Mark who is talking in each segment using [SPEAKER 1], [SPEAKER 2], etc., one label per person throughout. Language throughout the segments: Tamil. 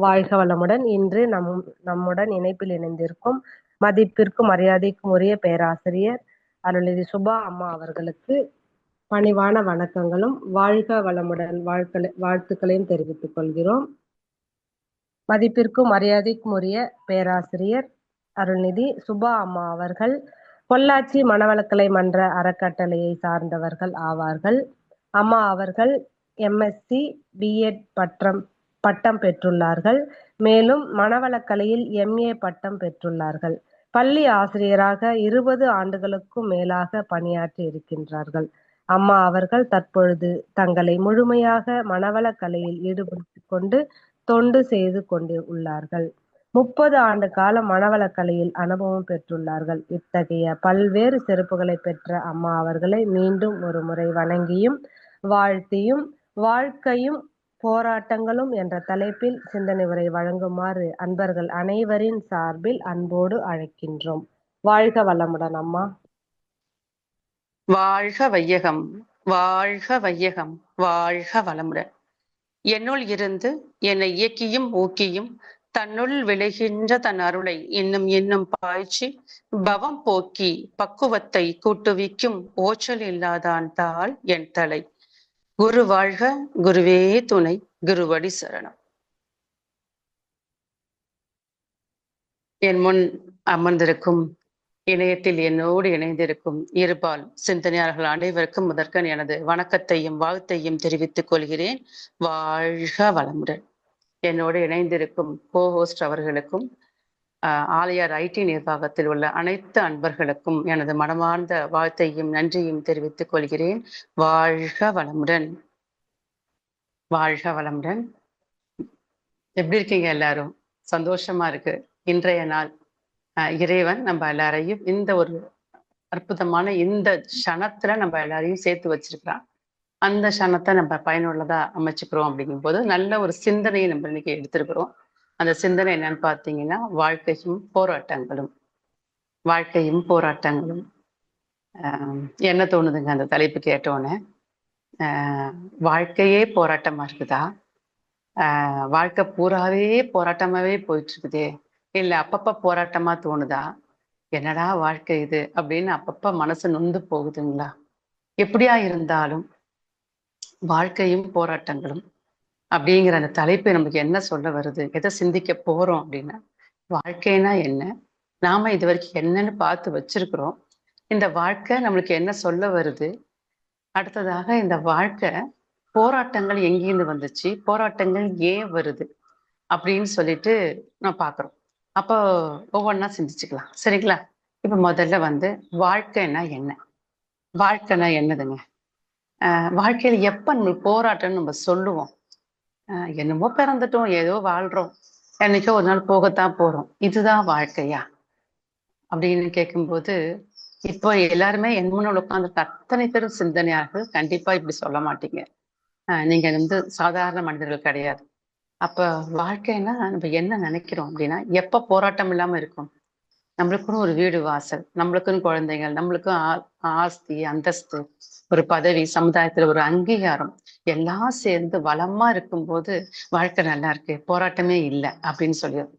[SPEAKER 1] வாழ்க வளமுடன். இன்று நம்முடன் இணைப்பில் இணைந்திருக்கும் மதிப்பிற்கும் மரியாதைக்கும் உரிய பேராசிரியர் அருள்நிதி சுபா அம்மா அவர்களுக்கு பணிவான வணக்கங்களும் வாழ்க வளமுடன் வாழ்த்துக்களையும் தெரிவித்துக் கொள்கிறோம். மதிப்பிற்கும் மரியாதைக்கும் உரிய பேராசிரியர் அருள்நிதி சுபா அம்மா அவர்கள் பொள்ளாச்சி மனவளக்கலை மன்ற அறக்கட்டளையை சார்ந்தவர்கள் ஆவார்கள். அம்மா அவர்கள் MSc BEd பட்டம் பெற்றுள்ளார்கள். மேலும் மனவளக்கலையில் MA பட்டம் பெற்றுள்ளார்கள். பள்ளி ஆசிரியராக 20 ஆண்டுகளுக்கும் மேலாக பணியாற்றி இருக்கின்றார்கள். அம்மா அவர்கள் தற்பொழுது தங்களை முழுமையாக மனவளக்கலையில் ஈடுபடுத்திக் கொண்டு தொண்டு செய்து கொண்டு உள்ளார்கள். 30 ஆண்டு கால மனவளக்கலையில் அனுபவம் பெற்றுள்ளார்கள். இத்தகைய பல்வேறு சிறப்புகளை பெற்ற அம்மா அவர்களை மீண்டும் ஒரு முறை வணங்கியும் வாழ்த்தியும் வாழ்க்கையும் போராட்டங்களும் என்ற தலைப்பில் சிந்தனை உரை வழங்குமாறு அன்பர்கள் அனைவரின் சார்பில் அன்போடு அழைக்கின்றோம். வாழ்க வளமுடன் அம்மா.
[SPEAKER 2] வாழ்க வையகம், வாழ்க வையகம், வாழ்க வளமுடன். என்னுள் இருந்து என்னை இயக்கியும் ஊக்கியும் தன்னுள் விளைகின்ற தன் அருளை இன்னும் இன்னும் பாய்ச்சி பவம் போக்கி பக்குவத்தை கூட்டுவிக்கும் ஓச்சல் இல்லாதான் தாள் என் தலை. குரு வாழ்க, குருவே துணை, குருவடி சரணம். என் முன் அமர்ந்திருக்கும் இணையத்தில் என்னோடு இணைந்திருக்கும் இருபால் சிந்தனையாளர்கள் அனைவருக்கும் முதற்கண் எனது வணக்கத்தையும் வாழ்த்தையும் தெரிவித்துக் கொள்கிறேன். வாழ்க வளமுடன். என்னோடு இணைந்திருக்கும் கோஹோஸ்ட் அவர்களுக்கும் ஆலயார் IT நிர்வாகத்தில் உள்ள அனைத்து அன்பர்களுக்கும் எனது மனமார்ந்த வாழ்த்தையும் நன்றியும் தெரிவித்துக் கொள்கிறேன். வாழ்க வளமுடன், வாழ்க வளமுடன். எப்படி இருக்கீங்க எல்லாரும்? சந்தோஷமா இருக்கு. இன்றைய நாள் இறைவன் நம்ம எல்லாரையும் இந்த ஒரு அற்புதமான இந்த க்ஷணத்துல நம்ம எல்லாரையும் சேர்த்து வச்சிருக்கிறான். அந்த க்ஷணத்தை நம்ம பயனுள்ளதா அமைச்சுக்கிறோம். அப்படிங்கும் போது நல்ல ஒரு சிந்தனையை நம்ம இன்னைக்கு எடுத்திருக்கிறோம். அந்த சிந்தனை என்னன்னு பார்த்தீங்கன்னா, வாழ்க்கையும் போராட்டங்களும். வாழ்க்கையும் போராட்டங்களும். என்ன தோணுதுங்க அந்த தலைப்பு கேட்டோன்னே? வாழ்க்கையே போராட்டமா இருக்குதா? வாழ்க்கை பூராவே போராட்டமாவே போயிட்டு இருக்குதே, இல்ல அப்பப்ப போராட்டமா தோணுதா? என்னடா வாழ்க்கை இது அப்படின்னு அப்பப்ப மனசு நொந்து போகுதுங்களா? எப்படியா இருந்தாலும் வாழ்க்கையும் போராட்டங்களும் அப்படிங்கிற அந்த தலைப்பு நமக்கு என்ன சொல்ல வருது, எதை சிந்திக்க போறோம் அப்படின்னா, வாழ்க்கைனா என்ன, நாம இது வரைக்கும் என்னன்னு பார்த்து வச்சிருக்கிறோம், இந்த வாழ்க்கை நம்மளுக்கு என்ன சொல்ல வருது, அடுத்ததாக இந்த வாழ்க்கை போராட்டங்கள் எங்கேருந்து வந்துச்சு, போராட்டங்கள் ஏன் வருது அப்படின்னு சொல்லிட்டு நான் பார்க்குறோம். அப்போ ஒவ்வொன்றா சிந்திச்சுக்கலாம், சரிங்களா? இப்போ முதல்ல வாழ்க்கைன்னா என்ன? வாழ்க்கைனா என்னதுங்க? வாழ்க்கையில எப்ப நம்ம போராட்டம்னு நம்ம சொல்லுவோம்? என்னமோ பிறந்துட்டோம், ஏதோ வாழ்றோம், என்னைக்கோ ஒரு நாள் போகத்தான் போறோம், இதுதான் வாழ்க்கையா அப்படின்னு கேட்கும்போது, இப்போ எல்லாருமே என் முன்னாள் உட்கார்ந்து அத்தனை பேரும் சிந்தனையார்கள் கண்டிப்பா இப்படி சொல்ல மாட்டீங்க. நீங்க சாதாரண மனிதர்கள் கிடையாது. அப்ப வாழ்க்கைன்னா நம்ம என்ன நினைக்கிறோம் அப்படின்னா, எப்ப போராட்டம் இல்லாம இருக்கும்? நம்மளுக்குன்னு ஒரு வீடு வாசல், நம்மளுக்குன்னு குழந்தைகள், நம்மளுக்கும் ஆஸ்தி அந்தஸ்து, ஒரு பதவி, சமுதாயத்துல ஒரு அங்கீகாரம் எல்லாம் சேர்ந்து வளமா இருக்கும்போது வாழ்க்கை நல்லா இருக்கு, போராட்டமே இல்லை அப்படின்னு சொல்லிடுறோம்.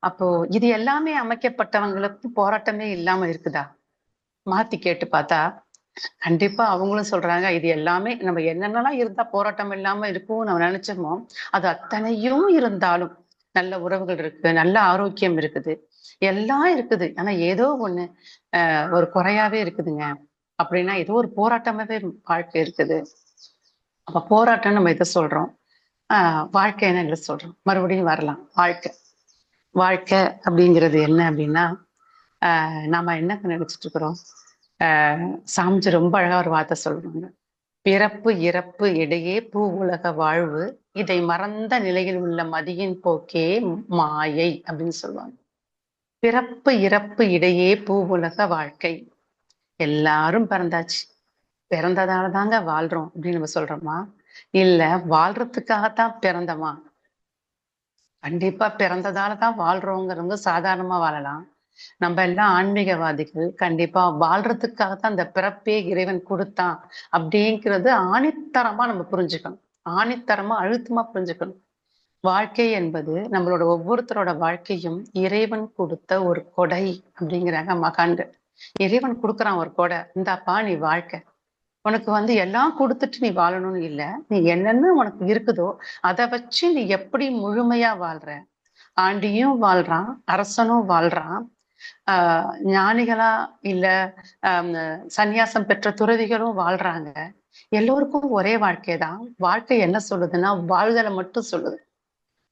[SPEAKER 2] அப்போ இது எல்லாமே அமைக்கப்பட்டவங்களுக்கு போராட்டமே இல்லாம இருக்குதா? மாத்தி கேட்டு பார்த்தா கண்டிப்பா அவங்களும் சொல்றாங்க, இது எல்லாமே நம்ம என்னென்னலாம் இருந்தா போராட்டம் இல்லாம இருக்கும் நம்ம நினைச்சோமோ அது அத்தனையும் இருந்தாலும் நல்ல உறவுகள் இருக்கு, நல்ல ஆரோக்கியம் இருக்குது, எல்லாம் இருக்குது, ஆனா ஏதோ ஒண்ணு ஒரு குறையாவே இருக்குதுங்க அப்படின்னா ஏதோ ஒரு போராட்டமாவே வாழ்க்கை இருக்குது. அப்ப போராட்டம் நம்ம எதை சொல்றோம்? வாழ்க்கை என்ன சொல்றோம்? மறுபடியும் வரலாம். வாழ்க்கை அப்படிங்கிறது என்ன அப்படின்னா, நாம என்ன நினைச்சிட்டு இருக்கிறோம்? சாமிஜி ரொம்ப அழகா ஒரு வார்த்தை சொல்றாங்க, பிறப்பு இறப்பு இடையே பூ உலக வாழ்வு, இதை மறந்த நிலையில் உள்ள மதியின் போக்கே மாயை அப்படின்னு சொல்லுவாங்க. பிறப்பு இறப்பு இடையே பூ உலக வாழ்க்கை. எல்லாரும் பிறந்தாச்சு, பிறந்ததால தாங்க வாழ்றோம் அப்படின்னு நம்ம சொல்றோமா? இல்ல வாழ்றதுக்காகத்தான் பிறந்தமா? கண்டிப்பா பிறந்ததாலதான் வாழ்றோங்கிறவங்க சாதாரணமா வாழலாம். நம்ம எல்லாம் ஆன்மீகவாதிகள், கண்டிப்பா வாழ்றதுக்காகத்தான் அந்த பிறப்பே இறைவன் கொடுத்தான் அப்படிங்கிறது ஆணித்தரமா நம்ம புரிஞ்சுக்கணும். ஆணித்தரமா அழுத்தமா புரிஞ்சுக்கணும். வாழ்க்கை என்பது நம்மளோட ஒவ்வொருத்தரோட வாழ்க்கையும் இறைவன் கொடுத்த ஒரு கொடை அப்படிங்கிறாங்க மகான்கள். இறைவன் கொடுக்குறான் ஒரு கொடை, இந்தாப்பா நீ வாழ்க்கை. உனக்கு எல்லாம் கொடுத்துட்டு நீ வாழணும்னு இல்ல. நீ என்னென்ன உனக்கு இருக்குதோ அதை வச்சு நீ எப்படி முழுமையா வாழ்ற. ஆண்டியும் வாழ்றான், அரசனும் வாழ்றான், ஞானிகளா இல்ல சந்நியாசம் பெற்ற துறவிகளும் வாழ்றாங்க. எல்லோருக்கும் ஒரே வாழ்க்கைதான். வாழ்க்கை என்ன சொல்லுதுன்னா வாழ்தலை மட்டும் சொல்லுது,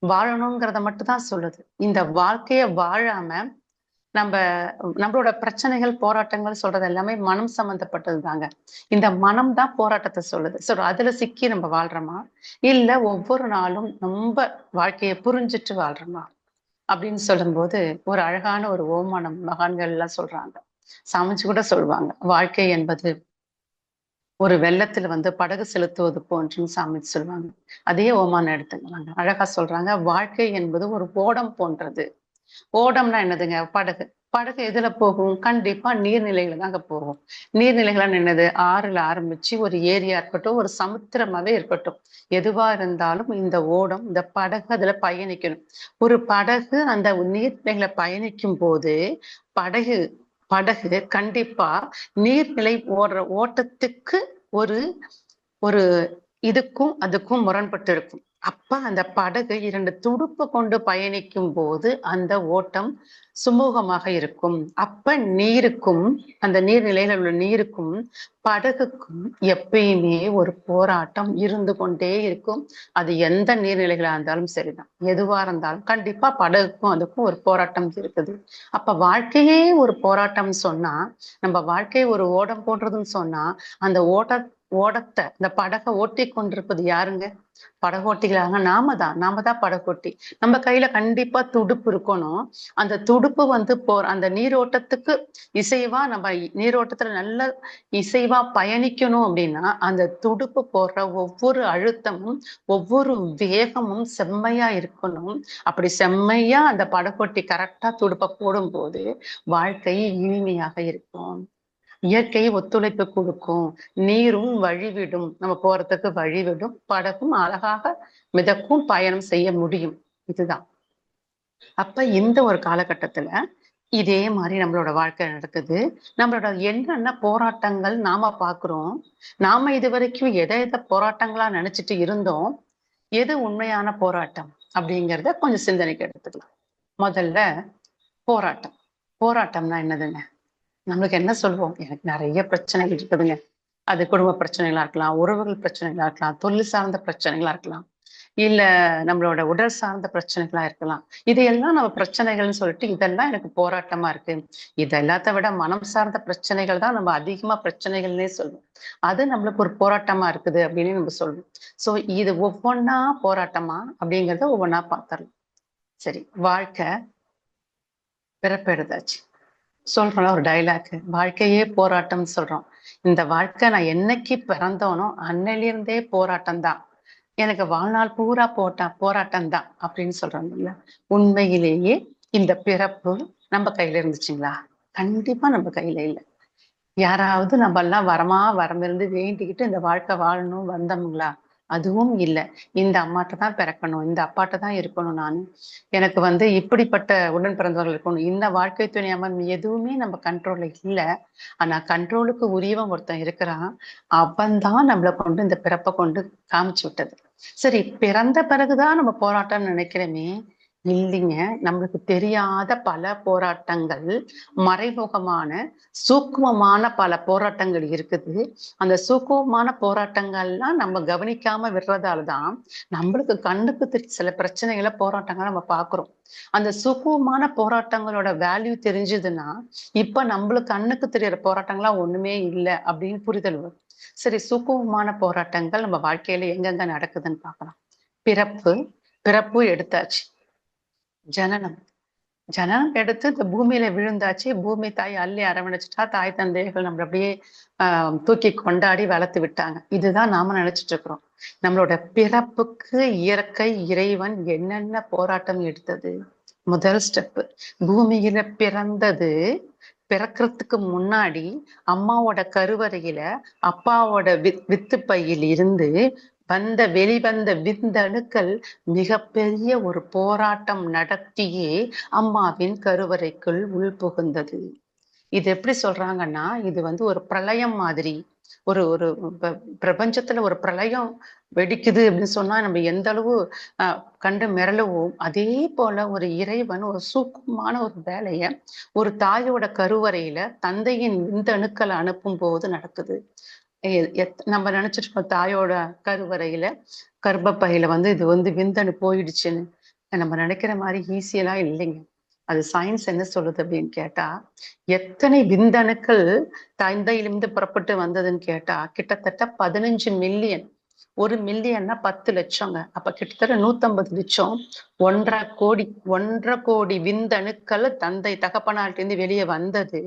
[SPEAKER 2] வாழணுங்கிறத மட்டும் தான் சொல்லுது. இந்த வாழ்க்கைய வாழாம நம்ம நம்மளோட பிரச்சனைகள் போராட்டங்கள் சொல்றது எல்லாமே மனம் சம்பந்தப்பட்டது தாங்க. இந்த மனம் தான் போராட்டத்தை சொல்லுது. அதுல சிக்கி நம்ம வாழ்றோமா, இல்ல ஒவ்வொரு நாளும் நம்ம வாழ்க்கையை புரிஞ்சிட்டு வாழ்றோமா அப்படின்னு சொல்லும்போது ஒரு அழகான ஒரு ஓமானம் மகான்கள் எல்லாம் சொல்றாங்க. சமைச்சு கூட சொல்லுவாங்க, வாழ்க்கை என்பது ஒரு வெள்ளத்துல படகு செலுத்துவது போன்றுன்னு சாமி சொல்லுவாங்க. அதே ஓமானம் எடுத்துக்கிறாங்க, அழகா சொல்றாங்க. வாழ்க்கை என்பது ஒரு ஓடம் போன்றது. ஓடம்னா என்னதுங்க? படகு. படகு எதுல போகும்? கண்டிப்பா நீர்நிலைகளை தாங்க போகும். நீர்நிலைகள்லாம் என்னது? ஆறுல ஆரம்பிச்சு ஒரு ஏரியா இருக்கட்டும், ஒரு சமுத்திரமாவே இருக்கட்டும், எதுவா இருந்தாலும் இந்த ஓடம், இந்த படகு அதுல பயணிக்கணும். ஒரு படகு அந்த நீர்நிலைகளை பயணிக்கும் போது படகு படகு கண்டிப்பா நீர்நிலை ஓடுற ஓட்டத்துக்கு ஒரு ஒரு இதுக்கும் அதுக்கும் முரண்பட்டு இருக்கும். அப்ப அந்த படகு 2 துடுப்பு கொண்டு பயணிக்கும் போது அந்த ஓட்டம் சுமூகமாக இருக்கும். அப்ப நீருக்கும், அந்த நீர்நிலையில உள்ள நீருக்கும் படகுக்கும் எப்பயுமே ஒரு போராட்டம் இருந்து கொண்டே இருக்கும். அது எந்த நீர்நிலைகளா இருந்தாலும் சரிதான், எதுவா இருந்தாலும் கண்டிப்பா படகுக்கும் அதுக்கும் ஒரு போராட்டம் இருக்குது. அப்ப வாழ்க்கையே ஒரு போராட்டம் சொன்னா, நம்ம வாழ்க்கை ஒரு ஓடம் போன்றதுன்னு சொன்னா, அந்த ஓடத்தை இந்த படகை ஓட்டி கொண்டிருப்பது யாருங்க? படகோட்டிகளாக நாம தான் படகோட்டி. நம்ம கையில கண்டிப்பா துடுப்பு இருக்கணும். அந்த துடுப்பு அந்த நீரோட்டத்துக்கு இசைவா, நம்ம நீரோட்டத்துல நல்ல இசைவா பயணிக்கணும் அப்படின்னா அந்த துடுப்பு போடுற ஒவ்வொரு அழுத்தமும் ஒவ்வொரு வேகமும் செம்மையா இருக்கணும். அப்படி செம்மையா அந்த படகோட்டி கரெக்டா துடுப்ப போடும்போது வாழ்க்கை இனிமையாக இருக்கும். இயற்கை ஒத்துழைப்பு கொடுக்கும், நீரும் வழிவிடும், நம்ம போறதுக்கு வழிவிடும், படகும் அழகாக மிதக்கும், பயணம் செய்ய முடியும். இதுதான். அப்ப இந்த ஒரு காலகட்டத்துல இதே மாதிரி நம்மளோட வாழ்க்கை நடக்குது. நம்மளோட என்னென்ன போராட்டங்கள் நாம பாக்குறோம், நாம இது வரைக்கும் எதை போராட்டங்களா நினைச்சிட்டு இருந்தோம், எது உண்மையான போராட்டம் அப்படிங்கிறத கொஞ்சம் சிந்தனைக்கு எடுத்துக்கலாம். முதல்ல போராட்டம். போராட்டம்னா என்னதுங்க? நம்மளுக்கு என்ன சொல்லுவோம்? எனக்கு நிறைய பிரச்சனைகள் இருக்குதுங்க. அது குடும்ப பிரச்சனைகளா இருக்கலாம், உறவுகள் பிரச்சனைகளா இருக்கலாம், தொழில் சார்ந்த பிரச்சனைகளா இருக்கலாம், இல்ல நம்மளோட உடல் சார்ந்த பிரச்சனைகளா இருக்கலாம். இதையெல்லாம் நம்ம பிரச்சனைகள்னு சொல்லிட்டு இதெல்லாம் எனக்கு போராட்டமா இருக்கு. இது எல்லாத்த விட மனம் சார்ந்த பிரச்சனைகள் தான் நம்ம அதிகமா பிரச்சனைகள்னே சொல்லுவோம். அது நம்மளுக்கு ஒரு போராட்டமா இருக்குது அப்படின்னு நம்ம சொல்லுவோம். சோ இது ஒவ்வொன்னா போராட்டமா அப்படிங்கறத ஒவ்வொன்னா பார்த்துடலாம். சரி, வாழ்க்கை பிறப்பெடுதாச்சு சொல்றோம்ல ஒரு டைலாக், வாழ்க்கையே போராட்டம் சொல்றோம். இந்த வாழ்க்கை நான் என்னைக்கு பிறந்தோனோ அன்னையிலிருந்தே போராட்டம் தான், எனக்கு வாழ்நாள் பூரா போராட்டம் தான் அப்படின்னு சொல்றோம் இல்லையா? உண்மையிலேயே இந்த பிறப்பு நம்ம கையில இருந்துச்சுங்களா? கண்டிப்பா நம்ம கையில இல்லை. யாராவது நம்ம எல்லாம் வரம் இருந்து வேண்டிக்கிட்டு இந்த வாழ்க்கை வாழணும் வந்தோம்ங்களா? அதுவும் இல்லை. இந்த அம்மாட்ட தான் பிறக்கணும், இந்த அப்பாட்ட தான் இருக்கணும், நான் எனக்கு இப்படிப்பட்ட உடன் பிறந்தவர்கள் இருக்கணும், இந்த வாழ்க்கை துணை அமைப்பு எதுவுமே நம்ம கண்ட்ரோல்ல இல்லை. ஆனா கண்ட்ரோலுக்கு உரியவன் ஒருத்தன் இருக்கிறான். அவன் தான் நம்மளை கொண்டு இந்த பிறப்பை கொண்டு காமிச்சு விட்டது. சரி, பிறந்த பிறகுதான் நம்ம போராட்டம் நினைக்கிறோமே, இல்லைங்க. நம்மளுக்கு தெரியாத பல போராட்டங்கள், மறைமுகமான சூக்குமமான பல போராட்டங்கள் இருக்குது. அந்த சூக்குமமான போராட்டங்கள்லாம் நம்ம கவனிக்காம விடுறதாலதான் நம்மளுக்கு கண்ணுக்கு சில பிரச்சனைகளை போராட்டங்களை நம்ம பாக்குறோம். அந்த சூக்குமமான போராட்டங்களோட வேல்யூ தெரிஞ்சதுன்னா இப்ப நம்மளுக்கு கண்ணுக்கு தெரியற போராட்டங்களா ஒண்ணுமே இல்லை அப்படின்னு புரிதல் வரும். சரி, சூக்குமமான போராட்டங்கள் நம்ம வாழ்க்கையில எங்கெங்க நடக்குதுன்னு பார்க்கலாம். பிறப்பு. பிறப்பு எடுத்தாச்சு. ஜனனம். ஜனனம் எடுத்து இந்த பூமியில விழுந்தாச்சு. பூமி தாய் அள்ளி அரவணைச்சிட்டா. தாய் தந்தைகள் நம்மள அப்படியே தூக்கி கொண்டாடி வளர்த்து விட்டாங்க. இதுதான் நாம நினைச்சிட்டு இருக்கிறோம். நம்மளோட பிறப்புக்கு இயற்கை இறைவன் என்னென்ன போராட்டம் எடுத்தது? முதல் ஸ்டெப், பூமியில பிறந்தது. பிறக்கிறதுக்கு முன்னாடி அம்மாவோட கருவறையில அப்பாவோட வித்து பையில் இருந்து வெளிவந்த விந்தணுக்கள் மிகப்பெரிய ஒரு போராட்டம் நடத்தியே அம்மாவின் கருவறைக்குள் உள்புகுந்தது. இது எப்படி சொல்றாங்கன்னா, இது ஒரு பிரளயம் மாதிரி. ஒரு ஒரு பிரபஞ்சத்துல ஒரு பிரளயம் வெடிக்குது அப்படின்னு சொன்னா நம்ம எந்த அளவு கண்டு மிரளுவோம். அதே போல ஒரு இறைவன் ஒரு சூக்குமமான ஒரு வேலைய ஒரு தாயோட கருவறையில தந்தையின் விந்தணுக்களை அனுப்பும் போது நடக்குது. நம்ம நினைச்சிட்டு இருக்கோம் தாயோட கருவறையில கர்ப்பப்பையில இது விந்தணு போயிடுச்சுன்னு. நம்ம நினைக்கிற மாதிரி ஈஸியெல்லாம் இல்லைங்க. அது சயின்ஸ் என்ன சொல்லுது அப்படின்னு கேட்டா, எத்தனை விந்தணுக்கள் தந்தையிலிருந்து புறப்பட்டு வந்ததுன்னு கேட்டா கிட்டத்தட்ட 15 மில்லியன். 1 மில்லியன்னா 10 லட்சங்க. அப்ப கிட்டத்தட்ட 150 லட்சம். 1.5 கோடி விந்தணுக்கள் தந்தை தகப்பனாட்டிருந்து வெளியே வந்தது.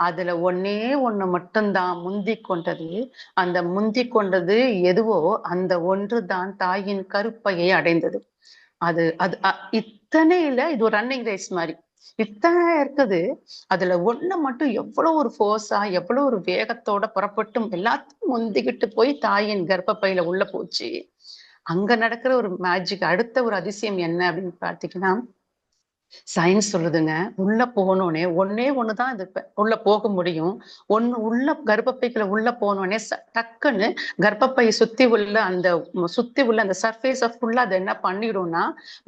[SPEAKER 2] அதுல ஒண்ணு மட்டும்தான் முந்திக் கொண்டது. அந்த முந்திக் கொண்டது எதுவோ அந்த ஒன்று தான் தாயின் கருப்பையை அடைந்தது. அது அது இத்தனையில இது ஒரு ரன்னிங் ரேஸ் மாதிரி இத்தனை இருக்குது. அதுல ஒண்ணு மட்டும் எவ்வளவு ஒரு ஃபோர்ஸா எவ்வளவு ஒரு வேகத்தோட புறப்பட்டும் எல்லாத்தையும் முந்திக்கிட்டு போய் தாயின் கர்ப்பப்பையில உள்ள போச்சு. அங்க நடக்கிற ஒரு மேஜிக், அடுத்த ஒரு அதிசயம் என்ன அப்படின்னு பாத்தீங்கன்னா, சயின்ஸ் சொல்லுதுங்க, உள்ள போனோடனே ஒண்ணுதான் இது உள்ள போக முடியும். உள்ள கர்ப்பப்பைக்குள்ள உள்ள போனோடனே டக்குன்னு கர்ப்பப்பையை சுத்தி உள்ள அந்த சர்ஃபேஸ ஃபுல்லா அது என்ன பண்ணிடும்னா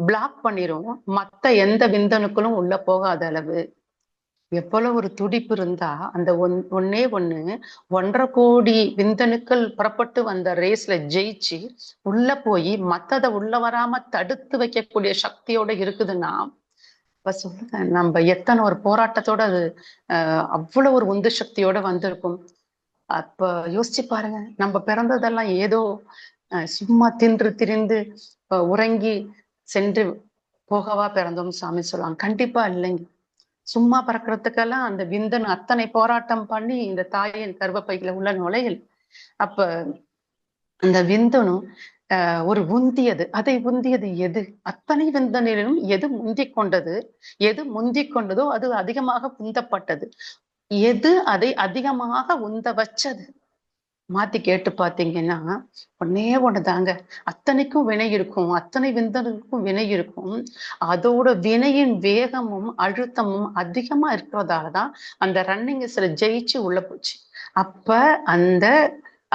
[SPEAKER 2] பிளாக் பண்ணிரும். மத்த எந்த விந்தணுக்களும் உள்ள போகாத அளவு. எவ்வளவு ஒரு துடிப்பு இருந்தா அந்த ஒண்ணே 1.5 கோடி விந்தணுக்கள் புறப்பட்டு வந்த ரேஸ்ல ஜெயிச்சு உள்ள போய் மத்தத உள்ள வராம தடுத்து வைக்கக்கூடிய சக்தியோட இருக்குதுன்னா, இப்ப சொல்லுங்க நம்ம எத்தனை ஒரு போராட்டத்தோட அது அவ்வளவு ஒரு உந்து சக்தியோட வந்திருக்கும். அப்ப யோசிச்சு பாருங்க, நம்ம பிறந்ததெல்லாம் ஏதோ சும்மா தின்று திரிந்து உறங்கி சென்று போகவா பிறந்தோம் சாமி சொல்லுவாங்க. கண்டிப்பா இல்லைங்க. சும்மா பறக்கிறதுக்கெல்லாம் அந்த விந்தன் அத்தனை போராட்டம் பண்ணி இந்த தாயின் கர்ப்பப்பையில உள்ள நுழையல். அப்ப அந்த விந்தனும் ஒரு அதை உந்தியது எது? அத்தனை விந்தனிலும் எது முந்திக் கொண்டது? எது முந்திக் கொண்டதோ அது அதிகமாக உந்தப்பட்டது. எது அதை அதிகமாக உந்த வச்சது? மாத்தி கேட்டு பாத்தீங்கன்னா ஒண்ணுதாங்க. அத்தனைக்கும் வினை இருக்கும், அத்தனை விந்தனுக்கும் வினை இருக்கும். அதோட வினையின் வேகமும் அழுத்தமும் அதிகமா இருக்கிறதாலதான் அந்த ரன்னிங்ஸ்ல ஜெயிச்சு உள்ள போச்சு. அப்ப அந்த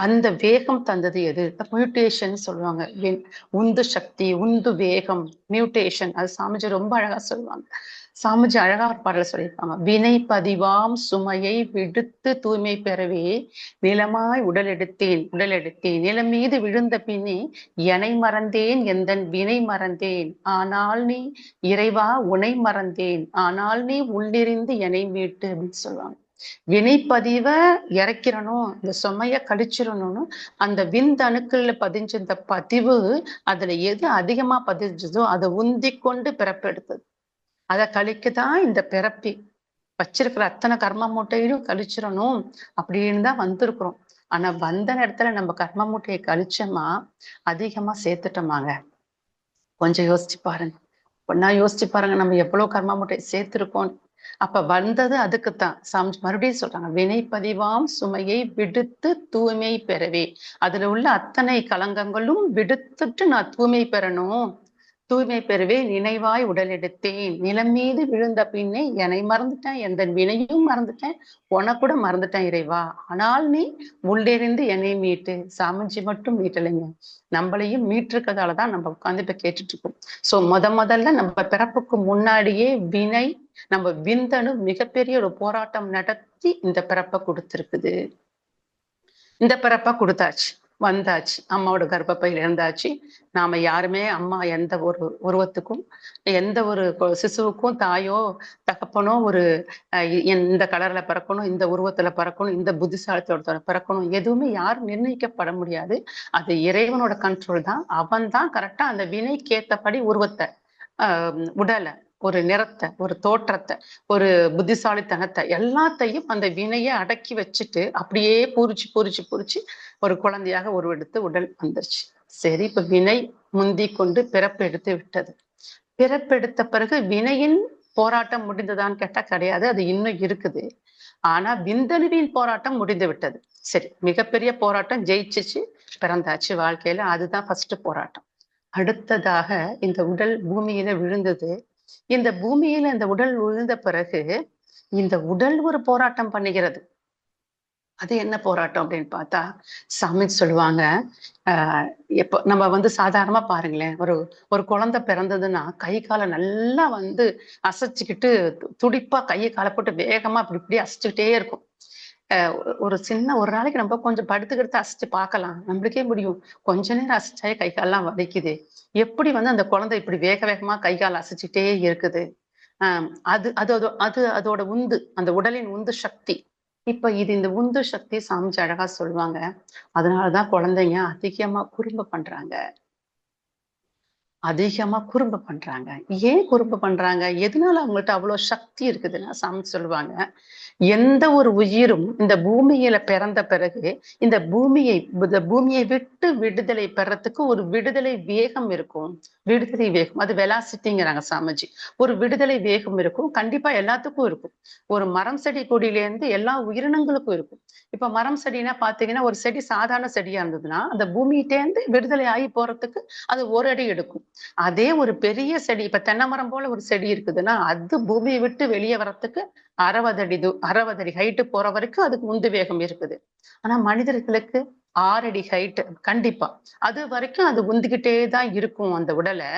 [SPEAKER 2] அந்த வேகம் தந்தது எது? மியூட்டேஷன் சொல்லுவாங்க. உந்து சக்தி, உந்து வேகம், மியூட்டேஷன். அது சாமிஜி ரொம்ப அழகா சொல்லுவாங்க. சாமிஜி அழகா ஒரு பாடல சொல்லியிருப்பாங்க. வினை பதிவாம் சுமையை விடுத்து தூய்மை பெறவே நிலமாய் உடல் எடுத்தேன் நிலம் மீது விழுந்த பின்னே எனை மறந்தேன் எந்தன் வினை மறந்தேன் ஆனால் நீ இறைவா உனை மறந்தேன் ஆனால் நீ உள்ளிருந்து எனை மீட்டு அப்படின்னு சொல்லுவாங்க. வினைப்பதிவ இறக்கிறணும், இந்த சுமைய கழிச்சிடணும்னு அந்த விந்தணுக்கள்ல பதிஞ்ச இந்த பதிவு அதுல எது அதிகமா பதிஞ்சதோ அதை உந்தி கொண்டு பிறப்பெடுத்தது. அதை கழிக்குதான் இந்த பிறப்பி. வச்சிருக்கிற அத்தனை கர்ம மூட்டையிலும் கழிச்சிடணும் அப்படின்னு தான் வந்திருக்கிறோம். ஆனா வந்த நேரத்துல நம்ம கர்ம மூட்டையை கழிச்சோமா அதிகமா சேர்த்துட்டோமாங்க? கொஞ்சம் யோசிச்சு பாருங்க. ஒன்னா யோசிச்சு பாருங்க, நம்ம எவ்வளவு கர்ம மூட்டையை சேர்த்திருக்கோம். அப்ப வந்தது அதுக்குத்தான். மறுபடியும் சொல்றாங்க, வினைப்பதிவாம் சுமையை விடுத்து தூய்மை பெறவே. அதுல உள்ள அத்தனை கலங்கங்களும் விடுத்துட்டு நான் தூய்மை பெறணும். தூய்மை பெறவே நினைவாய் உடல் எடுத்தேன். நிலம் மீது விழுந்த பின்னே என்னை மறந்துட்டேன், எந்த வினையும் மறந்துட்டேன், உன கூட மறந்துட்டேன் இறைவா. ஆனால் நீ உள்ளிருந்து என்னை மீட்டு. சாமிஜி மட்டும் மீட்டலைங்க, நம்மளையும் மீட்டிருக்கிறதாலதான் நம்ம உட்கார்ந்து இப்ப கேட்டுட்டு இருக்கோம். சோ முதல்ல நம்ம பிறப்புக்கு முன்னாடியே வினை நம்ம விந்தணு மிகப்பெரிய ஒரு போராட்டம் நடத்தி இந்த பிறப்பை கொடுத்திருக்குது. இந்த பிறப்பை கொடுத்தாச்சு, வந்தாச்சு, அம்மாவோட கர்ப்பப்பையில இருந்தாச்சு. நாம யாருமே அம்மா எந்த ஒரு உருவத்துக்கும் எந்த ஒரு சிசுவுக்கும் தாயோ தகப்பனோ இந்த கலர்ல பிறக்கணும், இந்த உருவத்துல பிறக்கணும், இந்த புத்திசாலித்தோட பிறக்கணும் எதுவுமே யாரும் நிர்ணயிக்கப்பட முடியாது. அது இறைவனோட கண்ட்ரோல் தான். அவன் தான் கரெக்டா அந்த வினைக்கேத்தபடி உருவத்தை உடலை ஒரு நிறத்தை ஒரு தோற்றத்தை ஒரு புத்திசாலித்தனத்தை எல்லாத்தையும் அந்த வினையை அடக்கி வச்சுட்டு அப்படியே பூரிச்சு ஒரு குழந்தையாக உருவெடுத்து உடல் வந்துருச்சு. சரி, இப்ப வினை முந்தி கொண்டு பிறப்பு எடுத்து விட்டது. பிறப்பெடுத்த பிறகு வினையின் போராட்டம் முடிந்ததான்னு கேட்டா கிடையாது, அது இன்னும் இருக்குது. ஆனா விந்தணுவின் போராட்டம் முடிந்து விட்டது. சரி, மிகப்பெரிய போராட்டம் ஜெயிச்சிச்சு. பிறந்தாச்சு வாழ்க்கையில. அதுதான் ஃபர்ஸ்ட் போராட்டம். அடுத்ததாக இந்த உடல் பூமியில விழுந்தது. இந்த பூமியில இந்த உடல் விழுந்த பிறகு இந்த உடல் ஒரு போராட்டம் பண்ணுகிறது. அது என்ன போராட்டம் அப்படின்னு பார்த்தா, சாமி சொல்லுவாங்க, எப்போ நம்ம சாதாரணமா பாருங்களேன், ஒரு ஒரு குழந்தை பிறந்ததுன்னா கை காலை நல்லா அசைச்சுக்கிட்டு துடிப்பா கையை காலை போட்டு வேகமா அப்படி இப்படி அசைச்சுக்கிட்டே இருக்கும். ஒரு சின்ன ஒரு நாளைக்கு நம்ம கொஞ்சம் படுத்துக்கிட்டு அசைச்சு பார்க்கலாம், நம்மளுக்கே முடியும். கொஞ்ச நேரம் அசைச்சாயே கை கால்லாம் வலிக்குது. எப்படி அந்த குழந்தை இப்படி வேக வேகமா கை கால் அசைச்சுட்டே இருக்குது. அது அது அது அதோட உந்து, அந்த உடலின் உந்து சக்தி. இப்ப இந்த உந்து சக்தி சாமிஜி அழகா சொல்லுவாங்க. அதனாலதான் குழந்தைங்க அதிகமா குறும்பு பண்றாங்க. அதிகமா குறும்பு பண்றாங்க. ஏன் குறும்பு பண்றாங்க? எதனால அவங்கள்ட்ட அவ்வளவு சக்தி இருக்குதுன்னா, சாமி சொல்லுவாங்க, எந்த ஒரு உயிரும் இந்த பூமியில பிறந்த பிறகு இந்த பூமியை விட்டு விடுதலை பெறத்துக்கு ஒரு விடுதலை வேகம் இருக்கும். விடுதலை வேகம், அது வெலாசிட்டிங்கிறாங்க சாமிஜி. ஒரு விடுதலை வேகம் இருக்கும், கண்டிப்பா எல்லாத்துக்கும் இருக்கும். ஒரு மரம் செடி கொடியிலேருந்து எல்லா உயிரினங்களுக்கும் இருக்கும். இப்ப மரம் செடினா பாத்தீங்கன்னா, ஒரு செடி சாதாரண செடியா இருந்ததுன்னா அந்த பூமியிட்டேந்து விடுதலை ஆகி போறதுக்கு அது ஒரு அடி எடுக்கும். அதே ஒரு பெரிய செடி, இப்ப தென்னை மரம் போல ஒரு செடி இருக்குதுன்னா அது பூமியை விட்டு வெளியே வர்றதுக்கு 60 அடி ஹைட்டு போற வரைக்கும் அதுக்கு உந்து வேகம் இருக்குது. ஆனா மனிதர்களுக்கு 6 அடி ஹைட்டு கண்டிப்பா. அது வரைக்கும் அது உந்துகிட்டே தான் இருக்கும். அந்த உடலை,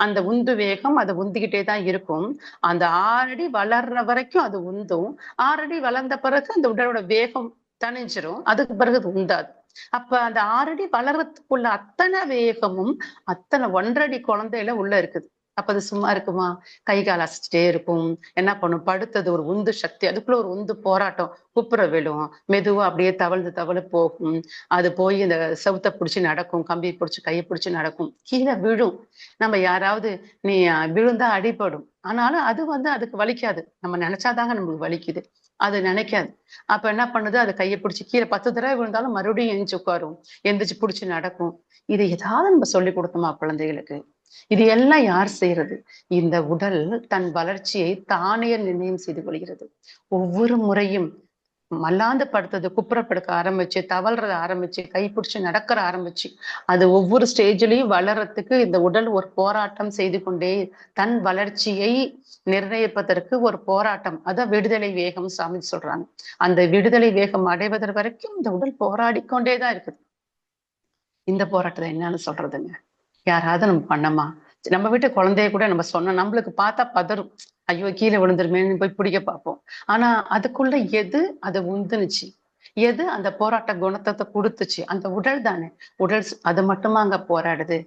[SPEAKER 2] அந்த உந்து வேகம் அது உந்துகிட்டே தான் இருக்கும். அந்த 6 அடி வளர்ற வரைக்கும் அது உந்தும். 6 அடி வளர்ந்த பிறகு அந்த உடலோட வேகம் தணிஞ்சிரும். அதுக்கு பிறகு அது உந்தாது. அப்ப அந்த 6 அடி வளர்றதுக்குள்ள அத்தனை வேகமும் அத்தனை 1.5 அடி குழந்தையில உள்ள இருக்குது. அப்ப அது சும்மா இருக்குமா? கை கால் அசைச்சிட்டே இருக்கும். என்ன பண்ணும்? படுத்தது ஒரு உந்து சக்தி, அதுக்குள்ள ஒரு உந்து போராட்டம். குப்புற விழும், மெதுவா அப்படியே தவழ்ந்து தவழு போகும். அது போய் இந்த செவுத்த பிடிச்சு நடக்கும், கம்பி பிடிச்சு கையை பிடிச்சு நடக்கும், கீழே விழும். நம்ம யாராவது நீ விழுந்தா அடிபடும், ஆனாலும் அது அதுக்கு வலிக்காது. நம்ம நினைச்சாதாங்க நம்மளுக்கு வலிக்குது, அது நினைக்காது. அப்ப என்ன பண்ணுது? அது கையை பிடிச்சு கீழே 10 தடவை விழுந்தாலும் மறுபடியும் எந்திரிச்சு உட்காரும், எந்திரிச்சு பிடிச்சு நடக்கும். இது ஏதாவது நம்ம சொல்லி கொடுத்தோமா குழந்தைகளுக்கு? இது எல்லாம் யார் செய்யறது? இந்த உடல் தன் வளர்ச்சியை தானே நிர்ணயம் செய்து கொள்கிறது. ஒவ்வொரு முறையும் மல்லாந்து படுத்தது, குப்புறப்படுக்க ஆரம்பிச்சு, தவழ்றத ஆரம்பிச்சு, கைப்பிடிச்சு நடக்கிற ஆரம்பிச்சு, அது ஒவ்வொரு ஸ்டேஜ்லயும் வளர்றதுக்கு இந்த உடல் ஒரு போராட்டம் செய்து கொண்டே, தன் வளர்ச்சியை நிர்ணயிப்பதற்கு ஒரு போராட்டம். அதான் விடுதலை வேகம் சாமி சொல்றாங்க. அந்த விடுதலை வேகம் அடைவதற்கு வரைக்கும் இந்த உடல் போராடி கொண்டேதான் இருக்குது. இந்த போராட்டத்தை என்னன்னு சொல்றதுங்க? யாராவது நம்ம பண்ணமா? நம்ம வீட்டு குழந்தைய கூட நம்ம சொன்னோம், நம்மளுக்கு பார்த்தா பதறும். ஐயோ கீழே விழுந்துருமேன்னு போய் பிடிக்க பார்ப்போம். ஆனா அதுக்குள்ள எது அதை உந்துனுச்சு? எது அந்த போராட்ட குணத்தை கொடுத்துச்சு? அந்த உடல் தானே. உடல் அது மட்டுமா அங்க போராடுது?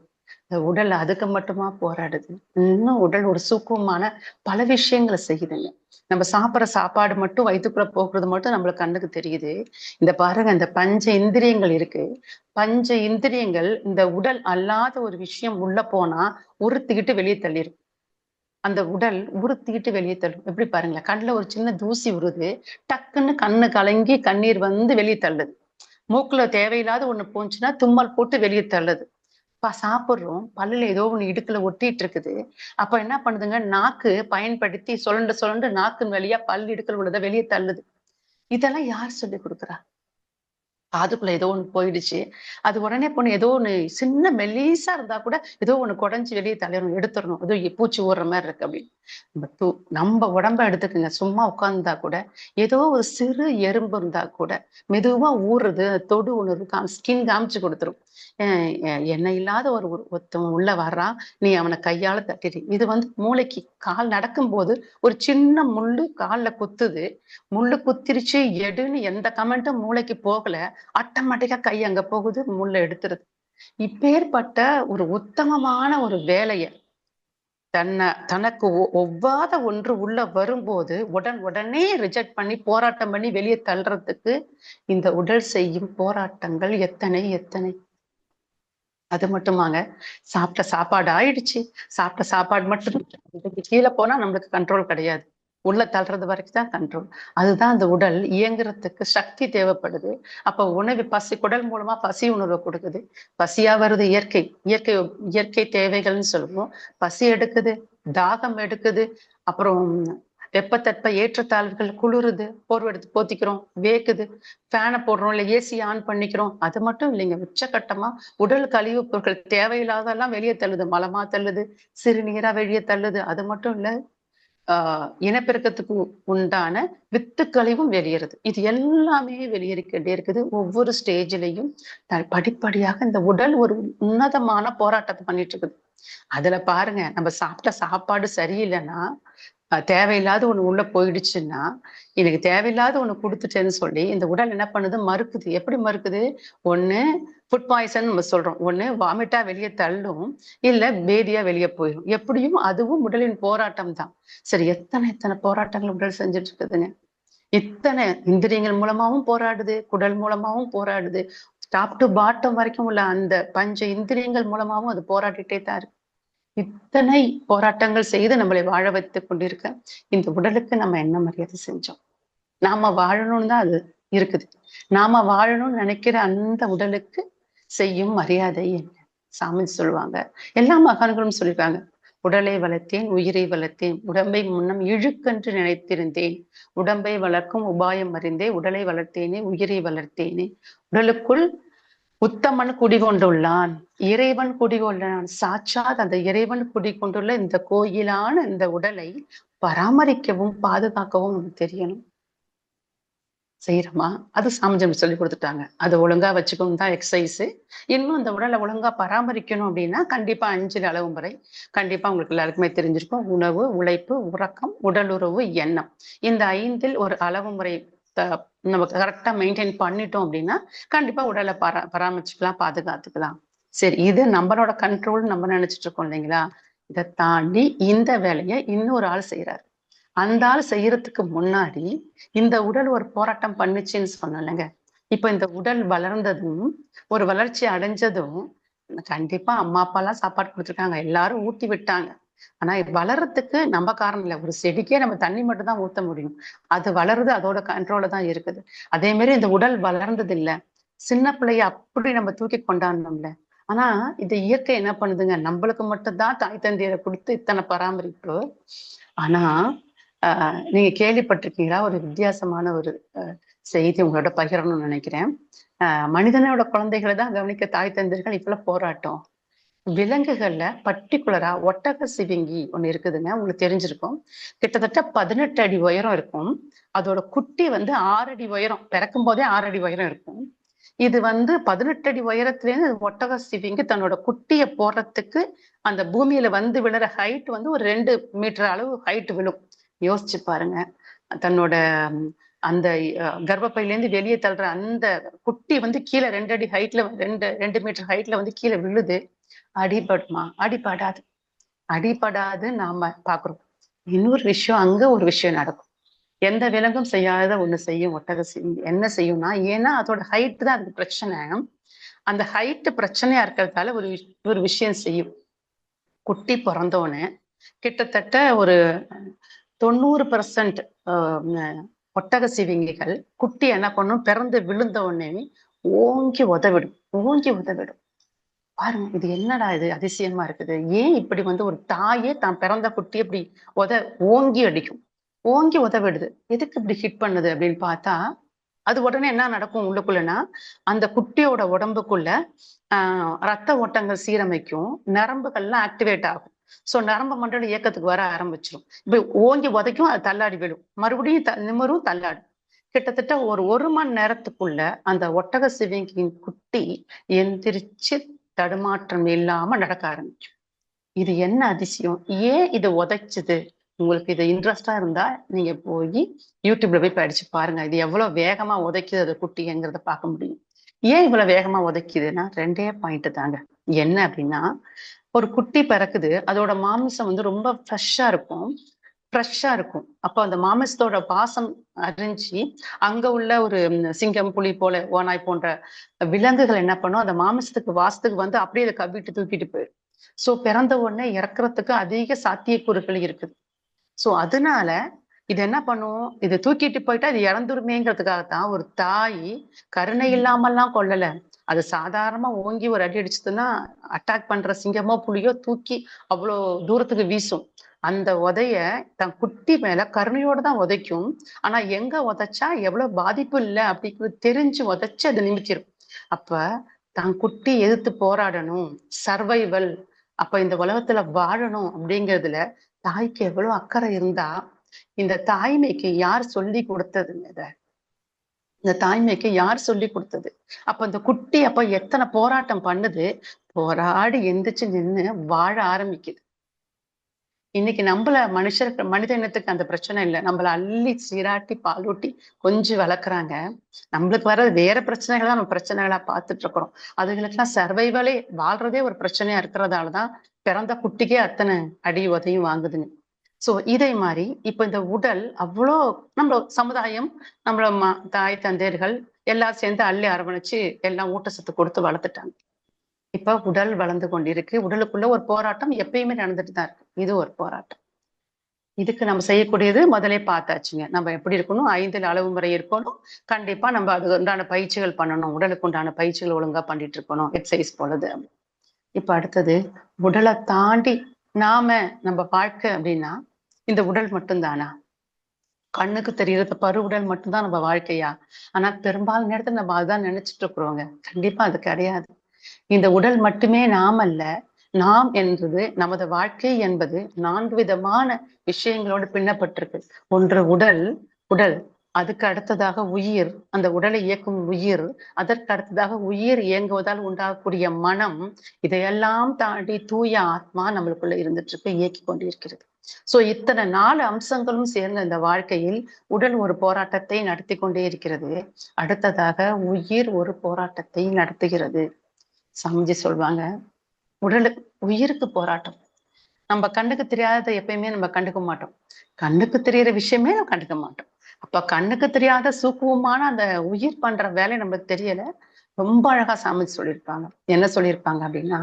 [SPEAKER 2] இந்த உடல் அதுக்கு மட்டுமா போராடுது? இன்னும் உடல் ஒரு சூக்குமமான பல விஷயங்களை செய்யுதுங்க. நம்ம சாப்பிட்ற சாப்பாடு மட்டும் வயிற்றுக்குள்ள போக்குறது மட்டும் நம்மளுக்கு கண்ணுக்கு தெரியுது. இந்த பாருங்க, இந்த பஞ்ச இந்திரியங்கள் இருக்கு. பஞ்ச இந்திரியங்கள் இந்த உடல் அல்லாத ஒரு விஷயம் உள்ள போனா உறுத்திக்கிட்டு வெளியே தள்ளிடும். அந்த உடல் உறுத்திக்கிட்டு வெளியே தள்ளும். எப்படி பாருங்களேன், கண்ணுல ஒரு சின்ன தூசி வருது, டக்குன்னு கண்ணு கலங்கி கண்ணீர் வெளியே தள்ளுது. மூக்குல தேவையில்லாத ஒண்ணு போச்சுன்னா தும்மல் போட்டு வெளியே தள்ளுது. சாப்பிடுறோம், பல்லுல ஏதோ ஒண்ணு இடுக்குல ஒட்டிட்டு இருக்குது. அப்ப என்ன பண்ணுதுங்க, நாக்கு பயன்படுத்தி சுரண்டு சுரண்டு நாக்கு வழியா பல் இடுக்கல் உள்ளதை வெளியே தள்ளுது. இதெல்லாம் யார் சொல்லி கொடுக்குறா? காதுக்குள்ள ஏதோ ஒண்ணு போயிடுச்சு, அது உடனே பொண்ணு ஏதோ ஒண்ணு சின்ன மெல்லிசா இருந்தா கூட ஏதோ ஒண்ணு குடைஞ்சு வெளியே தள்ளிடணும், எடுத்துடணும், ஏதோ பூச்சி ஓடுற மாதிரி இருக்கு அப்படின்னு. நம்ம உடம்ப எடுத்துக்குங்க, சும்மா உட்கார்ந்தா கூட ஏதோ ஒரு சிறு எறும்பு இருந்தா கூட மெதுவா ஊறுறது, தொடு ஒண்ணு ஸ்கின் காமிச்சு கொடுத்துரும். என்ன இல்லாத ஒருத்தவன் உள்ள வர்றான், நீ அவனை கையால தட்டிடு. இது மூளைக்கு கால் நடக்கும்போது ஒரு சின்ன முள்ளு கால்ல குத்துது, முள்ளு குத்திருச்சு எடுன்னு எந்த கமெண்ட்டும் மூளைக்கு போகல, ஆட்டோமேட்டிக்கா கை அங்க போகுது, முள்ள எடுத்துருது. இப்பேற்பட்ட ஒரு உத்தமமான ஒரு வேலைய தனக்கு ஒவ்வாத ஒன்று உள்ள வரும்போது உடனே ரிஜெக்ட் பண்ணி போராட்டம் பண்ணி வெளியே தள்ளுறதுக்கு இந்த உடல் செய்யும் போராட்டங்கள் எத்தனை எத்தனை. அது மட்டுமாங்க, சாப்பிட்ட சாப்பாடு ஆயிடுச்சு, சாப்பிட்ட சாப்பாடு மட்டும் கீழே போனா நம்மளுக்கு கண்ட்ரோல் கிடையாது, உள்ள தள்ளுறது வரைக்கும் தான் கண்ட்ரோல். அதுதான் அந்த உடல் இயங்குறதுக்கு சக்தி தேவைப்படுது. அப்ப உணவு குடல் மூலமா பசி உணர்வை கொடுக்குது. பசியா வருது, இயற்கை இயற்கை இயற்கை தேவைகள்னு சொல்லுவோம். பசி எடுக்குது, தாகம் எடுக்குது, அப்புறம் வெப்பத்தட்ப ஏற்றத்தாழ்வுகள், குளிருது, போர்வை எடுத்து போத்திக்கிறோம், வேக்குது, ஃபேனை போடுறோம், இல்லை ஏசி ஆன் பண்ணிக்கிறோம். அது மட்டும் இல்லைங்க, உச்சகட்டமா உடல் கழிவுப் பொருட்கள் தேவையில்லாதெல்லாம் வெளியே தள்ளுது, மலமா தள்ளுது, சிறுநீரா வெளியே தள்ளுது. அது மட்டும் இல்ல, இனப்பெருக்கத்துக்கு உண்டான வித்துக்கழிவும் வெளியேறுது. இது எல்லாமே வெளியேறிக்கிட்டே இருக்குது. ஒவ்வொரு ஸ்டேஜ்லயும் படிப்படியாக இந்த உடல் ஒரு உன்னதமான போராட்டத்தை பண்ணிட்டு இருக்குது. அதுல பாருங்க, நம்ம சாப்பிட்ட சாப்பாடு சரியில்லைன்னா, தேவையில்லாத ஒண்ணு உள்ள போயிடுச்சுன்னா, எனக்கு தேவையில்லாத ஒண்ணு கொடுத்துட்டேன்னு சொல்லி இந்த உடல் என்ன பண்ணுது, மறுக்குது. எப்படி மறுக்குது? ஒண்ணு ஃபுட் பாய்சன் நம்ம சொல்றோம், ஒண்ணு வாமிட்டா வெளியே தள்ளும், இல்ல பேதியா வெளியே போயிடும். எப்படியும் அதுவும் உடலின் போராட்டம் தான். சரி, எத்தனை எத்தனை போராட்டங்கள் உடல் செஞ்சுட்டு இருக்குதுங்க. இத்தனை இந்திரியங்கள் மூலமாவும் போராடுது, குடல் மூலமாவும் போராடுது, டாப் டு பாட்டம் வரைக்கும் உள்ள அந்த பஞ்ச இந்திரியங்கள் மூலமாவும் அது போராடிட்டே தான் இருக்கு. இத்தனை போராட்டங்கள் செய்து நம்மளை வாழ வைத்துக் கொண்டிருக்க இந்த உடலுக்கு நம்ம என்ன மரியாதை செஞ்சோம்? நாம வாழணும்னு தான் அது இருக்குது. நாம வாழணும்னு நினைக்கிற அந்த உடலுக்கு செய்யும் மரியாதை என்ன? சாமி சொல்லுவாங்க, எல்லா மகான்களும் சொல்லிருக்காங்க. உடலை வளர்த்தேன், உயிரை வளர்த்தேன், உடம்பை முன்னம் இழுக்கென்று நினைத்திருந்தேன், உடம்பை வளர்க்கும் உபாயம் அறிந்தே, உடலை வளர்த்தேனே, உயிரை வளர்த்தேனே. உடலுக்குள் உத்தமன் குடிகொண்டுள்ளான், இறைவன் குடிகொண்டான். சாட்சாத் அந்த இறைவன் குடிகொண்டுள்ள இந்த கோயிலான இந்த உடலை பராமரிக்கவும் பாதுகாக்கவும் நமக்கு தெரியணும். செய்யறோமா? அது சாமிஜம் சொல்லி கொடுத்துட்டாங்க. அதை ஒழுங்கா வச்சுக்கணும் தான் எக்ஸசைஸ். இன்னும் இந்த உடலை ஒழுங்கா பராமரிக்கணும் அப்படின்னா கண்டிப்பா 5 அளவு முறை கண்டிப்பா உங்களுக்கு எல்லாருக்குமே தெரிஞ்சிருக்கும். உணவு, உழைப்பு, உறக்கம், உடலுறவு, எண்ணம். இந்த 5ல் ஒரு அளவு முறை நம்ம கரெக்டா மெயின்டைன் பண்ணிட்டோம் அப்படின்னா கண்டிப்பா உடலை பராமரிச்சுக்கலாம், பாதுகாத்துக்கலாம். சரி, இது நம்மளோட கண்ட்ரோல் நம்ம நினைச்சிட்டு இருக்கோம் இல்லைங்களா? இதை தாண்டி இந்த வேலையை இன்னொரு ஆள் செய்யறாரு. அந்த ஆள் செய்யறதுக்கு முன்னாடி இந்த உடல் ஒரு போராட்டம் பண்ணுச்சுன்னு சொன்னோம்லங்க. இப்ப இந்த உடல் வளர்ந்ததும் ஒரு வளர்ச்சி அடைஞ்சதும் கண்டிப்பா அம்மா அப்பா எல்லாம் சாப்பாடு கொடுத்துருக்காங்க, எல்லாரும் ஊட்டி விட்டாங்க. ஆனா இது வளர்றதுக்கு நம்ம காரணம் இல்லை. ஒரு செடிக்கே நம்ம தண்ணி மட்டும் தான் ஊத்த முடியும். அது வளருது, அதோட கண்ட்ரோல தான் இருக்குது. அதே மாதிரி இந்த உடல் வளர்ந்தது இல்ல, சின்ன பிள்ளைய அப்படி நம்ம தூக்கி கொண்டாடணும்ல. ஆனா இந்த இயற்கை என்ன பண்ணுதுங்க, நம்மளுக்கு மட்டும்தான் தாய் தந்தையரை கொடுத்து இத்தனை பராமரிப்பு. ஆனா நீங்க கேள்விப்பட்டிருக்கீங்களா, ஒரு வித்தியாசமான ஒரு செய்தி உங்களோட பகிரணும்னு நினைக்கிறேன். மனிதனோட குழந்தைகளை தான் கவனிக்க தாய் தந்தையர்கள் இப்ப போராட்டம். விலங்குகள்ல பர்டிகுலரா ஒட்டக சிவிங்கி ஒண்ணு இருக்குதுங்க, உங்களுக்கு தெரிஞ்சிருக்கும். கிட்டத்தட்ட 18 அடி உயரம் இருக்கும். அதோட குட்டி 6 அடி உயரம், பிறக்கும் போதே 6 அடி உயரம் இருக்கும். இது 18 அடி உயரத்திலேருந்து ஒட்டக சிவிங்கி தன்னோட குட்டிய போடுறதுக்கு அந்த பூமியில விழுற ஹைட் ஒரு 2 மீட்டர் அளவு ஹைட் விழும். யோசிச்சு பாருங்க. தன்னோட அந்த கர்ப்பப்பையிலேருந்து வெளியே தள்ளுற அந்த குட்டி கீழே 2 அடி ஹைட்ல 2 மீட்டர் ஹைட்ல கீழே விழுது. அடிபடுமா? அடிபடாது. அடிபடாது நாம பாக்குறோம். இன்னொரு விஷயம், அங்க ஒரு விஷயம் நடக்கும். எந்த விலங்கும் செய்யாத ஒண்ணு செய்யும் ஒட்டக சிவிங்கி. என்ன செய்யும்னா, ஏன்னா அதோட ஹைட் தான் அதுக்கு பிரச்சனை. அந்த ஹைட் பிரச்சனையா இருக்கிறதால ஒரு விஷயம் செய்யும். குட்டி பிறந்தோன்னு கிட்டத்தட்ட ஒரு 90% ஒட்டக சிவிங்கிகள் குட்டி என்ன பண்ணும், பிறந்து விழுந்த உடனே ஓங்கி உதவிடும். ஓங்கி உதவிடும். பாருங்க, இது என்னடா இது அதிசயமா இருக்குது. ஏன் இப்படி ஒரு தாயே தான் பிறந்த குட்டி இப்படி ஓங்கி அடிக்கும், ஓங்கி உதவிடுது. எதுக்கு இப்படி ஹிட் பண்ணுது அப்படின்னு பார்த்தா, அது உடனே என்ன நடக்கும் உள்ளுக்குள்ளனா, அந்த குட்டியோட உடம்புக்குள்ள ரத்த ஓட்டங்கள் சீரமைக்கும், நரம்புகள்லாம் ஆக்டிவேட் ஆகும். சோ நரம்பு மண்டல இயக்கத்துக்கு வர ஆரம்பிச்சிடும். இப்ப ஓங்கி உதைக்கும், அது தள்ளாடி விடும், மறுபடியும் நிமிரும், தள்ளாடும். கிட்டத்தட்ட ஒரு மணி நேரத்துக்குள்ள அந்த ஒட்டக சிவிங்கியின் குட்டி எந்திரிச்சு தடுமாற்றம் இல்லாம நடக்க ஆரம்பிக்கும். இது என்ன அதிசயம்? ஏன் இது உதைச்சுது? உங்களுக்கு இது இன்ட்ரெஸ்டா இருந்தா நீங்க போய் யூடியூப்ல போய் படிச்சு பாருங்க. இது எவ்வளவு வேகமா உதைக்குது அது குட்டிங்கிறத பார்க்க முடியும். ஏன் இவ்வளவு வேகமா உதைக்குதுன்னா 2 பாயிண்ட் தாங்க. என்ன அப்படின்னா, ஒரு குட்டி பிறக்குது, அதோட மாமிசம் ரொம்ப ஃப்ரெஷ்ஷா இருக்கும். அப்போ அந்த மாமிசத்தோட பாசம் அறிஞ்சு அங்க உள்ள ஒரு சிங்கம், புலி போல, ஓநாய் போன்ற விலங்குகள் என்ன பண்ணும், அந்த மாமிசத்துக்கு வாசத்துக்கு அப்படியே அதை கவ்விட்டு தூக்கிட்டு போயிடும். சோ பிறந்த உடனே இறக்குறதுக்கு அதிக சாத்தியக்கூறுகள் இருக்குது. சோ அதனால இது என்ன பண்ணும், இது தூக்கிட்டு போயிட்டா இது இறந்துருமேங்கிறதுக்காகத்தான் ஒரு தாய் கருணை இல்லாமல்லாம் கொல்லல. அது சாதாரணமா ஓங்கி ஒரு அடி அடிச்சதுன்னா அட்டாக் பண்ற சிங்கமோ புலியோ தூக்கி அவ்வளோ தூரத்துக்கு வீசும். அந்த உதைய தன் குட்டி மேல கருணையோட தான் உதைக்கும். ஆனா எங்க உதைச்சா எவ்வளவு பாதிப்பு இல்லை அப்படிங்கிறது தெரிஞ்சு உதைச்சு அதை நிமித்திரும். அப்ப தன் குட்டி எதிர்த்து போராடணும், சர்வைவல், அப்ப இந்த உலகத்துல வாழணும் அப்படிங்கிறதுல தாய்க்கு எவ்வளவு அக்கறை இருந்தா, இந்த தாய்மைக்கு யார் சொல்லி கொடுத்ததுங்க இத? இந்த தாய்மைக்கு யார் சொல்லி கொடுத்தது? அப்ப இந்த குட்டி அப்ப எத்தனை போராட்டம் பண்ணுது, போராடி எந்திரிச்சு நின்னு வாழ ஆரம்பிக்குது. இன்னைக்கு நம்மள மனித இனத்துக்கு அந்த பிரச்சனை இல்லை. நம்மள அள்ளி சீராட்டி பாலூட்டி கொஞ்சம் வளர்க்குறாங்க. நம்மளுக்கு வர வேற பிரச்சனைகள் தான் நம்ம பிரச்சனைகளா பார்த்துட்டு இருக்கிறோம். அதுகளுக்கெல்லாம் சர்வைவலே வாழ்றதே ஒரு பிரச்சனையா இருக்கிறதாலதான் பிறந்த குட்டிக்கே அத்தனை அடி உதையும் வாங்குதுங்க. சோ இதே மாதிரி இப்ப இந்த உடல் அவ்வளோ நம்ம சமுதாயம், நம்மள தாய் தந்தையர்கள் எல்லாம் சேர்ந்து அள்ளி அரவணைச்சு எல்லாம் ஊட்டச்சத்து கொடுத்து வளர்த்துட்டாங்க. இப்ப உடல் வளர்ந்து கொண்டிருக்கு. உடலுக்குள்ள ஒரு போராட்டம் எப்பயுமே நடந்துட்டு தான் இருக்கு. இது ஒரு போராட்டம். இதுக்கு நம்ம செய்யக்கூடியது முதலே பார்த்தாச்சுங்க. நம்ம எப்படி இருக்கணும், 5 அளவு முறை இருக்கணும். கண்டிப்பா நம்ம அது உண்டான பயிற்சிகள் பண்ணணும். உடலுக்கு உண்டான பயிற்சிகள் ஒழுங்கா பண்ணிட்டு இருக்கணும், எக்ஸசைஸ் போலது. இப்ப அடுத்தது, உடலை தாண்டி நம்ம வாழ்க்கை அப்படின்னா இந்த உடல் மட்டும்தானா? கண்ணுக்கு தெரியறது பரு உடல் மட்டும்தான் நம்ம வாழ்க்கையா? ஆனா பெரும்பாலும் நேரத்துல நம்ம அதுதான் நினைச்சிட்டு இருக்கிறோங்க. கண்டிப்பா அது கிடையாது. இந்த உடல் மட்டுமே நாம் அல்ல. நாம் என்றது, நமது வாழ்க்கை என்பது 4 விதமான விஷயங்களோடு பின்னப்பட்டிருக்கு. ஒன்று உடல். உடல் அதுக்கு அடுத்ததாக உயிர், அந்த உடலை இயக்கும் உயிர். அதற்கு அடுத்ததாக உயிர் இயங்குவதால் உண்டாகக்கூடிய மனம். இதையெல்லாம் தாண்டி தூய ஆத்மா நம்மளுக்குள்ள இருந்துட்டு இருக்கு, இயக்கி கொண்டிருக்கிறது. சோ இத்தனை 4 அம்சங்களும் சேர்ந்த இந்த வாழ்க்கையில் உடல் ஒரு போராட்டத்தை நடத்தி கொண்டே இருக்கிறது. அடுத்ததாக உயிர் ஒரு போராட்டத்தை நடத்துகிறது. சாமிஜி சொல்லுவாங்க, உயிருக்கு போராட்டம். நம்ம கண்ணுக்கு தெரியாததை எப்பயுமே நம்ம கண்டுக்க மாட்டோம். கண்ணுக்கு தெரியற விஷயமே நம்ம கண்டுக்க மாட்டோம். அப்ப கண்ணுக்கு தெரியாத சூக்குவமான அந்த உயிர் பண்ற வேலை நம்மளுக்கு தெரியல. ரொம்ப அழகா சாமிஜி சொல்லியிருப்பாங்க. என்ன சொல்லியிருப்பாங்க அப்படின்னா,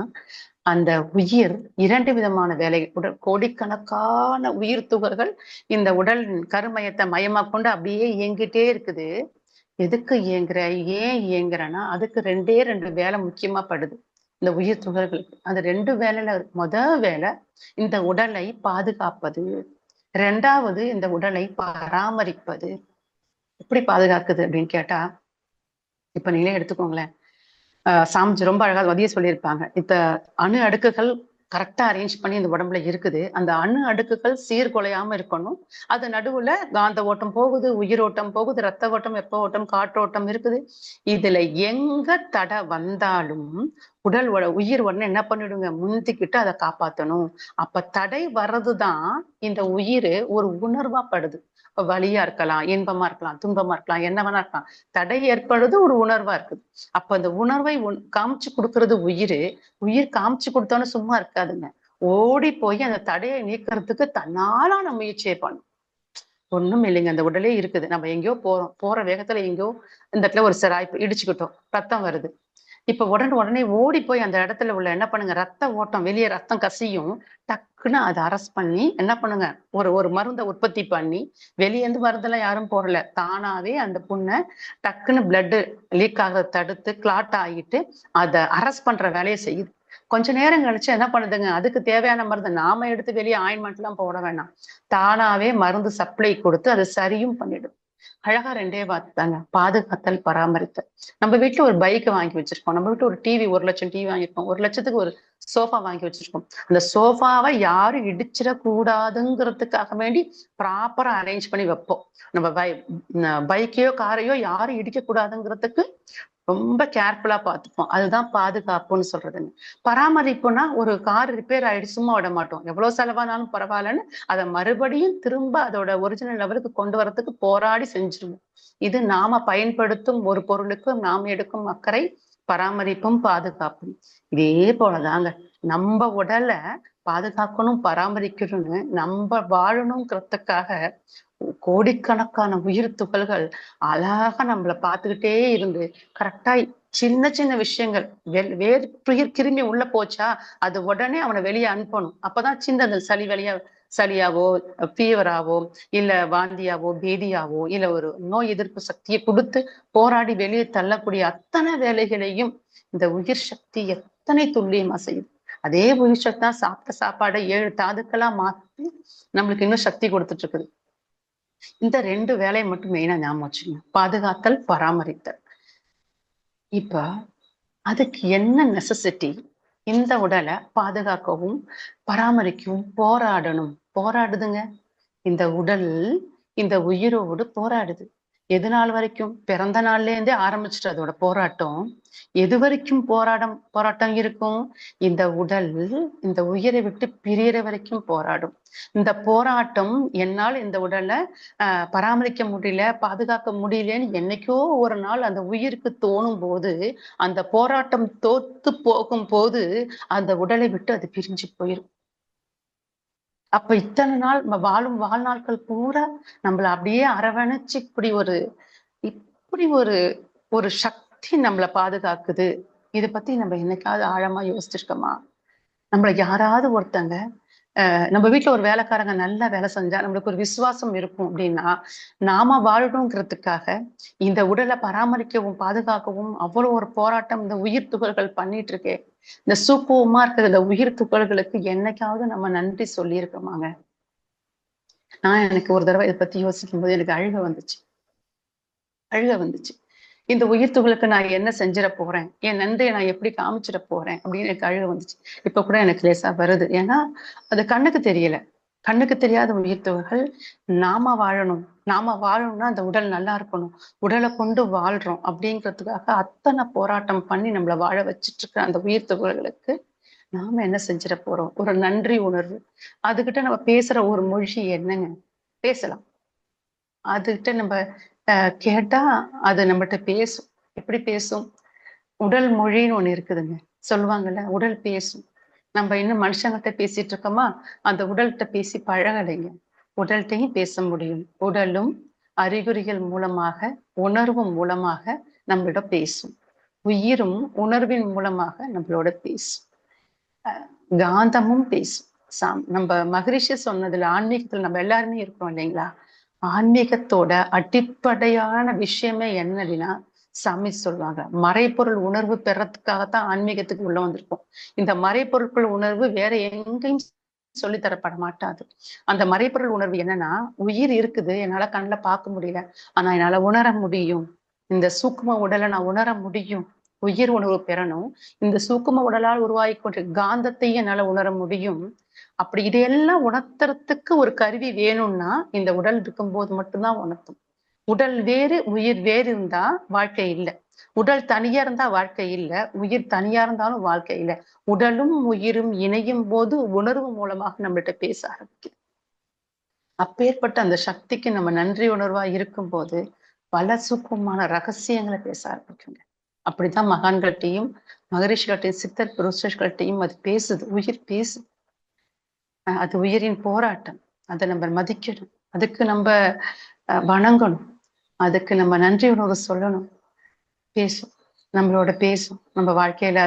[SPEAKER 2] அந்த உயிர் 2 விதமான வேலை. கோடிக்கணக்கான உயிர் துகள்கள் இந்த உடல் கருமையத்தை மையமா கொண்டு அப்படியே இயங்கிட்டே இருக்குது. எதுக்கு இயங்குற, ஏன் இயங்குறன்னா, அதுக்கு 2 வேலை முக்கியமா படுது இந்த உயிர் துகள்களுக்கு. அந்த 2 வேலையில வேலை இந்த உடலை பாதுகாப்பது, 2வது இந்த உடலை பராமரிப்பது. எப்படி பாதுகாக்குது அப்படின்னு கேட்டா, இப்ப நீங்களே எடுத்துக்கோங்களேன். சாமிஜி ரொம்ப அழகா வதிய சொல்லியிருப்பாங்க. இந்த அணு அடுக்குகள் கரெக்டா அரேஞ்ச் பண்ணி இந்த உடம்புல இருக்குது. அந்த அணு அடுக்குகள் சீர்குலையாம இருக்கணும். அது நடுவுல காந்த ஓட்டம் போகுது, உயிரோட்டம் போகுது, ரத்த ஓட்டம், வெப்ப ஓட்டம், காற்றோட்டம் இருக்குது. இதுல எங்க தடை வந்தாலும் உயிர் உடனே என்ன பண்ணிடுங்க, முந்திக்கிட்டு அதை காப்பாத்தணும். அப்ப தடை வர்றதுதான் இந்த உயிர் ஒரு உணர்வா படுது. வலியா இருக்கலாம், இன்பமா இருக்கலாம், துன்பமா இருக்கலாம், என்ன வேணா இருக்கலாம். தடை ஏற்படுறது ஒரு உணர்வா இருக்குது. அப்ப அந்த உணர்வை காமிச்சு கொடுக்கறது உயிர் காமிச்சு கொடுத்தோன்னு சும்மா இருக்காதுங்க. ஓடி போய் அந்த தடையை நீக்கிறதுக்கு தன்னாலான முயற்சியை பண்ணும். ஒண்ணும் இல்லைங்க, அந்த உடலே இருக்குது. நம்ம எங்கேயோ போற வேகத்துல எங்கேயோ இந்த இடத்துல ஒரு சிராய்ப்பு இடிச்சுக்கிட்டோம், ரத்தம் வருது. இப்ப உடனே ஓடி போய் அந்த இடத்துல உள்ள என்ன பண்ணுங்க, ரத்த ஓட்டம் வெளியே ரத்தம் கசியும், டக்குன்னு அதை அரெஸ்ட் பண்ணி என்ன பண்ணுங்க, ஒரு மருந்தை உற்பத்தி பண்ணி, வெளியேந்து மருந்தெல்லாம் யாரும் போடல, தானாவே அந்த புண்ணை டக்குன்னு பிளட் லீக் ஆகிறத தடுத்து கிளாட் ஆகிட்டு அதை அரெஸ்ட் பண்ற வேலையை செய்யுது. கொஞ்ச நேரம் கழிச்சு என்ன பண்ணுதுங்க, அதுக்கு தேவையான மருந்து நாம எடுத்து வெளியே ஆயின்மெண்ட் எல்லாம் போட வேணாம், தானாவே மருந்து சப்ளை கொடுத்து அதை சரியும் பண்ணிடும். அழகா 2 பார்த்துதாங்க, பாதுகாத்தல், பராமரித்தல். நம்ம வீட்டுல ஒரு பைக் வாங்கி வச்சிருக்கோம், நம்ம வீட்டுல ஒரு டிவி, 1 லட்சம் டிவி வாங்கியிருக்கோம், 1 லட்சத்துக்கு ஒரு சோஃபா வாங்கி வச்சிருக்கோம். அந்த சோஃபாவை யாரும் இடிச்சிடக்கூடாதுங்கிறதுக்காக வேண்டி ப்ராப்பரா அரேஞ்ச் பண்ணி வைப்போம். நம்ம பைக்கையோ காரையோ யாரும் இடிக்க கூடாதுங்கிறதுக்கு ரொம்ப கேர்ஃபுல்லா பார்த்துப்போம். அதுதான் பாதுகாப்புன்னு சொல்றதுங்க. பராமரிப்புனா, ஒரு கார் ரிப்பேர் ஆயிடுச்சு சும்மா விட மாட்டோம். எவ்வளவு செலவானாலும் பரவாயில்லன்னு அதை மறுபடியும் திரும்ப அதோட ஒரிஜினல் லெவலுக்கு கொண்டு வரதுக்கு போராடி செஞ்சிருவோம். இது நாம பயன்படுத்தும் ஒரு பொருளுக்கு நாம் எடுக்கும் அக்கறை, பராமரிப்பும் பாதுகாப்பும். இதே போலதாங்க நம்ம உடலை பாதுகாக்கணும், பராமரிக்கணும்னு நம்ம வாழணுங்கிறதுக்காக கோடிக்கணக்கான உயிர் துகள்கள் அழகா நம்மளை பார்த்துக்கிட்டே இருந்து கரெக்டா சின்ன சின்ன விஷயங்கள் வேறு கிருமி உள்ள போச்சா அது உடனே அவனை வெளியே அனுப்பணும். அப்பதான் சின்ன சளியாவோ, ஃபீவராவோ, இல்ல வாந்தியாவோ, பேதியாவோ, இல்ல ஒரு நோய் எதிர்ப்பு சக்தியை கொடுத்து போராடி வெளியே தள்ளக்கூடிய அத்தனை வேலைகளையும் இந்த உயிர் சக்தி எத்தனை துல்லியமா செய்யுது. அதே உயிர் சக்தி தான் சாப்பிட்ட சாப்பாடை 7 தாதுக்களா மாத்தி நம்மளுக்கு இன்னும் சக்தி கொடுத்துட்டு இருக்குது. இந்த 2 வேலையை மட்டும் மெயினா ஞாபகம் வச்சுங்க. பாதுகாத்தல், பராமரித்தல். இப்ப அதுக்கு என்ன நெசசிட்டி? இந்த உடலை பாதுகாக்கவும் பராமரிக்கவும் போராடணும். போராடுதுங்க. இந்த உடல் இந்த உயிரோடு போராடுது. எது நாள் வரைக்கும்? பிறந்த நாள்ல இருந்தே ஆரம்பிச்சுட்டு அதோட போராட்டம். எது வரைக்கும் போராட்டம் இருக்கும்? இந்த உடல் இந்த உயிரை விட்டு பிரியற வரைக்கும் போராடும். இந்த போராட்டம் என்னால் இந்த உடலை பராமரிக்க முடியல, பாதுகாக்க முடியலன்னு என்னைக்கோ ஒரு நாள் அந்த உயிருக்கு தோணும் போது, அந்த போராட்டம் தோத்து போகும் போது அந்த உடலை விட்டு அது பிரிஞ்சு போயிடும். அப்ப இத்தனை நாள் வாழும் வாழ்நாட்கள் பூரா நம்மள அப்படியே அரவணைச்சு இப்படி ஒரு சக்தி நம்மளை பாதுகாக்குது. இதை பத்தி நம்ம என்னைக்காவது ஆழமா யோசிச்சிருக்கோமா? நம்மள யாராவது ஒருத்தங்க நம்ம வீட்டுல ஒரு வேலைக்காரங்க நல்லா வேலை செஞ்சா நம்மளுக்கு ஒரு விசுவாசம் இருக்கும் அப்படின்னா, நாம வாழணுங்கிறதுக்காக இந்த உடலை பராமரிக்கவும் பாதுகாக்கவும் அவ்வளவு ஒரு போராட்டம் இந்த உயிர் துகள்கள் பண்ணிட்டு இருக்கே. இந்த சூக்குவமா இருக்கிற இந்த உயிர் துகள்களுக்கு என்னைக்காவது நம்ம நன்றி சொல்லியிருக்கோமாங்க? எனக்கு ஒரு தடவை இதை பத்தி யோசிக்கும் போது எனக்கு அழுக வந்துச்சு. இந்த உயிர் துகளுக்கு நான் என்ன செஞ்சிட போறேன், என் நன்றியை நான் எப்படி காமிச்சிட போறேன் அப்படின்னு எனக்கு அழுக வந்துச்சு. இப்ப கூட எனக்கு லேசா வருது. ஏன்னா அது கண்ணுக்கு தெரியல. கண்ணுக்கு தெரியாத உயிர் துகள்கள் நாம வாழணும்னா அந்த உடல் நல்லா இருக்கணும், உடலை கொண்டு வாழ்றோம் அப்படிங்கிறதுக்காக அத்தனை போராட்டம் பண்ணி நம்மளை வாழ வச்சிட்டு இருக்கிற அந்த உயிர் துகள்களுக்கு நாம என்ன செஞ்சிட போறோம்? ஒரு நன்றி உணர்வு. அதுகிட்ட நம்ம பேசுற ஒரு மொழி என்னங்க? பேசலாம். அதுகிட்ட நம்ம கேட்டா அது நம்மகிட்ட பேசும். எப்படி பேசும்? உடல் மொழின்னு ஒண்ணு இருக்குதுங்க. சொல்லுவாங்கல்ல, உடல் பேசும். நம்ம இன்னும் மனுஷங்கிட்ட பேசிட்டு இருக்கோமா? அந்த உடல்கிட்ட பேசி பழகலைங்க. உடல்கிட்டையும் பேச முடியும். உடலும் அறிகுறிகள் மூலமாக, உணர்வு மூலமாக நம்மளோட பேசும். உயிரும் உணர்வின் மூலமாக நம்மளோட பேசும். காந்தமும் பேசும். நம்ம மகரிஷி சொன்னதுல ஆன்மீகத்துல நம்ம எல்லாருமே இருக்கோம் இல்லைங்களா? ஆன்மீகத்தோட அடிப்படையான விஷயமே என்னன்னா, சாமி சொல்லுவாங்க, மறைப்பொருள் உணர்வு பெறத்துக்காகத்தான் ஆன்மீகத்துக்கு உள்ள வந்திருக்கும். இந்த மறைப்பொருட்கள் உணர்வு வேற எங்கேயும் சொல்லித்தரப்பட மாட்டாது. அந்த மறைப்பொருள் உணர்வு என்னன்னா, உயிர் இருக்குது, என்னால கண்ணுல பார்க்க முடியல, ஆனா என்னால உணர முடியும். இந்த சூக்கும உடலை நான் உணர முடியும். உயிர் உணர்வு பெறணும். இந்த சூக்கும உடலால் உருவாகி கொண்ட காந்தத்தையும் என்னால உணர முடியும். அப்படி இதையெல்லாம் உணர்த்துறதுக்கு ஒரு கருவி வேணும்னா இந்த உடல் இருக்கும்போது மட்டும்தான் உணர்த்தும். உடல் வேறு உயிர் வேறு இருந்தா வாழ்க்கை இல்லை. உடல் தனியா இருந்தா வாழ்க்கை இல்லை, உயிர் தனியா இருந்தாலும் வாழ்க்கை இல்லை. உடலும் உயிரும் இணையும் போது உணர்வு மூலமாக நம்மள்கிட்ட பேச ஆரம்பிக்குது. அப்பேற்பட்ட அந்த சக்திக்கு நம்ம நன்றி உணர்வா இருக்கும்போது பல சூக்குமான ரகசியங்களை பேச ஆரம்பிக்குங்க. அப்படித்தான் மகான்கள்ட்டையும் மகரிஷிகள்ட்டையும் சித்தர் புருஷர்கள்ட்டையும் அது பேசுது. உயிர் பேசுது. அது உயிரின் போராட்டம். அதை நம்ம மதிக்கணும். அதுக்கு நம்ம வணங்கணும். அதுக்கு நம்ம நன்றி உணர்வு சொல்லணும். பேசும், நம்மளோட பேசும். நம்ம வாழ்க்கையில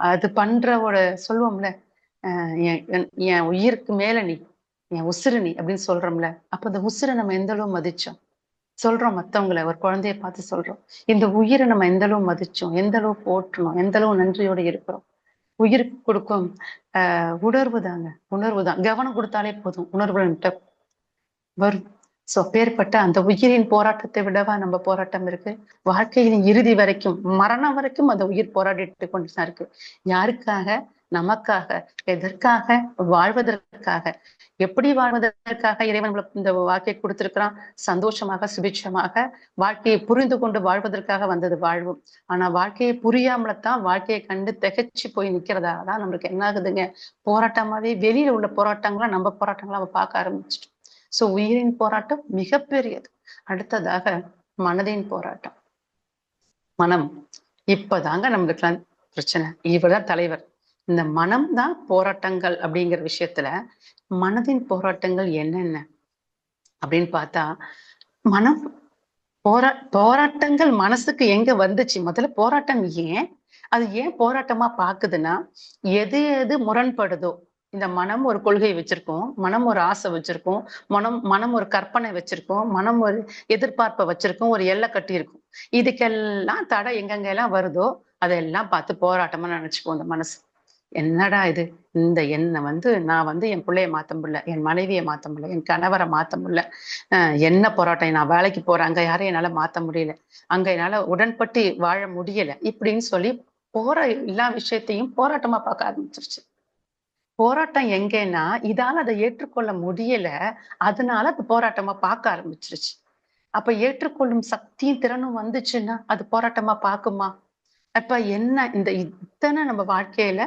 [SPEAKER 2] அது பண்றவோட சொல்லுவோம்ல, என் உயிருக்கு மேல நீ, என் உசுறு நீ அப்படின்னு சொல்றோம்ல. அப்ப அந்த உசுரை நம்ம எந்த அளவு மதிச்சோம் சொல்றோம். மத்தவங்களை ஒரு குழந்தைய பார்த்து சொல்றோம். இந்த உயிரை நம்ம எந்த அளவு மதிச்சோம், எந்த அளவு போற்றணும், எந்த அளவு நன்றியோட இருக்கிறோம். உயிருக்கு கொடுக்கும் உணர்வு தான். கவனம் கொடுத்தாலே போதும், உணர்வு வரும். பேர்பட்ட அந்த உயிரின் போராட்டத்தை விடவா நம்ம போராட்டம் இருக்கு? வாழ்க்கையின் இறுதி வரைக்கும், மரணம் வரைக்கும் அந்த உயிர் போராடிட்டு கொண்டுதான் இருக்கு. யாருக்காக? நமக்காக. எதற்காக? வாழ்வதற்காக. எப்படி வாழ்வதற்காக இறைவன் இந்த வாழ்க்கையை கொடுத்திருக்கிறான்? சந்தோஷமாக, சுபிட்சமாக வாழ்க்கையை புரிந்து கொண்டு வாழ்வதற்காக வந்தது வாழ்வு. ஆனா வாழ்க்கையை புரியாமலத்தான் வாழ்க்கையை கண்டு திகைச்சு போய் நிக்கிறதாதான் நம்மளுக்கு என்ன ஆகுதுங்க? போராட்டமாவே வெளியில உள்ள போராட்டங்களா நம்ம போராட்டங்களா நம்ம பார்க்க ஆரம்பிச்சிட்டோம். உயிரின் போராட்டம் மிகப்பெரியது. அடுத்ததாக மனதின் போராட்டம். மனம் இப்பதாங்க நம்மளுக்கு பிரச்சனை. இவர்தான் தலைவர். இந்த மனம் தான் போராட்டங்கள் அப்படிங்கிற விஷயத்துல மனதின் போராட்டங்கள் என்னென்ன அப்படின்னு பார்த்தா, மனம் போராட்டங்கள் மனசுக்கு எங்க வந்துச்சு? முதல்ல போராட்டம் அது ஏன் போராட்டமா பாக்குதுன்னா, எது முரண்படுதோ, இந்த மனம் ஒரு கொள்கை வச்சிருக்கோம், மனம் ஒரு ஆசை வச்சிருக்கோம், மனம் ஒரு கற்பனை வச்சிருக்கோம், மனம் ஒரு எதிர்பார்ப்பை வச்சிருக்கோம், ஒரு எல்லை கட்டி இருக்கும். இதுக்கெல்லாம் தடை எங்கெல்லாம் வருதோ அதெல்லாம் பார்த்து போராட்டமா நினைச்சுப்போம் இந்த மனசு. என்னடா இது, இந்த என்னை வந்து நான் வந்து என் பிள்ளைய மாத்த முடியல, என் மனைவியை மாத்த முடியல, என் கணவரை மாத்த முடியல, என்ன போராட்டம், நான் வேலைக்கு போறேன் அங்க யாரையும் என்னால மாத்த முடியல, அங்க என்னால உடன்பட்டு வாழ முடியல இப்படின்னு சொல்லி போற எல்லா விஷயத்தையும் போராட்டமா பார்க்க ஆரம்பிச்சிருச்சு. போராட்டம் எங்கன்னா இதால அதை ஏற்றுக்கொள்ள முடியல, அதனால அது போராட்டமா பார்க்க ஆரம்பிச்சிருச்சு. அப்ப ஏற்றுக்கொள்ளும் சக்தியும் திறனும் வந்துச்சுன்னா அது போராட்டமா பார்க்குமா? அப்ப என்ன இந்த இத்தனை நம்ம வாழ்க்கையில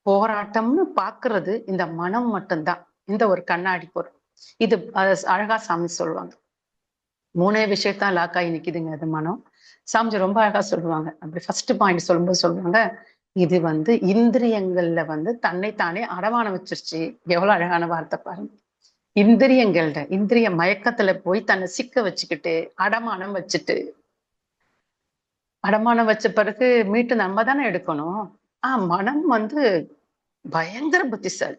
[SPEAKER 2] போராட்டம்னு பாக்குறது இந்த மனம் மட்டும்தான். இந்த ஒரு கண்ணாடி பொருள். இது அழகா சாமி சொல்லுவாங்க. 3 விஷயத்தான் லாக் ஆகி நிக்குதுங்க அது மனம். சாமிஜி ரொம்ப அழகா சொல்லுவாங்க. அப்படி ஃபர்ஸ்ட் பாயிண்ட் சொல்லும்போது சொல்லுவாங்க, இது வந்து இந்திரியங்கள்ல வந்து தன்னைத்தானே அடமானம் வச்சிருச்சு. எவ்வளவு அழகான வார்த்தை பாருங்க. இந்திரியங்கள்ட இந்திரிய மயக்கத்துல போய் தன்னை சிக்க வச்சுக்கிட்டு அடமானம் வச்சுட்டு, அடமானம் வச்ச பிறகு மீட்டு நம்ம தானே எடுக்கணும். மனம் வந்து பயங்கர புத்திசாலி.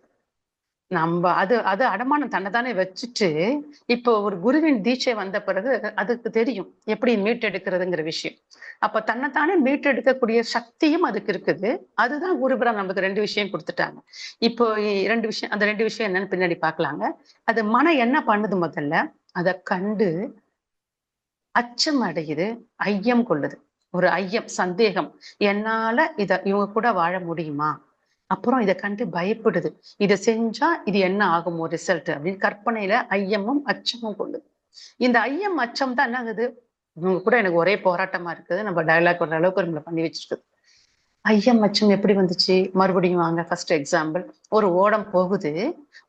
[SPEAKER 2] நம்ம அது அது அடமானம் தன்னைத்தானே வச்சுட்டு, இப்போ ஒரு குருவின் தீட்சை வந்த பிறகு அதுக்கு தெரியும் எப்படி மீட்டெடுக்கிறதுங்கிற விஷயம். அப்ப தன்னைத்தானே மீட்டெடுக்கக்கூடிய சக்தியும் அதுக்கு இருக்குது. அதுதான் குருபுரம் நமக்கு 2 விஷயம் கொடுத்துட்டாங்க. இப்போ 2 விஷயம், அந்த 2 விஷயம் என்னன்னு பின்னாடி பார்க்கலாங்க. அது மனம் என்ன பண்ணுது முதல்ல, அதை கண்டு அச்சம் அடையுது, ஐயம் கொள்ளுது. ஒரு ஐயம், சந்தேகம். என்னால இவங்க கூட வாழ முடியுமா? அப்புறம் இதை கண்டு பயப்படுது. இதை செஞ்சா இது என்ன ஆகுமோ ரிசல்ட் அப்படின்னு கற்பனையில ஐயமும் அச்சமும் கொள்ளுது. இந்த ஐயம் அச்சம் தான் என்ன ஆகுது, இவங்க கூட எனக்கு ஒரே போராட்டமா இருக்குது, நம்ம டயலாக் ஒரு அளவுக்கு நம்மள பண்ணி வச்சிருக்கு. ஐயம் அச்சம் எப்படி வந்துச்சு? மறுபடியும் வாங்க. ஃபர்ஸ்ட் எக்ஸாம்பிள், ஒரு ஓடம் போகுது.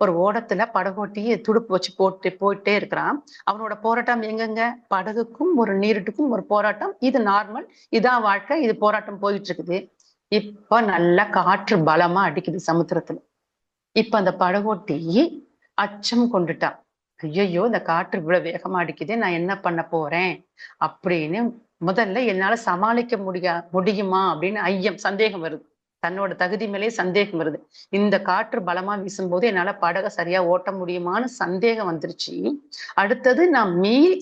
[SPEAKER 2] ஒரு ஓடத்துல படகோட்டி துடுப்பு வச்சு போயிட்டே இருக்கிறான். அவனோட போராட்டம் எங்கெங்க? படகுக்கும் ஒரு நீருட்டுக்கும் ஒரு போராட்டம். இது நார்மல், இதான் வாழ்க்கை, இது போராட்டம் போயிட்டு இருக்குது. இப்ப நல்லா காற்று பலமா அடிக்குது சமுத்திரத்துல. இப்ப அந்த படகோட்டி அச்சம் கொண்டுட்டான். ஐயையோ, இந்த காற்று இவ்வளவு வேகமா அடிக்குது, நான் என்ன பண்ண போறேன் அப்படின்னு முதல்ல என்னால சமாளிக்க முடியுமா அப்படின்னு ஐயம், சந்தேகம் வருது. தன்னோட தகுதி மேலே சந்தேகம் வருது. இந்த காற்று பலமா வீசும்போது என்னால படகை சரியா ஓட்ட முடியுமான்னு சந்தேகம் வந்துருச்சு. அடுத்தது நான்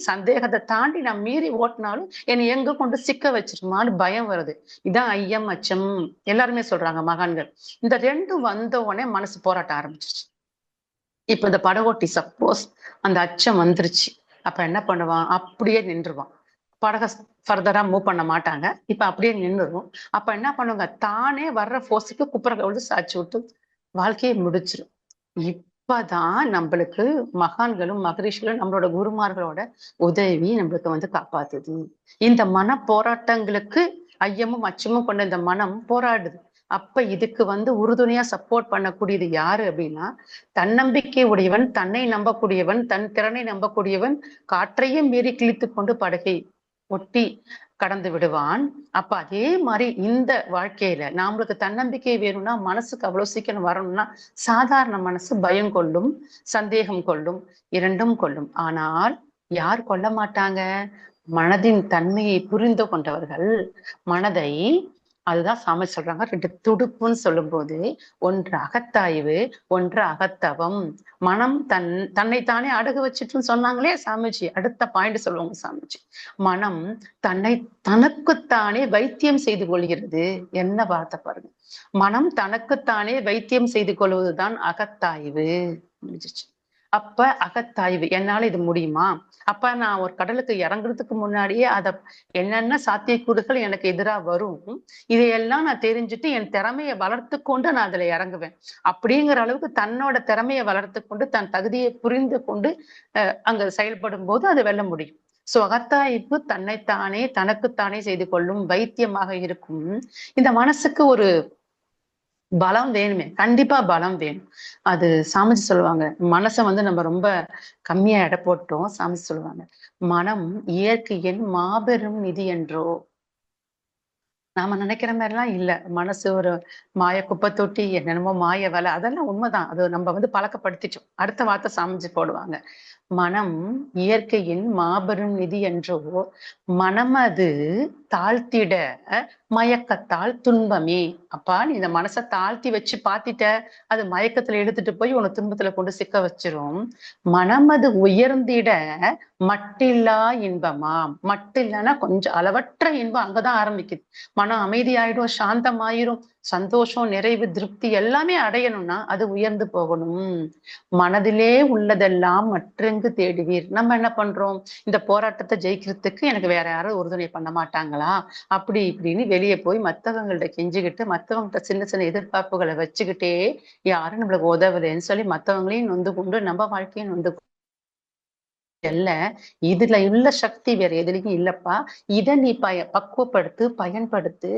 [SPEAKER 2] சந்தேகத்தை தாண்டி நான் மீறி ஓட்டினாலும் என்னை எங்க கொண்டு சிக்க வச்சிருமான்னு பயம் வருது. இதான் ஐயம் அச்சம். எல்லாருமே சொல்றாங்க மகான்கள். இந்த 2 வந்த உடனே மனசு போராட்ட ஆரம்பிச்சிருச்சு. இப்ப இந்த படகோட்டி சப்போஸ் அந்த அச்சம் வந்துருச்சு, அப்ப என்ன பண்ணுவான்? அப்படியே நின்றுவான். படக ஃபர்தரா மூவ் பண்ண மாட்டாங்க. இப்ப அப்படியே நின்றுடும். அப்ப என்ன பண்ணுவாங்க? தானே வர்ற போர்ஸுக்கு குப்புற கவிழ்த்து சாய்ச்சி விட்டு வாழ்க்கையை முடிச்சிடும். இப்பதான் நம்மளுக்கு மகான்களும் மகரிஷிகளும் நம்மளோட குருமார்களோட உதவி நம்மளுக்கு வந்து காப்பாத்துது. இந்த மன போராட்டங்களுக்கு ஐயமும் அச்சமும் கொண்ட இந்த மனம் போராடுது. அப்ப இதுக்கு வந்து உறுதுணையா சப்போர்ட் பண்ணக்கூடியது யாரு அப்படின்னா, தன்னம்பிக்கை உடையவன், தன்னை நம்பக்கூடியவன், தன் திறனை நம்பக்கூடியவன் காற்றையும் மீறி கிழித்து கொண்டு படகை ஒட்டி கடந்து விடுவான். அப்ப அதே மாதிரி இந்த வாழ்க்கையில நம்மளுக்கு தன்னம்பிக்கை வேணும்னா, மனசுக்கு அவ்வளவு சீக்கிரம் வரணும்னா, சாதாரண மனசு பயம் கொள்ளும், சந்தேகம் கொள்ளும், 2ம் கொள்ளும். ஆனால் யார் கொள்ள மாட்டாங்க? மனதின் தன்மையை புரிந்து கொண்டவர்கள். மனதை, அதுதான் சாமி சொல்றாங்க, 2 துடுப்புன்னு சொல்லும் போது, ஒன்று அகத்தாய்வு, ஒன்று அகத்தவம். மனம் தன்னைத்தானே அடகு வச்சுட்டுன்னு சொன்னாங்களே சாமிஜி. அடுத்த பாயிண்ட் சொல்லுவாங்க சாமிஜி. மனம் தன்னை தனக்குத்தானே வைத்தியம் செய்து கொள்கிறது. என்ன வார்த்தை பாருங்க. மனம் தனக்குத்தானே வைத்தியம் செய்து கொள்வதுதான் அகத்தாய்வு. முடிஞ்சிச்சு. அப்ப அகத்தாய்வு, என்னால இது முடியுமா? அப்ப நான் ஒரு கடலுக்கு இறங்குறதுக்கு முன்னாடியே என்னென்ன சாத்தியக்கூறுகள் எனக்கு எதிராக வரும், இதையெல்லாம் நான் தெரிஞ்சுட்டு என் திறமையை வளர்த்து கொண்டு நான் அதுல இறங்குவேன். அப்படிங்கிற அளவுக்கு தன்னோட திறமையை வளர்த்து கொண்டு தன் தகுதியை புரிந்து கொண்டு அங்க செயல்படும் போது அதை வெல்ல முடியும். சோ அகத்தாய்வு தன்னைத்தானே தனக்குத்தானே செய்து கொள்ளும் வைத்தியமாக இருக்கும். இந்த மனசுக்கு ஒரு பலம் வேணுமே, கண்டிப்பா பலம் வேணும். அது சாமிஜி சொல்லுவாங்க, மனசை வந்து நம்ம ரொம்ப கம்மியா எடை போட்டோம். சாமிஜி சொல்லுவாங்க, மனம் இயற்கையின் மாபெரும் நிதி என்றோ. நாம நினைக்கிற மாதிரி எல்லாம் இல்ல. மனசு ஒரு மாய குப்பை தொட்டி, என்னென்னமோ மாய வேலை, அதெல்லாம் உண்மைதான். அது நம்ம வந்து பழக்கப்படுத்திட்டோம். அடுத்த வார்த்தை சாமிஜி போடுவாங்க, மனம் இயற்கையின் மாபெரும் நிதி என்றோ, மனமது தாழ்த்திட மயக்கத்தால் துன்பமே. அப்பா, நீ இந்த மனசை தாழ்த்தி வச்சு பாத்திட்ட, அது மயக்கத்துல எடுத்துட்டு போய் உன துன்பத்துல கொண்டு சிக்க வச்சிரும். மனமது உயர்ந்திட மட்டில்லா இன்பமாம். மட்டு இல்லைன்னா கொஞ்சம் அளவற்ற இன்பம் அங்கதான் ஆரம்பிக்குது. மனம் அமைதியாயிடும், சாந்தமாயிரும், சந்தோஷம், நிறைவு, திருப்தி எல்லாமே அடையணும்னா அது உயர்ந்து போகணும். மனதிலே உள்ளதெல்லாம் மற்றெங்கு தேடுவீர். நம்ம என்ன பண்றோம்? இந்த போராட்டத்தை ஜெயிக்கிறதுக்கு எனக்கு வேற யாரும் உறுதுணை பண்ண மாட்டாங்களா அப்படி இப்படின்னு வெளியே போய் மத்தவங்கள்ட்ட கெஞ்சிக்கிட்டு, மத்தவங்கள்ட்ட சின்ன சின்ன எதிர்பார்ப்புகளை வச்சுக்கிட்டே யாரும் நம்மளுக்கு உதவுதுன்னு சொல்லி மத்தவங்களையும் நொந்து கொண்டு நம்ம வாழ்க்கையும் நொந்து இல்ல. இதுல உள்ள சக்தி வேற எதுலயும் இல்லப்பா. இத நீ பக்குவப்படுத்து, பயன்படுத்து.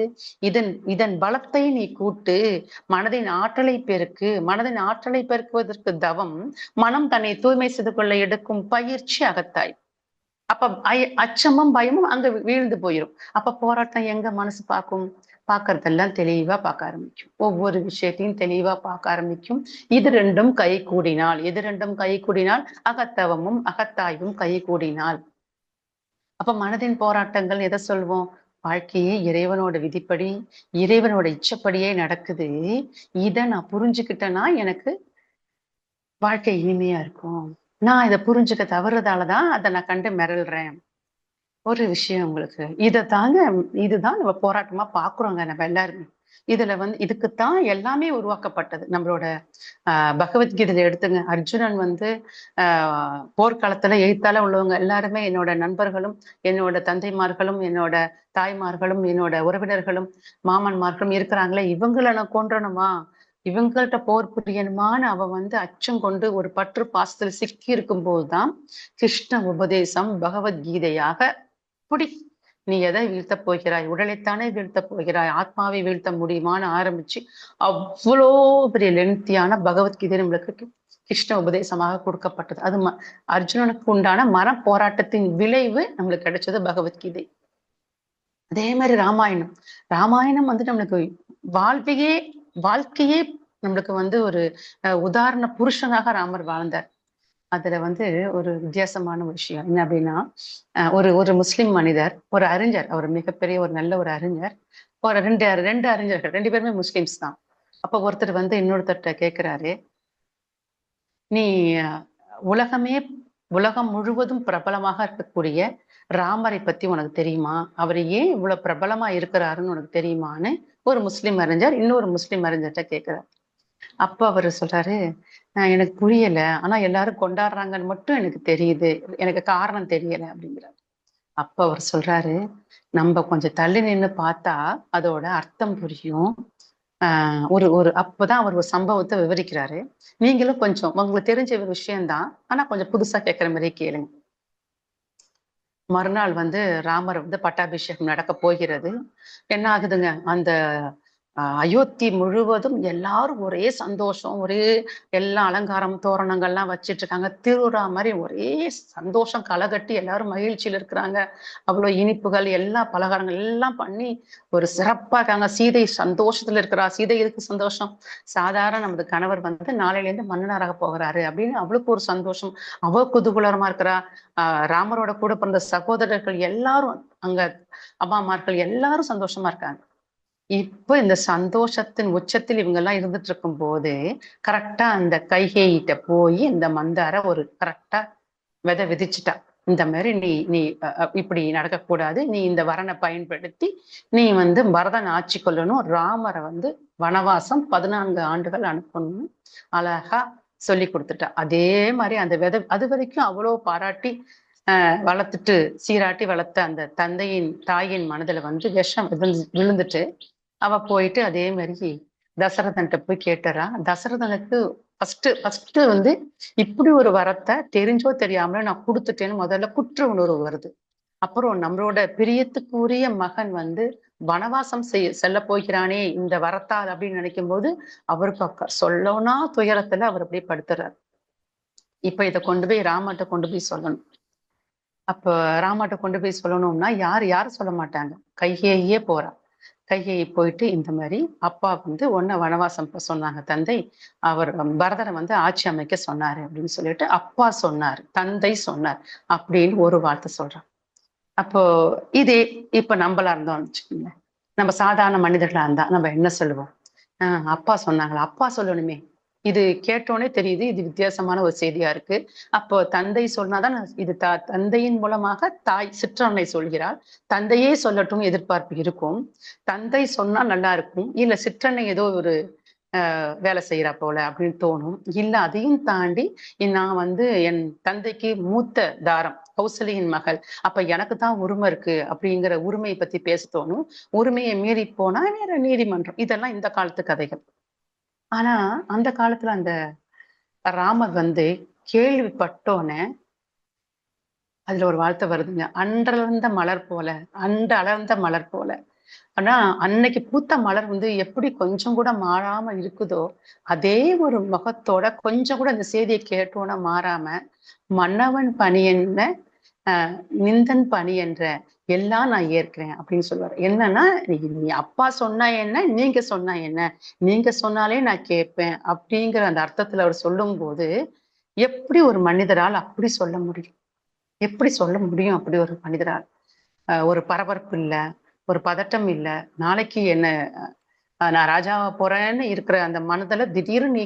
[SPEAKER 2] இதன் பலத்தை நீ கூட்டு. மனதின் ஆற்றலை பெருக்கு. மனதின் ஆற்றலை பெருக்குவதற்கு தவம். மனம் தன்னை தூய்மை செய்து கொள்ள எடுக்கும் பயிற்சி அகத்தாய். அப்ப அச்சமும் பயமும் அங்க வீழ்ந்து போயிரும். அப்ப போராட்டம் எங்க மனசு பார்க்கும்? பார்க்கறதெல்லாம் தெளிவா பார்க்க ஆரம்பிக்கும். ஒவ்வொரு விஷயத்தையும் தெளிவா பார்க்க ஆரம்பிக்கும். இது ரெண்டும் கை கூடினால், எது ரெண்டும் கை கூடினால்? அகத்தவமும் அகத்தாய்வும் கை கூடினால். அப்ப மனதின் போராட்டங்கள் எதை சொல்வோம்? வாழ்க்கையே இறைவனோட விதிப்படி, இறைவனோட இச்சப்படியே நடக்குது. இதை நான் புரிஞ்சுக்கிட்டேன்னா எனக்கு வாழ்க்கை இனிமையா இருக்கும். நான் இதை புரிஞ்சுக்க தவறுதாலதான் அதை நான் கண்டு மிரள்றேன். ஒரு விஷயம் உங்களுக்கு இதுதான் நம்ம போராட்டமா பாக்குறோங்க நம்ம எல்லாருமே. இதுல இதுக்குத்தான் எல்லாமே உருவாக்கப்பட்டது. நம்மளோட பகவத்கீதையில எடுத்துங்க. அர்ஜுனன் போர்க்களத்துல எய்த்தால உள்ளவங்க எல்லாருமே என்னோட நண்பர்களும், என்னோட தந்தைமார்களும், என்னோட தாய்மார்களும், என்னோட உறவினர்களும், மாமன்மார்களும் இருக்கிறாங்களே, இவங்களை நான் கொன்றணுமா, இவங்கள்ட்ட போர் புரியணுமான்னு அவன் அச்சம் கொண்டு ஒரு பற்று பாசத்துல சிக்கி இருக்கும் போதுதான் கிருஷ்ண உபதேசம் பகவத்கீதையாக புடி, நீ எதை வீழ்த்த போகிறாய்? உடலைத்தானே வீழ்த்த போகிறாய், ஆத்மாவை வீழ்த்த முடியுமான்னு ஆரம்பிச்சு அவ்வளோ பெரிய லென்த்தியான பகவத்கீதை நம்மளுக்கு கிருஷ்ண உபதேசமாக கொடுக்கப்பட்டது. அது அர்ஜுனனுக்கு உண்டான மன போராட்டத்தின் விளைவு நம்மளுக்கு கிடைச்சது பகவத்கீதை. அதே மாதிரி ராமாயணம் நம்மளுக்கு வாழ்க்கையே நம்மளுக்கு ஒரு உதாரண புருஷனாக ராமர் வாழ்ந்தார். அதுல ஒரு வித்தியாசமான விஷயம் என்ன அப்படின்னா, ஒரு முஸ்லிம் மனிதர், ஒரு அறிஞர், அவர் மிகப்பெரிய ஒரு நல்ல ஒரு அறிஞர், ஒரு ரெண்டு அறிஞர்கள், ரெண்டு பேருமே முஸ்லிம்ஸ் தான். அப்ப ஒருத்தர் இன்னொருத்தர்கிட்ட கேட்கிறாரு, நீ உலகம் முழுவதும் பிரபலமாக இருக்கக்கூடிய ராமரை பத்தி உனக்கு தெரியுமா? அவர் ஏன் இவ்வளவு பிரபலமா இருக்கிறாருன்னு உனக்கு தெரியுமான்னு ஒரு முஸ்லிம் அறிஞர் இன்னொரு முஸ்லிம் அறிஞர்கிட்ட கேட்கிறார். அப்ப அவர் சொல்றாரு, எனக்கு புரியல, ஆனா எல்லாரும் கொண்டாடுறாங்கன்னு மட்டும் எனக்கு தெரியுது, எனக்கு காரணம் தெரியல அப்படிங்கிறார். அப்ப அவர் சொல்றாரு, நம்ம கொஞ்சம் தள்ளி நின்று பார்த்தா அதோட அர்த்தம் புரியும். அப்பதான் அவர் ஒரு சம்பவத்தை விவரிக்கிறாரு. நீங்களும் கொஞ்சம் உங்களுக்கு தெரிஞ்ச ஒரு விஷயம்தான், ஆனா கொஞ்சம் புதுசா கேட்கிற மாதிரி கேளுங்க. மறுநாள் ராமர் பட்டாபிஷேகம் நடக்க போகிறது. என்ன ஆகுதுங்க, அந்த அயோத்தி முழுவதும் எல்லாரும் ஒரே சந்தோஷம், ஒரே எல்லா அலங்காரம் தோரணங்கள்லாம் வச்சிட்டு இருக்காங்க. திருவிழா மாதிரி ஒரே சந்தோஷம், களகட்டி எல்லாரும் மகிழ்ச்சியில இருக்கிறாங்க. அவ்வளவு இனிப்புகள், எல்லா பலகாரங்கள் எல்லாம் பண்ணி ஒரு சிறப்பா இருக்காங்க. சீதை சந்தோஷத்துல இருக்கிறா. சீதை எதுக்கு சந்தோஷம்? சாதாரண நமது கணவர் நாளையில இருந்து மன்னராக போகிறாரு அப்படின்னு அவளுக்கு ஒரு சந்தோஷம். அவ குதூகலமா இருக்கிறா. ராமரோட கூட பிறந்த சகோதரர்கள் எல்லாரும், அங்க அம்மாமார்கள் எல்லாரும் சந்தோஷமா இருக்காங்க. இப்ப இந்த சந்தோஷத்தின் உச்சத்தில் இவங்க எல்லாம் இருந்துட்டு இருக்கும் போது கரெக்டா அந்த கைகேயிட்ட போய் இந்த மந்தார ஒரு கரெக்டா விதைச்சிட்டா. இந்த மாதிரி நீ இப்படி நடக்கக்கூடாது, நீ இந்த வரனை பயன்படுத்தி நீ பரதன் ஆட்சி கொள்ளணும், ராமரை வனவாசம் 14 ஆண்டுகள் அனுப்பணும் அழகா சொல்லி கொடுத்துட்டா. அதே மாதிரி அந்த அது வரைக்கும் அவ்வளோ பாராட்டி வளர்த்துட்டு சீராட்டி வளர்த்த அந்த தாயின் மனதுல விஷம் விழுந்துட்டு அவ போயிட்டு அதே மாதிரி தசரதன்ட்ட போய் கேட்டுறா. தசரதனுக்கு ஃபர்ஸ்ட் இப்படி ஒரு வரத்தை தெரிஞ்சோ தெரியாமலோ நான் கொடுத்துட்டேன்னு முதல்ல குற்ற உணர்வு வருது. அப்புறம் நம்மளோட பிரியத்துக்குரிய மகன் வனவாசம் செல்ல போகிறானே இந்த வரத்தால் அப்படின்னு நினைக்கும் போது அவருக்கு சொல்லனா துயரத்துல அவர் அப்படியே படுத்துறாரு. இப்ப இதை கொண்டு போய் ராமர்கிட்ட கொண்டு போய் சொல்லணும். அப்ப ராமர்கிட்ட கொண்டு போய் சொல்லணும்னா யாரு சொல்ல மாட்டாங்க, கைகேயியே போறா. கையை போயிட்டு இந்த மாதிரி அப்பா வந்து ஒன்ன வனவாசம் சொன்னாங்க தந்தை, அவர் பரதரை வந்து ஆட்சி அமைக்க சொன்னாரு அப்படின்னு சொல்லிட்டு அப்பா சொன்னார், தந்தை சொன்னார் அப்படின்னு ஒரு வார்த்தை சொல்றான். அப்போ இதே இப்ப நம்மளா இருந்தோம்னு வச்சுக்கோங்க, நம்ம சாதாரண மனிதர்களா இருந்தா நம்ம என்ன சொல்லுவோம்? அப்பா சொன்னாங்களா, அப்பா சொல்லணுமே, இது கேட்டோனே தெரியுது இது வித்தியாசமான ஒரு செய்தியா இருக்கு. அப்போ தந்தை சொன்னாதான் இது தந்தையின் மூலமாக தாய் சிற்றன்னை சொல்கிறாள், தந்தையே சொல்லட்டும் எதிர்பார்ப்பு இருக்கும். தந்தை சொன்னா நல்லா இருக்கும், இல்ல சிற்றன்னை ஏதோ ஒரு வேலை செய்யறா போல அப்படின்னு தோணும். இல்ல அதையும் தாண்டி நான் வந்து என் தந்தைக்கு மூத்த தாரம், கௌசல்யின் மகள், அப்ப எனக்கு தான் உரிமை இருக்கு அப்படிங்கிற உரிமையை பத்தி பேச தோணும். உரிமையை மீறி போனா வேற நீதிமன்றம். இதெல்லாம் இந்த காலத்து கதைகள். ஆனா அந்த காலத்துல அந்த ராமர் வந்து கேள்விப்பட்டோன்னே அதுல ஒரு வார்த்தை வருதுங்க, அன்றளர்ந்த மலர் போல, அன்று அலர்ந்த மலர் போல. ஆனா அன்னைக்கு பூத்த மலர் வந்து எப்படி கொஞ்சம் கூட மாறாம இருக்குதோ, அதே ஒரு முகத்தோட கொஞ்சம் கூட இந்த செய்தியை கேட்டோன்னா மாறாம, மன்னவன் பணி என்ன, நிந்தன் பணி என்ற, எல்லாம் நான் ஏற்கிறேன் அப்படின்னு சொல்லுவாரு. என்னன்னா, நீ அப்பா சொன்னா என்ன, நீங்க சொன்னா என்ன, நீங்க சொன்னாலே நான் கேட்பேன் அப்படிங்கிற அந்த அர்த்தத்துல அவர் சொல்லும் போது, எப்படி ஒரு மனிதரால் அப்படி சொல்ல முடியும்? எப்படி சொல்ல முடியும் அப்படி ஒரு மனிதரால்? ஒரு பரபரப்பு இல்ல, ஒரு பதட்டம் இல்ல, நாளைக்கு என்ன நான் ராஜாவா போறேன்னு இருக்கிற அந்த மனதுல திடீர்னு நீ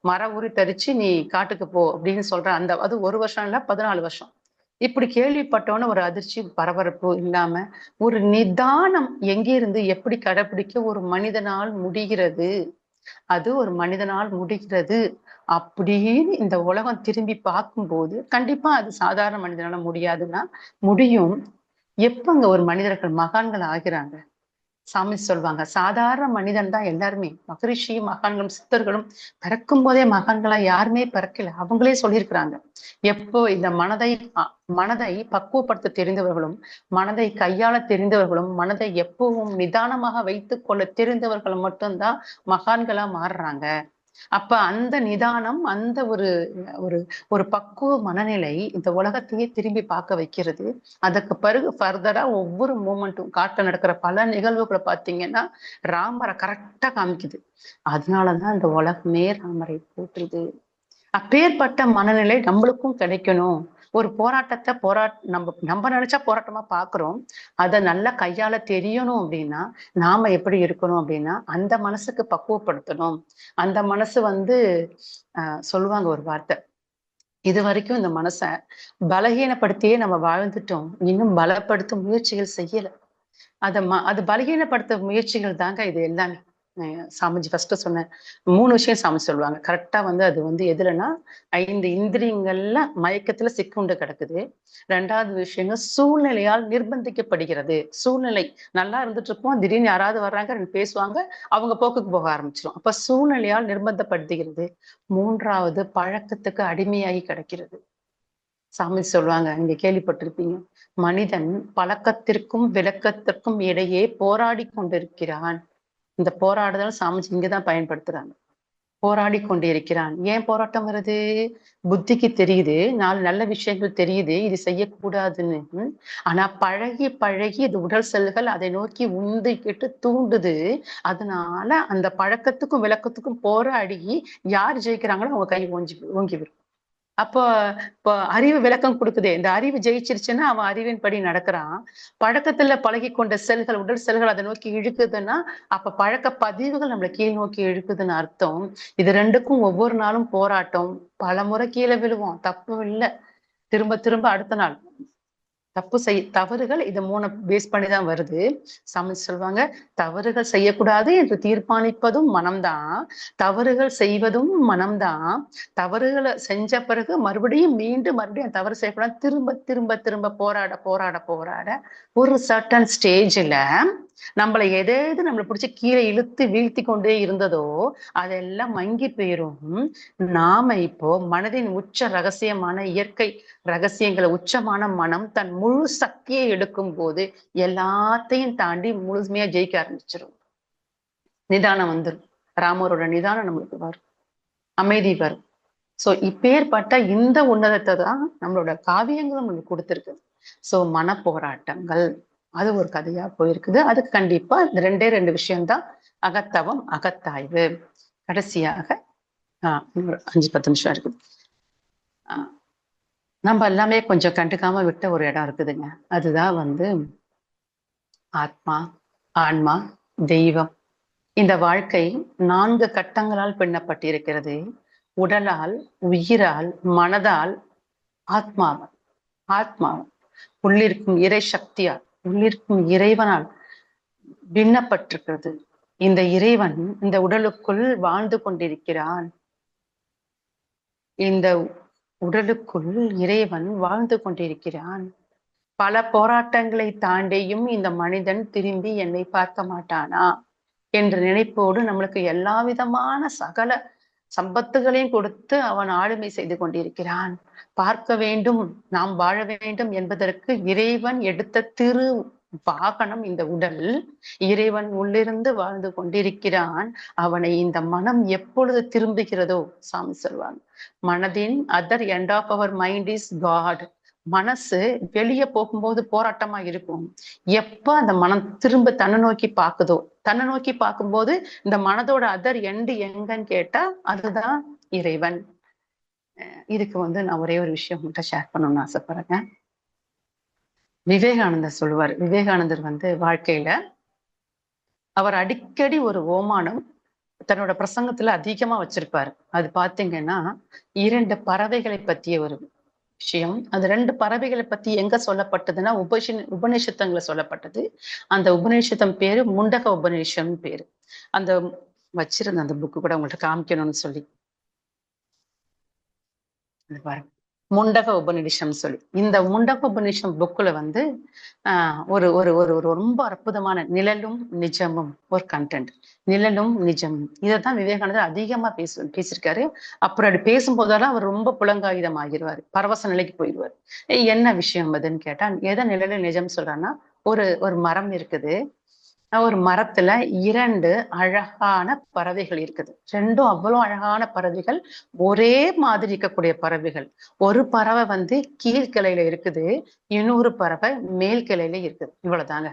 [SPEAKER 2] மர உரி தரிச்சு நீ காட்டுக்கு போ அப்படின்னு சொல்ற அந்த, அது 1 வருஷம் இல்ல 14 வருஷம். இப்படி கேள்விப்பட்டோன்னு ஒரு அதிர்ச்சி பரபரப்பு இல்லாம ஒரு நிதானம் எங்கிருந்து எப்படி கடைபிடிக்க ஒரு மனிதனால் முடிகிறது, அது ஒரு மனிதனால் முடிகிறது அப்படின்னு இந்த உலகம் திரும்பி பார்க்கும்போது கண்டிப்பா அது சாதாரண மனிதனால முடியாதுன்னா முடியும். எப்பங்க ஒரு மனிதர்கள் மகான்கள் ஆகிறாங்க? சாமி சொல்வாங்க, சாதாரண மனிதன் தான் எல்லாருமே. மகரிஷியும் மகான்களும் சித்தர்களும் பிறக்கும் போதே மகான்களா யாருமே பிறக்கல, அவங்களே சொல்லியிருக்கிறாங்க. எப்போ இந்த மனதை பக்குவப்படுத்த தெரிந்தவர்களும், மனதை கையாள தெரிந்தவர்களும், மனதை எப்பவும் நிதானமாக வைத்துக் கொள்ள தெரிந்தவர்களும் மட்டும்தான் மகான்களா மாறுறாங்க. அப்ப அந்த நிதானம், அந்த ஒரு ஒரு ஒரு பக்குவ மனநிலை இந்த உலகத்தையே திரும்பி பார்க்க வைக்கிறது. அதற்கு பிறகு ஃபர்தரா ஒவ்வொரு மூமெண்ட்டும் காட்டுல நடக்கிற பல நிகழ்வுகளை பார்த்தீங்கன்னா ராமரை கரெக்டா காமிக்குது. அதனாலதான் இந்த உலகமே ராமரை போற்றுது. அப்பேற்பட்ட மனநிலை நம்மளுக்கும் கிடைக்கணும். ஒரு போராட்டத்தை நம்ம நம்ம நினைச்சா போராட்டமா பாக்குறோம். அதை நல்லா கையாள தெரியணும் அப்படின்னா நாம எப்படி இருக்கணும் அப்படின்னா அந்த மனசுக்கு பக்குவப்படுத்தணும். அந்த மனசு வந்து சொல்லுவாங்க ஒரு வார்த்தை, இது வரைக்கும் இந்த மனசை பலகீனப்படுத்தியே நம்ம வாழ்ந்துட்டோம், இன்னும் பலப்படுத்தும் முயற்சிகள் செய்யல. அது பலகீனப்படுத்த முயற்சிகள் தாங்க இது எல்லாமே. சாமிஜி ஃபர்ஸ்ட் சொன்ன 3 விஷயம் சாமி சொல்லுவாங்க. கரெக்டா வந்து அது வந்து எதுலன்னா 5 இந்திரியங்கள்ல மயக்கத்துல சிக்குண்டு கிடக்குது. 2வது விஷயங்க சூழ்நிலையால் நிர்பந்திக்கப்படுகிறது. சூழ்நிலை நல்லா இருந்துட்டு இருப்போம், திடீர்னு யாராவது வர்றாங்க, 2 பேசுவாங்க, அவங்க போக்குக்கு போக ஆரம்பிச்சிடும். அப்ப சூழ்நிலையால் நிர்பந்தப்படுத்துகிறது. 3வது பழக்கத்துக்கு அடிமையாகி கிடக்கிறது. சாமி சொல்லுவாங்க, நீங்க கேள்விப்பட்டிருப்பீங்க, மனிதன் பழக்கத்திற்கும் விளக்கத்திற்கும் இடையே போராடி கொண்டிருக்கிறான். இந்த போராடுதல் சாமிஜி இங்கதான் பயன்படுத்துறாங்க. போராடி கொண்டிருக்கிறான். ஏன் போராட்டம் வருது? புத்திக்கு தெரியுது, 4 நல்ல விஷயங்கள் தெரியுது, இது செய்யக்கூடாதுன்னு. ஆனா பழகி பழகி இது உடல் செல்கள் அதை நோக்கி உந்திக்கிட்டு தூண்டுது. அதனால அந்த பழக்கத்துக்கும் விளக்கத்துக்கும் போராடி யார் ஜெயிக்கிறாங்களோ அவங்க கை ஓங்கி விடும். அப்போ இப்போ அறிவு விளக்கம் கொடுக்குதே, இந்த அறிவு ஜெயிச்சிருச்சுன்னா அவன் அறிவின் படி நடக்கிறான். பழக்கத்துல பழகி கொண்ட செல்கள், உடல் செல்கள் அதை நோக்கி இழுக்குதுன்னா அப்ப பழக்க பதிவுகள் நம்மளை கீழ் நோக்கி இழுக்குதுன்னு அர்த்தம். இது 2க்கும் ஒவ்வொரு நாளும் போராட்டம். பல முறை கீழே விழுவோம், தப்பு இல்லை, திரும்ப திரும்ப அடுத்த நாள் தவறுகள் இது 3 பேஸ் பண்ணிதான் வருது. சாமி சொல்லுவாங்க, தவறுகள் செய்யக்கூடாது என்று தீர்மானிப்பதும் மனம்தான், தவறுகள் செய்வதும் மனம்தான், தவறுகளை செஞ்ச பிறகு மறுபடியும் மீண்டும் மறுபடியும் தவறு செய்யக்கூடாது, திரும்ப திரும்ப திரும்ப போராட போராட போராட ஒரு சர்டன் ஸ்டேஜ்ல நம்மளை எது நம்மளை பிடிச்சி கீழே இழுத்து வீழ்த்தி கொண்டே இருந்ததோ அதெல்லாம் மங்கி போயிரும். நாம இப்போ மனதின் உச்ச ரகசியமான இயற்கை ரகசியங்களை உச்சமான மனம் தன் முழு சக்தியை எடுக்கும் போது எல்லாத்தையும் தாண்டி முழுமையா ஜெயிக்க ஆரம்பிச்சிடும். நிதானம் வந்துடும். ராமரோட நிதானம் நம்மளுக்கு வரும், அமைதி வரும். சோ இப்பேற்பட்ட இந்த உன்னதத்தை தான் நம்மளோட காவியங்களும் நம்மளுக்கு கொடுத்துருக்கு. சோ மன போராட்டங்கள், அது ஒரு கதையா போயிருக்குது. அதுக்கு கண்டிப்பா இந்த ரெண்டு விஷயம்தான், அகத்தவம், அகத்தாய்வு. கடைசியாக இன்னொரு 5-10 நிமிஷம் இருக்குது. நம்ம எல்லாமே கொஞ்சம் கண்டுக்காம விட்ட ஒரு இடம் இருக்குதுங்க. அதுதான் ஆத்மா, ஆன்மா, தெய்வம். இந்த வாழ்க்கை 4 கட்டங்களால் பின்னப்பட்டிருக்கிறது. உடலால், உயிரால், மனதால், ஆத்மாவால். ஆத்மாவால் உள்ளிருக்கும் இறை சக்தியால், உள்ளிருக்கும் இறைவனால் பின்னப்பட்டிருக்கிறது. இந்த இறைவன் இந்த உடலுக்குள் வாழ்ந்து கொண்டிருக்கிறான். இந்த உடலுக்குள் இறைவன் வாழ்ந்து கொண்டிருக்கிறான். பல போராட்டங்களை தாண்டியும் இந்த மனிதன் திரும்பி என்னை பார்க்க மாட்டானா என்ற நினைப்போடு நம்மளுக்கு எல்லா விதமான சகல சம்பத்துகளையும் கொடுத்து அவன் ஆளுமை செய்து கொண்டிருக்கிறான். பார்க்க வேண்டும், நாம் வாழ வேண்டும் என்பதற்கு இறைவன் எடுத்த திரு வாகனம் இந்த உடல். இறைவன் உள்ளிருந்து வாழ்ந்து கொண்டிருக்கிறான். அவனை இந்த மனம் எப்பொழுது திரும்புகிறதோ, சாமி சொல்வாங்க, மனதின் other end of our mind is God. மனசு வெளியே போகும்போது போராட்டமா இருக்கும். எப்ப அந்த மனம் திரும்ப தன்னை நோக்கி பார்க்குதோ, தன்னை நோக்கி பார்க்கும்போது இந்த மனதோட அதர் எண்டு எங்கன்னு கேட்டா அதுதான் இறைவன். இதுக்கு நான் ஒரே ஒரு விஷயம் உங்கள்கிட்ட ஷேர் பண்ணணும்னு ஆசைப்படுறேங்க. விவேகானந்தர் சொல்லுவார். விவேகானந்தர் வாழ்க்கையில அவர் அடிக்கடி ஒரு ஓமானம் தன்னோட பிரசங்கத்துல அதிகமா வச்சிருப்பாரு. அது பாத்தீங்கன்னா 2 பறவைகளை பற்றிய ஒரு விஷயம். அது 2 பறவைகளை பத்தி எங்க சொல்லப்பட்டதுன்னா உபநிஷத்தங்களை சொல்லப்பட்டது. அந்த உபநிஷத்தம் பேரு முண்டக உபநிஷம் பேரு. அந்த வச்சிருந்த அந்த புக்கு கூட உங்கள்கிட்ட காமிக்கணும்னு சொல்லி பாருங்க, முண்டக உபநிஷம் சொல்லி. இந்த முண்டக உபநிஷம் புக்குல ஒரு ஒரு ஒரு ஒரு ரொம்ப அற்புதமான நிழலும் நிஜமும் ஒரு கண்டென்ட். நிழலும் நிஜமும் இதைத்தான் விவேகானந்தர் அதிகமா பேசியிருக்காரு. அப்புறம் அப்படி பேசும்போதெல்லாம் அவர் ரொம்ப புலங்காயுதம் ஆகிடுவாரு, பரவச நிலைக்கு போயிடுவார். என்ன விஷயம் அதுன்னு கேட்டா, எதை நிழலும் நிஜம் சொல்றான்னா, ஒரு ஒரு மரம் இருக்குது. ஒரு மரத்துல 2 அழகான பறவைகள் இருக்குது. 2ம் அவ்வளவு அழகான பறவைகள், ஒரே மாதிரி இருக்கக்கூடிய பறவைகள். ஒரு பறவை கீழ்கிளையில இருக்குது, இன்னொரு பறவை மேல் கிளையில இருக்குது. இவ்வளவுதாங்க.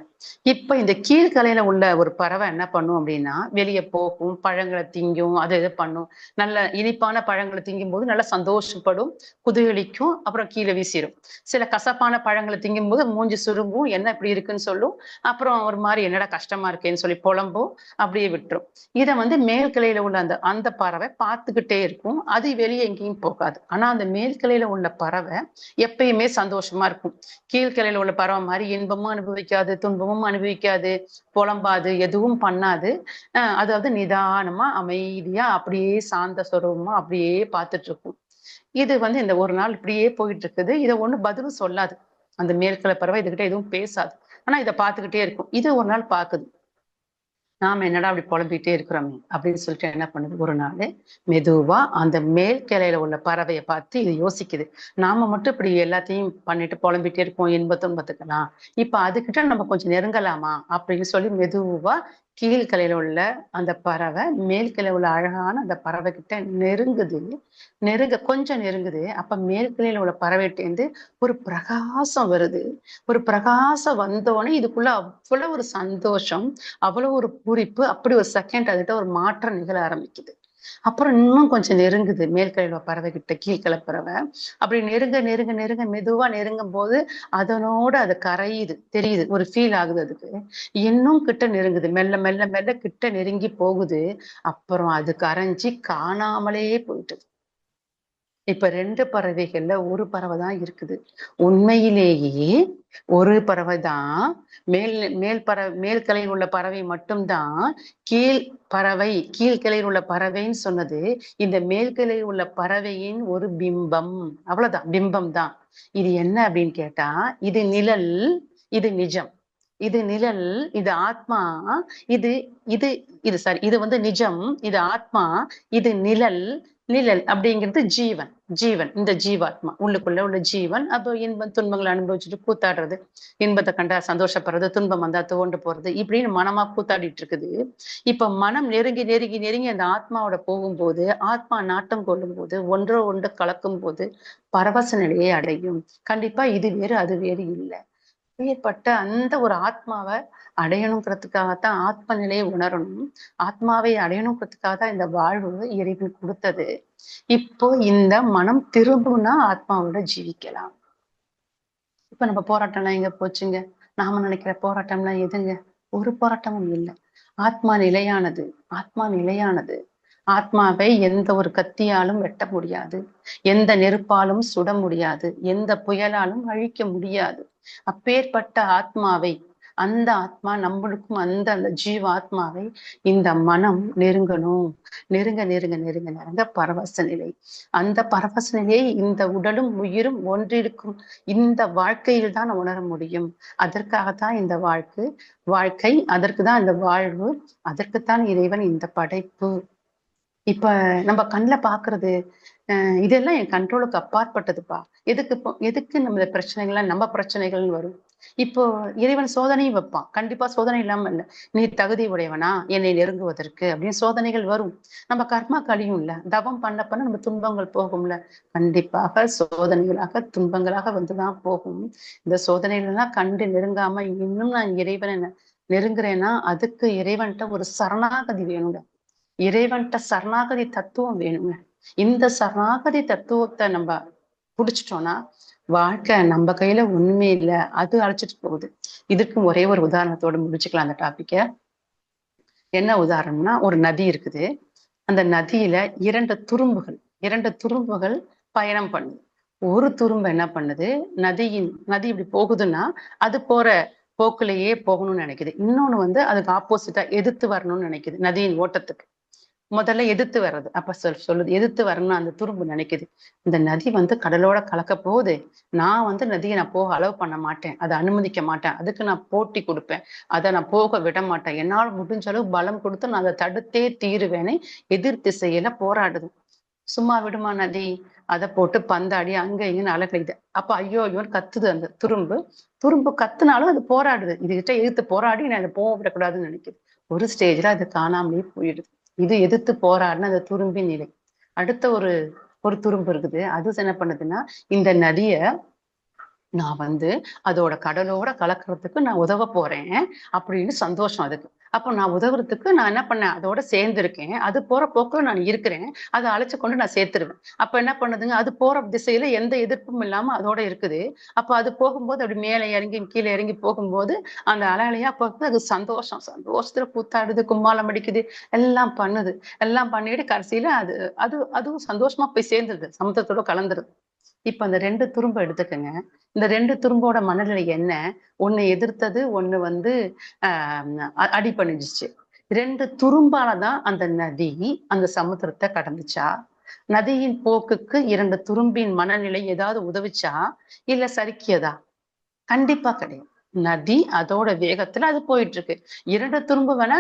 [SPEAKER 2] இப்ப இந்த கீழ்கிளையில உள்ள ஒரு பறவை என்ன பண்ணும் அப்படின்னா, வெளியே போகும், பழங்களை திங்கும், அது இது பண்ணும். நல்ல இனிப்பான பழங்களை திங்கும் போது நல்லா சந்தோஷப்படும், குதூகலிக்கும், அப்புறம் கீழே வீசிடும். சில கசப்பான பழங்களை திங்கும் போது மூஞ்சி சுருங்கும், என்ன இப்படி இருக்குன்னு சொல்லும். அப்புறம் ஒரு மாதிரி என்னடா கஷ்டமா இருக்கேன்னு சொல்லி புலம்பும், அப்படியே விட்டுரும். இதை மேல் கிளையில உள்ள அந்த அந்த பறவை பார்த்துக்கிட்டே இருக்கும். அது வெளியே எங்கேயும் போகாது. ஆனா அந்த மேல் கிளையில உள்ள பறவை எப்பயுமே சந்தோஷமா இருக்கும். கீழ்கிளையில உள்ள பறவை மாதிரி இன்பமும் அனுபவிக்காது, துன்பமும் அனுபவிக்காது, புலம்பாது, எதுவும் பண்ணாது. அதாவது நிதானமா அமைதியா அப்படியே சாந்த சொரூபமா அப்படியே பார்த்துட்டு இருக்கும். இது இந்த ஒரு நாள் இப்படியே போயிட்டு இருக்குது. இதை ஒண்ணு பதிலும் சொல்லாது. அந்த மேல்கிளை பறவை இதுகிட்ட எதுவும் பேசாது. ஆனா இதை பார்த்துக்கிட்டே இருக்கும். இது ஒரு நாள் பாக்குது, நாம என்னடா அப்படி புலம்பிட்டே இருக்கிறோமே அப்படின்னு சொல்லிட்டு என்ன பண்ணுது, ஒரு நாள் மெதுவா அந்த மேல் கிளையில உள்ள பறவையை பார்த்து இது யோசிக்குது. நாம மட்டும் இப்படி எல்லாத்தையும் பண்ணிட்டு புலம்பிட்டே இருக்கோம் இன்ப துன்பத்துக்கெல்லாம், இப்ப அதுகிட்ட நம்ம கொஞ்சம் நெருங்கலாமா அப்படின்னு சொல்லி மெதுவா கீழ்கிளையில உள்ள அந்த பறவை மேல் கிளையில உள்ள அழகான அந்த பறவை கிட்ட நெருங்குது. கொஞ்சம் நெருங்குது. அப்ப மேல் கிளையில உள்ள பறவைகிட்டேருந்து ஒரு பிரகாசம் வருது. ஒரு பிரகாசம் வந்தோடனே இதுக்குள்ள அவ்வளவு ஒரு சந்தோஷம், அவ்வளவு ஒரு பூரிப்பு. அப்படி ஒரு செகண்ட் அதுகிட்ட ஒரு மாற்றம் நிகழ ஆரம்பிக்குது. அப்புறம் இன்னும் கொஞ்சம் நெருங்குது மேல்கிளையில பறவை கிட்ட, கீழ்கிளை பறவை. அப்படி நெருங்க நெருங்க நெருங்க மெதுவா நெருங்கும் போது அதனோட அது கரையுது, தெரியுது, ஒரு ஃபீல் ஆகுது அதுக்கு. இன்னும் கிட்ட நெருங்குது, மெல்ல மெல்ல மெல்ல கிட்ட நெருங்கி போகுது. அப்புறம் அது கரைஞ்சி காணாமலே போயிட்டு. இப்ப 2 பறவைகள்ல ஒரு பறவை தான் இருக்குது. உண்மையிலேயே ஒரு பறவை தான். மேல் கிளையில் உள்ள பறவை மட்டும்தான் கீழ்கிளையில் உள்ள பறவைன்னு சொன்னது இந்த மேல் கிளையில் உள்ள பறவையின் ஒரு பிம்பம். அவ்வளவுதான், பிம்பம் தான். இது என்ன அப்படின்னு கேட்டா, இது நிழல், இது நிஜம். இது நிழல், இது ஆத்மா. இது இது இது சாரி, இது நிஜம், இது ஆத்மா, இது நிழல். நிழல் அப்படிங்கிறது ஜீவன். இந்த ஜீவாத்மா உள்ளுக்குள்ள உள்ள ஜீவன். அப்போ இன்பம் துன்பங்களை அனுபவிச்சுட்டு கூத்தாடுறது, இன்பத்தை கண்டா சந்தோஷப்படுறது, துன்பம் வந்தா துவண்டு போறது, இப்படின்னு மனமா கூத்தாடிட்டு இருக்குது. இப்ப மனம் நெருங்கி நெருங்கி நெருங்கி அந்த ஆத்மாவோட போகும்போது, ஆத்மா நாட்டம் கொள்ளும் போது, ஒன்று கலக்கும் போது பரவச நிலையை அடையும். கண்டிப்பா இது வேறு அது வேறு இல்லை. அப்பேற்பட்ட அந்த ஒரு ஆத்மாவை அடையணுங்கிறதுக்காகத்தான் ஆத்ம நிலையை உணரணும், ஆத்மாவை அடையணுங்கிறதுக்காக தான் இந்த வாழ்வு இறைவன் கொடுத்தது. இப்போ இந்த மனம் திரும்புனா ஆத்மாவோட ஜீவிக்கலாம். இப்ப நம்ம போராட்டம்லாம் எங்க போச்சுங்க? நாம நினைக்கிற போராட்டம்லாம் எதுங்க? ஒரு போராட்டமும் இல்லை. ஆத்மா நிலையானது, ஆத்மா நிலையானது. ஆத்மாவை எந்த ஒரு கத்தியாலும் வெட்ட முடியாது, எந்த நெருப்பாலும் சுட முடியாது, எந்த புயலாலும் அழிக்க முடியாது. அப்பேற்பட்ட ஆத்மாவை, அந்த ஆத்மா நம்மளுக்கும் அந்த அந்த ஜீவ ஆத்மாவை இந்த மனம் நெருங்கணும். நெருங்க நெருங்க நெருங்க நெருங்க பரவச நிலை. அந்த பரவச நிலையை இந்த உடலும் உயிரும் ஒன்றிருக்கும் இந்த வாழ்க்கையில் தான் உணர முடியும். அதற்காகத்தான் இந்த வாழ்க்கை, அதற்குதான் இந்த வாழ்வு, அதற்குத்தான் இறைவன் இந்த படைப்பு. இப்ப நம்ம கண்ணுல பாக்குறது இதெல்லாம் என் கண்ட்ரோலுக்கு அப்பாற்பட்டதுப்பா. எதுக்கு நம்ம பிரச்சனைகள்லாம் நம்ம பிரச்சனைகள்னு வரும். இப்போ இறைவன் சோதனையும் வைப்பான். கண்டிப்பா சோதனை இல்லாம இல்ல. நீ தகுதி உடையவனா என்னை நெருங்குவதற்கு அப்படின்னு சோதனைகள் வரும். நம்ம கர்மா கழியும் இல்ல, தவம் பண்ண பண்ண நம்ம துன்பங்கள் போகும்ல. கண்டிப்பாக சோதனைகளாக துன்பங்களாக வந்துதான் போகும். இந்த சோதனைகள் எல்லாம் கண்டு நெருங்காம இன்னும் நான் இறைவனை நெருங்குறேன்னா அதுக்கு இறைவன்கிட்ட ஒரு சரணாகதி வேணுங்க. இறைவன்கிட்ட சரணாகதி தத்துவம் வேணுங்க. இந்த சரணாகதி தத்துவத்தை நம்ம புடிச்சிட்டோம்னா வாழ்க்கை நம்ம கையில ஒண்ணுமே இல்லை, அது அழைச்சிட்டு போகுது. இதுக்கு ஒரே ஒரு உதாரணத்தோட முடிச்சுக்கலாம் அந்த டாபிக்க. என்ன உதாரணம்னா, ஒரு நதி இருக்குது. அந்த நதியில இரண்டு துரும்புகள் பயணம் பண்ணுது. ஒரு துரும்பு என்ன பண்ணுது, நதி இப்படி போகுதுன்னா அது போற போக்குலயே போகணும்னு நினைக்குது. இன்னொன்னு அதுக்கு ஆப்போசிட்டா எதிர்த்து வரணும்னு நினைக்குது. நதியின் ஓட்டத்துக்கு முதல்ல எதிர்த்து வர்றது. அப்ப சொல்லுது எதிர்த்து வரணும்னு அந்த துரும்பு நினைக்குது. இந்த நதி கடலோட கலக்க போகுது, நான் நதியை நான் போக அலோவ் பண்ண மாட்டேன், அதை அனுமதிக்க மாட்டேன், அதுக்கு நான் போட்டி கொடுப்பேன், அதை நான் போக விட மாட்டேன், என்னால் முடிஞ்ச அளவு பலம் கொடுத்து நான் அதை தடுத்தே தீருவேன்னு எதிர் திசையில போராடுது. சும்மா விடுமா நதி? அதை போட்டு பந்தாடி அங்க இங்கன்னு அலக்கழிக்குது. அப்ப ஐயோ ஐயோன்னு கத்துது அந்த துரும்பு கத்துனாலும் அது போராடுது. இதுகிட்ட எதிர்த்து போராடி நான் அதை போக விடக்கூடாதுன்னு நினைக்குது. ஒரு ஸ்டேஜ்ல அது காணாமலே போயிடுது. இது எதிர்த்து போராடின அந்த துரும்பின் நிலை. அடுத்த ஒரு துரும்பு இருக்குது. அது என்ன பண்ணுதுன்னா, இந்த நதிய நான் அதோட கடலோட கலக்கிறதுக்கு நான் உதவ போறேன் அப்படின்னு சந்தோஷம் அதுக்கு. அப்போ நான் உதவுறதுக்கு நான் என்ன பண்ணேன், அதோட சேர்ந்திருக்கேன், அது போற போக்குல நான் இருக்கிறேன், அதை அழைச்சு கொண்டு நான் சேர்த்துருவேன். அப்ப என்ன பண்ணுதுங்க, அது போற திசையில எந்த எதிர்ப்பும் இல்லாம அதோட இருக்குது. அப்ப அது போகும்போது அப்படி மேலே இறங்கி கீழே இறங்கி போகும்போது அந்த அலையா போகுது. அது சந்தோஷத்துல கூத்தாடுது, கும்மாளம் அடிக்குது, எல்லாம் பண்ணுது. எல்லாம் பண்ணிட்டு கடைசியில அதுவும் சந்தோஷமா போய் சேர்ந்துருது, சமுத்திரத்தோட கலந்துருது. இப்ப அந்த ரெண்டு துரும்பு எடுத்துக்கங்க. இந்த ரெண்டு துரும்போட மனநிலை என்ன? ஒண்ணு எதிர்த்தது, ஒண்ணு அடி பண்ணிடுச்சு. ரெண்டு துரும்பாலதான் அந்த நதி அந்த சமுத்திரத்தை கடந்துச்சா? நதியின் போக்குக்கு இரண்டு துரும்பின் மனநிலை ஏதாவது உதவிச்சா, இல்ல சறுக்கியதா? கண்டிப்பா கிடையாது. நதி அதோட வேகத்துல அது போயிட்டு இருக்கு. இரண்டு துரும்பு வேணா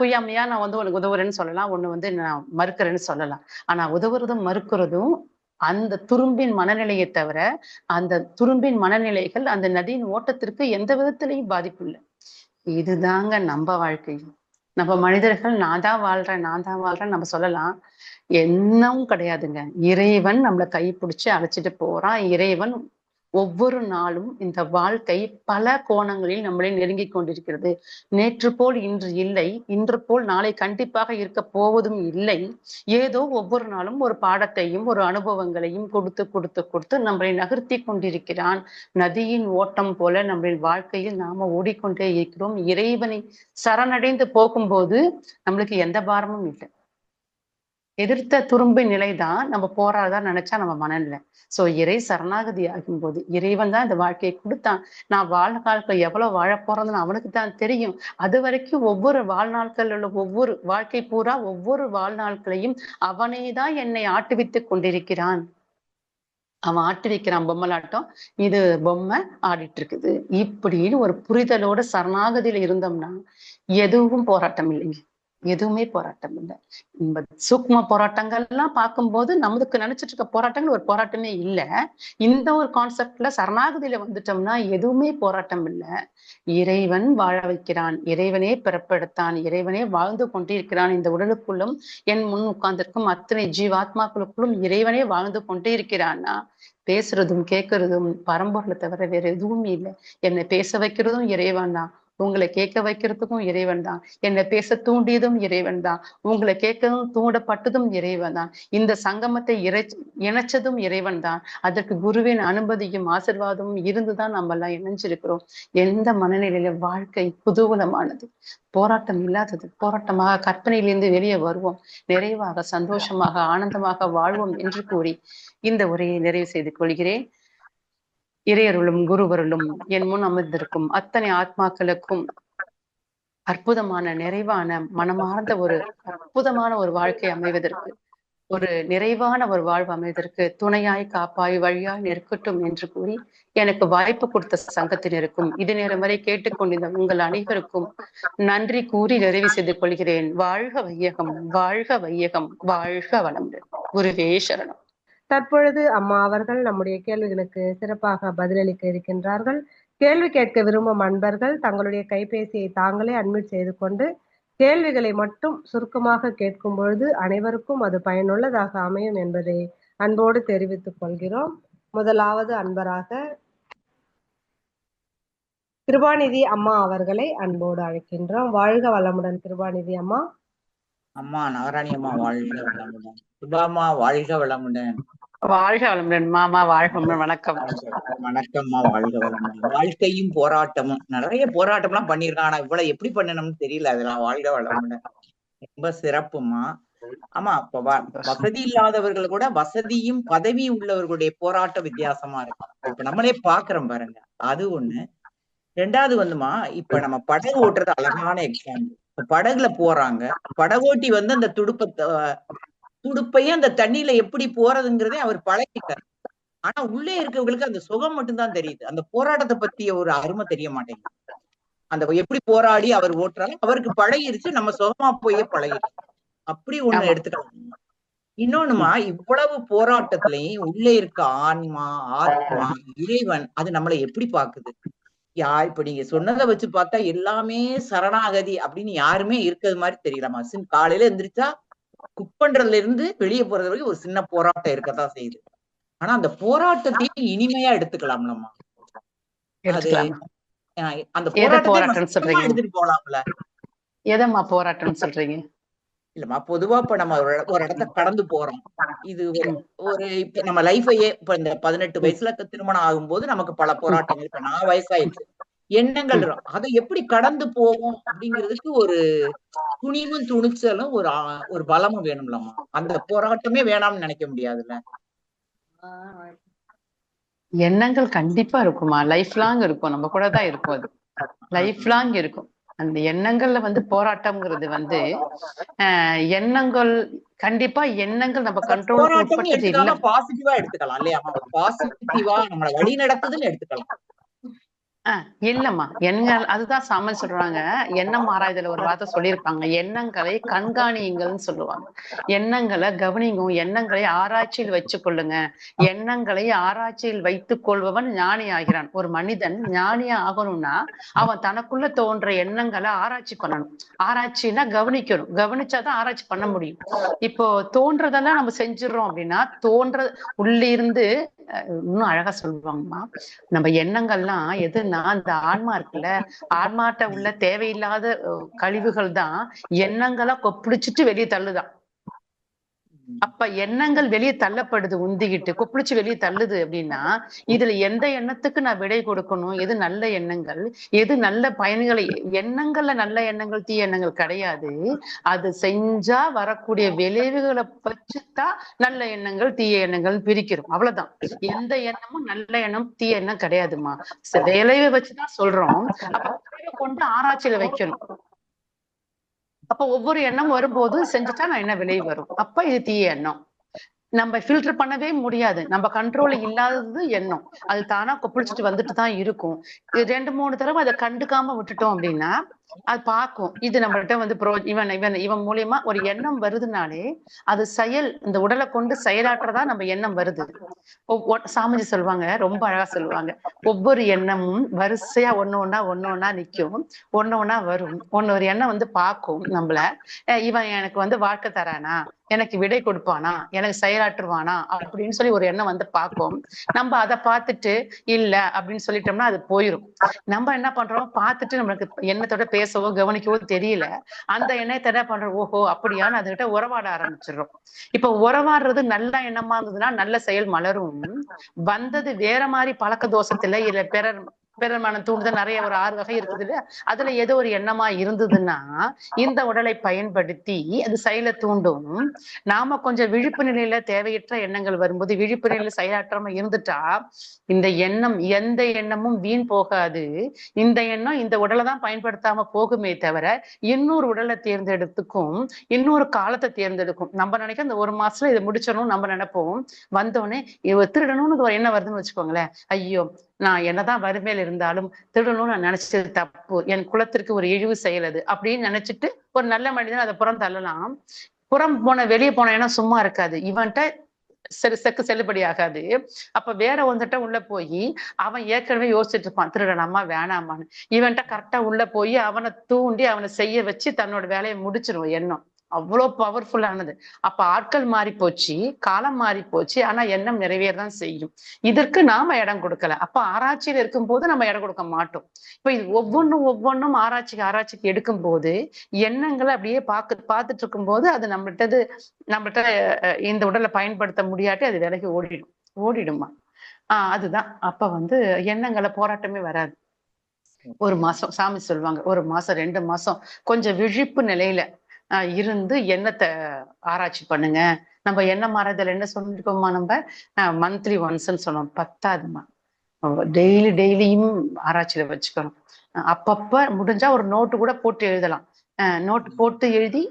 [SPEAKER 2] குய்யாமையா நான் உனக்கு உதவுறேன்னு சொல்லலாம், ஒண்ணு நான் மறுக்கிறேன்னு சொல்லலாம். ஆனா உதவுறதும் மறுக்கிறதும் அந்த துரும்பின் மனநிலையை தவிர அந்த துரும்பின் மனநிலைகள் அந்த நதியின் ஓட்டத்திற்கு எந்த விதத்திலையும் பாதிப்பு இல்லை. இதுதாங்க நம்ம வாழ்க்கை. நம்ம மனிதர்கள் நான் தான் வாழ்றேன் நம்ம சொல்லலாம். என்னவும் கிடையாதுங்க. இறைவன் நம்மளை கைப்பிடிச்சு அழைச்சிட்டு போறான். இறைவன் ஒவ்வொரு நாளும் இந்த வாழ்க்கை பல கோணங்களில் நம்மளை நெருங்கிக் கொண்டிருக்கிறது. நேற்று போல் இன்று இல்லை, இன்று போல் நாளை கண்டிப்பாக இருக்க போவதும் இல்லை. ஏதோ ஒவ்வொரு நாளும் ஒரு பாடத்தையும் ஒரு அனுபவங்களையும் கொடுத்து கொடுத்து கொடுத்து நம்மளை நகர்த்தி கொண்டிருக்கிறான். நதியின் ஓட்டம் போல நம்மளின் வாழ்க்கையில் நாம ஓடிக்கொண்டே இருக்கிறோம். இறைவனை சரணடைந்து போகும்போது நம்மளுக்கு எந்த பாரமும் இல்லை. எதிர்த்த துரும்பின் நிலைதான் நம்ம போராதான் நினைச்சா நம்ம மனநிலை. சோ இறை சரணாகதி ஆகும்போது இறைவன் தான் இந்த வாழ்க்கையை கொடுத்தான். நான் வாழ்நாட்கள் எவ்வளவு வாழ போறதுன்னு அவனுக்கு தான் தெரியும். அது வரைக்கும் ஒவ்வொரு வாழ்நாட்கள் உள்ள ஒவ்வொரு வாழ்க்கை பூரா ஒவ்வொரு வாழ்நாட்களையும் அவனே தான் என்னை ஆட்டுவித்துக் கொண்டிருக்கிறான். அவன் ஆட்டி வைக்கிறான் பொம்மலாட்டம், இது பொம்மை ஆடிட்டு இருக்குது. இப்படின்னு ஒரு புரிதலோட சரணாகதியில இருந்தோம்னா எதுவும் போராட்டம் இல்லைங்க. எதுவுமே போராட்டம் இல்லை. நம்ம சூக்ம போராட்டங்கள்லாம் பார்க்கும்போது நமக்கு நினைச்சிட்டு இருக்க போராட்டங்கள் ஒரு போராட்டமே இல்லை. இந்த ஒரு கான்செப்ட்ல சரணாகதியில வந்துட்டோம்னா எதுவுமே போராட்டம் இல்லை. இறைவன் வாழ வைக்கிறான், இறைவனே பிறப்பெடுத்தான், இறைவனே வாழ்ந்து கொண்டிருக்கிறான். இந்த உடலுக்குள்ளும் என் முன் உட்கார்ந்திருக்கும் அத்தனை ஜீவாத்மாக்களுக்குள்ளும் இறைவனே வாழ்ந்து கொண்டே இருக்கிறான்னா, பேசுறதும் கேட்கறதும் பரம்பொருளை தவிர வேற எதுவுமே இல்லை. என்னை பேச வைக்கிறதும் இறைவன் தான், உங்களை கேட்க வைக்கிறதுக்கும் இறைவன் தான், என்னை பேச தூண்டியதும் இறைவன் தான், உங்களை கேட்கவும் தூண்டப்பட்டதும் இறைவன் தான், இந்த சங்கமத்தை இணைச்சதும் இறைவன் தான். அதற்கு குருவின் அனுமதியும் ஆசீர்வாதமும் இருந்துதான் நம்ம எல்லாம் இணைஞ்சிருக்கிறோம். எந்த மனநிலையில வாழ்க்கை குதூகலமானது, போராட்டம் இல்லாதது. போராட்டமாக கற்பனையிலிருந்து வெளியே வருவோம், நிறைவாக சந்தோஷமாக ஆனந்தமாக வாழ்வோம் என்று கூறி இந்த உரையை நிறைவு செய்து கொள்கிறேன். இறையருளும் குருவருளும் என் முன் அமர்ந்திருக்கும் அத்தனை ஆத்மாக்களுக்கும் அற்புதமான நிறைவான மனமார்ந்த ஒரு அற்புதமான ஒரு வாழ்க்கை அமைவதற்கு, ஒரு நிறைவான ஒரு வாழ்வு அமைவதற்கு துணையாய் காப்பாய் வழியாய் நிற்கட்டும் என்று கூறி எனக்கு வாய்ப்பு கொடுத்த சங்கத்தினருக்கும் இது நேரம் வரை கேட்டுக்கொண்டிருந்த உங்கள் அனைவருக்கும் நன்றி கூறி நிறைவு செய்து கொள்கிறேன். வாழ்க வையகம், வாழ்க வையகம், வாழ்க வளமுடன். குருவே சரணம்.
[SPEAKER 1] தற்பொழுது அம்மா அவர்கள் நம்முடைய கேள்விகளுக்கு சிறப்பாக பதிலளிக்க இருக்கின்றார்கள். கேள்வி கேட்க விரும்பும் அன்பர்கள் தங்களுடைய கைபேசியை தாங்களே அட்மிட் செய்து கொண்டு கேள்விகளை மட்டும் சுருக்கமாக கேட்கும் பொழுது அனைவருக்கும் அது பயனுள்ளதாக அமையும் என்பதை அன்போடு தெரிவித்துக் கொள்கிறோம். முதலாவது அன்பராக கிருபாநிதி அம்மா அவர்களை அன்போடு அழைக்கின்றோம். வாழ்க வளமுடன் கிருபாநிதி அம்மா.
[SPEAKER 3] அம்மா நாராயணி அம்மா வாழ்க வளமுடன். சுபாமா வாழ்க வளமுடன்.
[SPEAKER 2] வாழ்க வளமுடன் மாமா, வாழ்க வணக்கம்.
[SPEAKER 3] வணக்கம்மா, வாழ்க வளமுடன். வாழ்க்கையும் போராட்டமும், நிறைய போராட்டம் எல்லாம் பண்ணிருக்கான். ஆனா இவ்வளவு எப்படி பண்ணணும்னு தெரியல. அதெல்லாம் வாழ்க வளமுடன், ரொம்ப சிறப்புமா. ஆமா, இப்ப வசதி இல்லாதவர்கள் கூட வசதியும் பதவி உள்ளவர்களுடைய போராட்ட வித்தியாசமா இருக்கு. இப்ப நம்மளே பாக்குறோம் பாருங்க, அது ஒண்ணு. ரெண்டாவது வந்துமா, இப்ப நம்ம படகு ஓட்டுறது அழகான எக்ஸாம்பிள். படகுல போறாங்க, படகோட்டி அந்த துடுப்பையும் அந்த தண்ணியில எப்படி போறதுங்கிறதே அவர் பழகிட்டார். ஆனா உள்ளே இருக்கவங்களுக்கு அந்த சுகம் மட்டும்தான் தெரியுது, அந்த போராட்டத்தை பத்திய ஒரு அருமை தெரிய மாட்டேங்குது. அந்த எப்படி போராடி அவர் ஓட்டுறாரு, அவருக்கு பழகிருச்சு, நம்ம சுகமா போயே பழகிடுச்சு. அப்படி ஒண்ணு எடுத்துக்கலாம். இன்னொன்னுமா, இவ்வளவு போராட்டத்திலையும் உள்ளே இருக்க ஆன்மா, ஆத்மா, இறைவன் அது நம்மளை எப்படி பாக்குது? இப்ப நீங்க சொன்னதை வச்சு பார்த்தா எல்லாமே சரணாகதி அப்படின்னு யாருமே இருக்கிறது மாதிரி தெரியலாமா. காலையில எந்திரிச்சா குக் பண்றதுல இருந்து வெளியே போறது வரைக்கும் ஒரு சின்ன போராட்டம் இருக்கத்தான் செய்யுது. ஆனா அந்த போராட்டத்தையும் இனிமையா எடுத்துக்கலாம்லம்மா. அது அந்த போராட்டத்தை எடுத்துட்டு போலாம்ல.
[SPEAKER 2] எதம்மா போராட்டம் சொல்றீங்க?
[SPEAKER 3] இல்லம்மா, பொதுவா இப்ப நம்ம ஒரு இடத்த கடந்து போறோம். இது ஒரு இப்ப நம்ம லைஃபையே இப்ப இந்த 18 வயசுல திருமணம் ஆகும்போது நமக்கு பல போராட்டங்கள், இப்ப நான் வயசாயிடுச்சு, எண்ணங்கள் அதை எப்படி கடந்து போவோம் அப்படிங்கிறதுக்கு ஒரு துணிவும் துணிச்சலும் ஒரு பலமும் வேணும்லம்மா. அந்த போராட்டமே வேணாம்னு நினைக்க முடியாதுல்ல.
[SPEAKER 2] எண்ணங்கள் கண்டிப்பா இருக்குமா, லைஃப் லாங் இருக்கும், நம்ம கூட தான் இருக்கும், அது லைஃப் லாங் இருக்கும். அந்த எண்ணங்கள்ல போராட்டம்ங்கிறது எண்ணங்கள் கண்டிப்பா, எண்ணங்கள் நம்ம கண்ட்ரோல்
[SPEAKER 3] பாசிட்டிவா எடுத்துக்கலாம் இல்லையா? பாசிட்டிவா நம்மளை வழி நடத்துதுன்னு எடுத்துக்கலாம்.
[SPEAKER 2] இல்லம்மா, எண்ணங்கள் அதுதான் சாமி சொல்றாங்க. எண்ணம் ஆராய்தல ஒரு வார்த்தை சொல்லியிருப்பாங்க, எண்ணங்களை கண்காணியுங்கள்னு சொல்லுவாங்க. எண்ணங்களை கவனிங்க, எண்ணங்களை ஆராய்ச்சியில் வச்சு கொள்ளுங்க. எண்ணங்களை ஆராய்ச்சியில் வைத்துக் கொள்பவன் ஞானி ஆகிறான். ஒரு மனிதன் ஞானியா ஆகணும்னா அவன் தனக்குள்ள தோன்ற எண்ணங்களை ஆராய்ச்சி பண்ணணும். ஆராய்ச்சின்னா கவனிக்கணும், கவனிச்சாதான் ஆராய்ச்சி பண்ண முடியும். இப்போ தோன்றதெல்லாம் நம்ம செஞ்சிடறோம் அப்படின்னா, உள்ளிருந்து இன்னும் அழகா சொல்லுவாங்கம்மா, நம்ம எண்ணங்கள்லாம் எதுன்னா அந்த ஆன்மா இருக்குல்ல, ஆன்மாட்ட உள்ள தேவையில்லாத கழிவுகள் தான் எண்ணங்களா கொப்பிடிச்சிட்டு வெளியே தள்ளுதான். அப்ப எண்ணங்கள் வெளியே தள்ளப்படுது, உந்திக்கிட்டு கொப்பிடிச்சு வெளியே தள்ளுது அப்படின்னா, இதுல எந்த எண்ணத்துக்கு நான் விடை கொடுக்கணும், எது நல்ல எண்ணங்கள், எது நல்ல பயன்களை. எண்ணங்கள்ல நல்ல எண்ணங்கள் தீய எண்ணங்கள் கிடையாது. அது செஞ்சா வரக்கூடிய விளைவுகளை வச்சுதான் நல்ல எண்ணங்கள் தீய எண்ணங்கள் பிரிக்கிறோம், அவ்வளவுதான். எந்த எண்ணமும் நல்ல எண்ணம் தீய எண்ணம் கிடையாதுமா, விளைவை வச்சுதான் சொல்றோம். அப்ப கொண்டு ஆராய்ச்சியில வைக்கணும். அப்ப ஒவ்வொரு எண்ணம் வரும்போது செஞ்சுட்டா நான் என்ன விளைவு வரும், அப்ப இது தீய எண்ணம். நம்ம ஃபில்டர் பண்ணவே முடியாது, நம்ம கண்ட்ரோல் இல்லாதது எண்ணம். அது தானா கொப்பளிச்சுட்டு வந்துட்டு தான் இருக்கும். 2-3 தடவை அதை கண்டுக்காம விட்டுட்டோம் அப்படின்னா அது பார்க்கும். இது நம்மள்ட்ட வந்து இவன் மூலியமா ஒரு எண்ணம் வருதுனாலே அது செயல், இந்த உடலை கொண்டு செயலாற்றதா நம்ம எண்ணம் வருது. சாமிஜி சொல்லுவாங்க, ரொம்ப அழகா சொல்லுவாங்க, ஒவ்வொரு எண்ணமும் வரிசையா ஒண்ணு ஒண்ணா நிக்கும், ஒண்ணு ஒண்ணா வரும். ஒரு எண்ணம் வந்து பார்க்கும் நம்மள, இவன் எனக்கு வந்து வாழ்க்கை தரானா, எனக்கு விடை கொடுப்பானா, எனக்கு செயலாற்றுவானா அப்படின்னு சொல்லி ஒரு எண்ணம் வந்து பார்க்கும். நம்ம அதை பார்த்துட்டு இல்ல அப்படின்னு சொல்லிட்டோம்னா அது போயிரும். நம்ம என்ன பண்றோம், பார்த்துட்டு நம்மளுக்கு எண்ணத்தோட பேசவோ கவனிக்கவோ தெரியல, அந்த எண்ணத்தை என்ன பண்றோம், ஓஹோ அப்படியான்னு அதுகிட்ட உறவாட ஆரம்பிச்சிடுறோம். இப்ப உறவாடுறது நல்ல எண்ணமா இருந்ததுன்னா நல்ல செயல் மலரும். வந்தது வேற மாதிரி பழக்க தோஷத்துல இல்ல பிறர் மனம் தூண்டுதல், நிறைய ஒரு 6 வகை இருக்குது இல்லையா, அதுல ஏதோ ஒரு எண்ணமா இருந்ததுன்னா இந்த உடலை பயன்படுத்தி அது செயலை தூண்டும். நாம கொஞ்சம் விழிப்பு நிலையில தேவையற்ற எண்ணங்கள் வரும்போது விழிப்பு நிலையில செயலாற்றாம இருந்துட்டா இந்த எண்ணம், எந்த எண்ணமும் வீண் போகாது. இந்த எண்ணம் இந்த உடலை தான் பயன்படுத்தாம போகுமே தவிர இன்னொரு உடலை தேர்ந்தெடுத்துக்கும், இன்னொரு காலத்தை தேர்ந்தெடுக்கும். நம்ம நினைக்க இந்த 1 மாசத்துல இதை முடிச்சிடணும் நம்ம நினைப்போம். வந்தோடனே இவ திருடணும்னு ஒரு எண்ணம் வருதுன்னு வச்சுக்கோங்களேன், ஐயோ நான் என்னதான் வறுமையில இருந்தாலும் திருடணும்னு நான் நினைச்சது தப்பு, என் குலத்திற்கு ஒரு இழிவு செயல் அது அப்படின்னு நினைச்சிட்டு ஒரு நல்ல மனிதன் அதை புறம் தள்ளலாம். புறம் போன வெளியே போன எண்ணம் சும்மா இருக்காது, இவன்ட்ட செல்லுபடி ஆகாது. அப்ப வேற ஒன்றுட்ட உள்ள போய் அவன் ஏற்கனவே யோசிச்சுட்டு இருப்பான், திருடனாமா வேணாமான்னு. இவன்ட்ட கரெக்டா உள்ள போய் அவனை தூண்டி அவனை செய்ய வச்சு தன்னோட வேலையை முடிச்சிருவோம் எண்ணம். அவ்வளோ பவர்ஃபுல்லானது. அப்ப ஆட்கள் மாறி போச்சு, காலம் மாறி போச்சு, ஆனா எண்ணம் நிறைவேறதான் செய்யும். இதற்கு நாம இடம் கொடுக்கல. அப்ப ஆராய்ச்சியில இருக்கும் போது நம்ம இடம் கொடுக்க மாட்டோம். இப்ப இது ஒவ்வொன்றும் ஆராய்ச்சிக்கு எடுக்கும் போது எண்ணங்களை அப்படியே பார்த்துட்டு இருக்கும் போது அது நம்மள்ட்ட இந்த உடலை பயன்படுத்த முடியாட்டி அது விலகி ஓடிடுமா. அதுதான் அப்ப வந்து எண்ணங்களை போராட்டமே வராது. 1 மாசம் சாமி சொல்லுவாங்க, 1 மாசம் 2 மாசம் கொஞ்சம் விழிப்பு நிலையில இருந்து எண்ணத்தை ஆராய்ச்சி பண்ணுங்க. நம்ம எண்ண மாறுதல் என்ன சொல்லிருக்கோமா, நம்ம மந்த்லி ஒன்ஸ்ன்னு சொன்னோம், பத்தாதுமா. டெய்லியும் ஆராய்ச்சியில வச்சுக்கணும். அப்பப்ப முடிஞ்சா ஒரு நோட்டு கூட போட்டு எழுதலாம். நோட்டு போட்டு எழுதி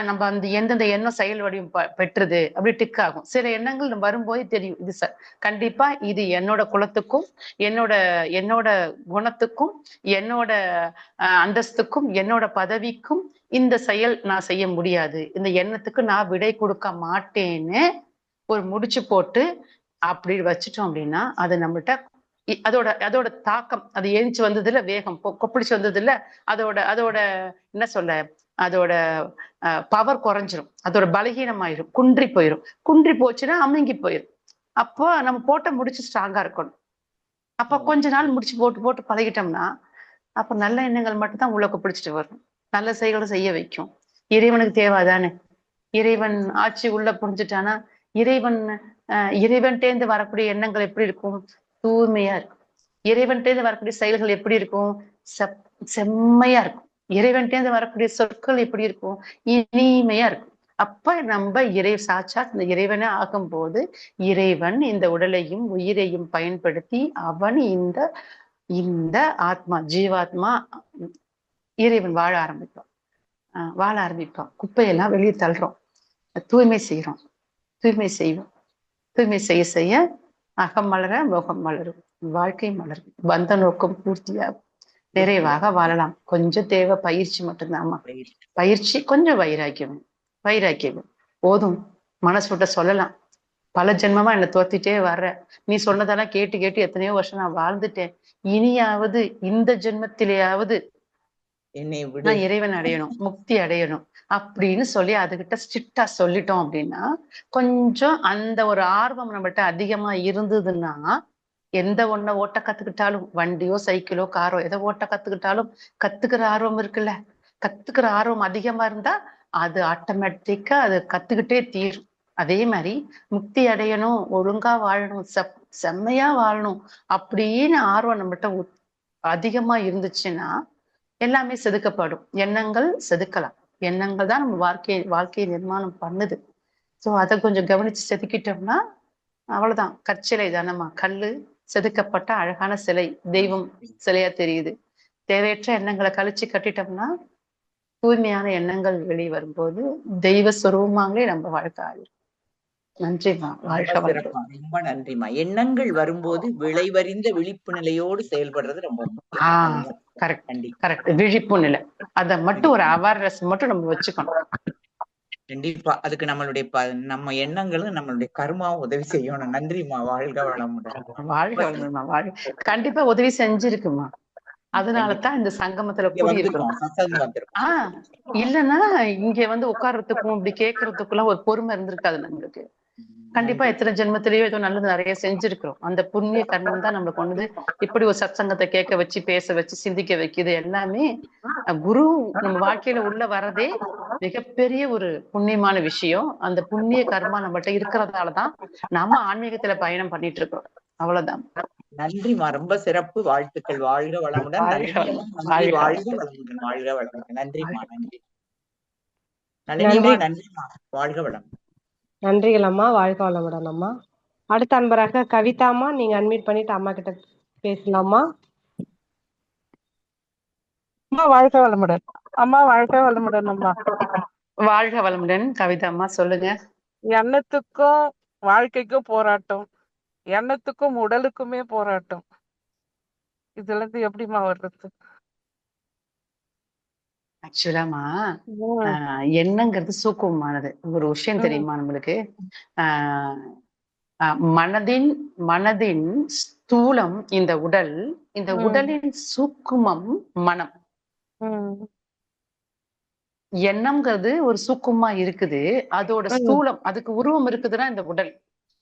[SPEAKER 2] நம்ம அந்த எந்தெந்த எண்ணம் செயல் வடிவம் பெற்றுது அப்படி டிக் ஆகும். சில எண்ணங்கள் வரும்போது தெரியும், இது கண்டிப்பா இது என்னோட குலத்துக்கும் என்னோட குணத்துக்கும் என்னோட அந்தஸ்துக்கும் என்னோட பதவிக்கும் இந்த செயல் நான் செய்ய முடியாது, இந்த எண்ணத்துக்கு நான் விடை கொடுக்க மாட்டேன்னு ஒரு முடிச்சு போட்டு அப்படி வச்சுட்டோம் அப்படின்னா அது நம்மகிட்ட அதோட தாக்கம், அது எழுந்துச்சு வந்தது இல்ல, வேகம் கொப்பளிச்சு வந்தது இல்ல, அதோட என்ன சொல்ல, அதோட பவர் குறைஞ்சிரும், அதோட பலகீனமாயிரும், குன்றி போச்சுன்னா அமுங்கி போயிடும். அப்போ நம்ம போட்ட முடிச்சு ஸ்ட்ராங்கா இருக்கணும். அப்ப கொஞ்ச நாள் முடிச்சு போட்டு பழகிட்டோம்னா அப்ப நல்ல எண்ணங்கள் மட்டும்தான் உள்ள பிடிச்சிட்டு வரும், நல்ல செயல்களை செய்ய வைக்கும். இறைவனுக்கு தேவைதானே. இறைவன் ஆட்சி உள்ள புரிஞ்சுட்டானா இறைவன்டேந்து வரக்கூடிய எண்ணங்கள் எப்படி இருக்கும், தூய்மையா இருக்கும். இறைவன்டேந்து வரக்கூடிய செயல்கள் எப்படி இருக்கும், செம்மையா இருக்கும். இறைவன்டேந்து வரக்கூடிய சொற்கள் எப்படி இருக்கும், இனிமையா இருக்கும். அப்ப நம்ம சாட்சாத் இந்த இறைவனே ஆகும்போது இறைவன் இந்த உடலையும் உயிரையும் பயன்படுத்தி அவன் இந்த ஆத்மா ஜீவாத்மா இறைவன் வாழ ஆரம்பிப்பான். குப்பையெல்லாம் வெளியே தள்ளுறோம், தூய்மை செய்வோம். தூய்மை செய்ய அகம் மலர முகம் மலரும், வாழ்க்கை மலரும், வந்த நோக்கம் பூர்த்தியாகும், நிறைவாக வாழலாம். கொஞ்சம் தேவை பயிற்சி மட்டும்தான்மா. பயிற்சி, கொஞ்சம் வைராக்கியம் போதும். மனசு விட்ட சொல்லலாம், பல ஜென்மமா என்னை தோத்திட்டே வர்ற, நீ சொன்னதெல்லாம் கேட்டு எத்தனையோ வருஷம் நான் வாழ்ந்துட்டேன், இனியாவது இந்த ஜென்மத்திலேயாவது நான் இறைவன் அடையணும், முக்தி அடையணும் அப்படின்னு சொல்லி அதுகிட்ட ஸ்ட்ரிக்டா சொல்லிட்டோம் அப்படின்னா, கொஞ்சம் அந்த ஒரு ஆர்வம் நம்மகிட்ட அதிகமா இருந்ததுன்னா எந்த ஒண்ண ஓட்ட கத்துக்கிட்டாலும், வண்டியோ சைக்கிளோ காரோ எதை ஓட்ட கத்துக்கிட்டாலும் கத்துக்கிற ஆர்வம் இருக்குல்ல, கத்துக்கிற ஆர்வம் அதிகமா இருந்தா அது ஆட்டோமேட்டிக்கா அது கத்துக்கிட்டே தீரும். அதே மாதிரி முக்தி அடையணும், ஒழுங்கா வாழணும், செம்மையா வாழணும் அப்படின்னு ஆர்வம் நம்மகிட்ட அதிகமா இருந்துச்சுன்னா எல்லாமே செதுக்கப்படும். எண்ணங்கள் செதுக்கலாம். எண்ணங்கள் தான் நம்ம வாழ்க்கையை நிர்மாணம் பண்ணுது. ஸோ அதை கொஞ்சம் கவனிச்சு செதுக்கிட்டோம்னா அவ்வளவுதான். கற்சிலை தானம்மா, கல்லு செதுக்கப்பட்ட அழகான சிலை, தெய்வம் சிலையா தெரியுது. தேவையற்ற எண்ணங்களை கழிச்சு கட்டிட்டோம்னா தூய்மையான எண்ணங்கள் வெளியே வரும்போது தெய்வ சுரூபமாங்களே நம்ம வாழ்க்கை ஆயிடும். நன்றிம்மா. வாழ்க
[SPEAKER 3] ரொம்ப
[SPEAKER 2] வளமுடன்.
[SPEAKER 3] சிறப்பா, ரொம்ப நன்றிம்மா. எண்ணங்கள் வரும்போது விளைவறிந்த விழிப்பு நிலையோடு செயல்படுறது ரொம்ப முக்கியம்.
[SPEAKER 2] ஆ
[SPEAKER 3] அதுதான்
[SPEAKER 2] கரெக்ட்
[SPEAKER 3] கண்டிப்பா.
[SPEAKER 2] கரெக்ட். விழிப்பு நிலை. அத மட்டும் ஒரு அவேர்னஸ் மட்டும் நம்ம வச்சுக்கணும்.
[SPEAKER 3] கண்டிப்பா. அதுக்கு நம்மளுடைய நம்ம எண்ணங்களும் நம்மளுடைய கர்மாவும் உதவி செய்யணும். நன்றிம்மா. வாழ்க வளமுடன்.
[SPEAKER 2] வாழ்க வளமுடன்மா. கண்டிப்பா உதவி செஞ்சிருக்குமா. அதனால
[SPEAKER 3] கண்டிப்பா.
[SPEAKER 2] தான் இந்த சங்கமத்துல
[SPEAKER 3] இங்க
[SPEAKER 2] கூடியிருக்கிறோம்.
[SPEAKER 3] வந்திருக்கோம். சத்சங்கம் வந்திருக்கோம்.
[SPEAKER 2] ஆ இல்லன்னா இங்க வந்து உட்கார்றதுக்கும் இப்படி கேட்கறதுக்குலாம் ஒரு பொறுமை இருந்திருக்காது நம்மளுக்கு. கண்டிப்பா
[SPEAKER 3] நன்றி.
[SPEAKER 2] எத்தனை ஜென்மத்திலேயோ ஏதோ நல்லது நிறைய செஞ்சிருக்கிறோம். அந்த புண்ணிய கர்மம் தான் நம்மள கொண்டு இப்படி ஒரு சத்சங்கத்தை கேட்க வச்சு, பேச வச்சு, சிந்திக்க வைக்குது. எல்லாமே குரு நம்ம வாழ்க்கையில உள்ள வரதே மிகப்பெரிய ஒரு புண்ணியமான விஷயம். அந்த புண்ணிய கர்மா நம்மகிட்ட இருக்கிறதால தான் நம்ம ஆன்மீகத்துல பயணம் பண்ணிட்டு இருக்கோம். அவ்வளவுதான்.
[SPEAKER 3] நன்றிம்மா. ரொம்ப சிறப்பு. வாழ்த்துக்கள். வாழ்க வளமுடன்.
[SPEAKER 2] வாழ்க
[SPEAKER 3] நன்றிம்மா.
[SPEAKER 2] வளமுடன்.
[SPEAKER 3] நன்றி.
[SPEAKER 2] வாழ்க
[SPEAKER 3] வாழ்க
[SPEAKER 2] வளமுடன்.
[SPEAKER 3] வளமுடன். வாழ்க வளமுடன். நன்றிம்மா. நன்றி.
[SPEAKER 1] நன்றி.
[SPEAKER 3] நளினியம்மா, நன்றிம்மா. வாழ்க வளம்.
[SPEAKER 1] நன்றிகள் அம்மா. வாழ்க வளமுடன் அம்மா. அடுத்த அன்பராக கவிதாம்மா, நீங்க அட்மிட் பண்ணிட்டு அம்மா கிட்ட பேசலாமா?
[SPEAKER 4] அம்மா வாழ்க வளமுடன். அம்மா வாழ்க வளமுடன். அம்மா
[SPEAKER 2] வாழ்க வளமுடன். கவிதா அம்மா சொல்லுங்க.
[SPEAKER 4] எண்ணத்துக்கும் வாழ்க்கைக்கும் போராட்டம், எண்ணத்துக்கும் உடலுக்குமே போராட்டம். இதுல இருந்து எப்படிமா வர்றது?
[SPEAKER 2] ஆக்சுவலாமா எண்ணங்கிறது சூக்குமமானது. ஒரு விஷயம் தெரியுமா நம்மளுக்கு? ஆஹ் மனதின் மனதின் ஸ்தூலம் இந்த உடல், இந்த உடலின் சூக்குமம் மனம். எண்ணம்ங்கிறது ஒரு சூக்குமா இருக்குது. அதோட ஸ்தூலம், அதுக்கு உருவம் இருக்குதுன்னா இந்த உடல்.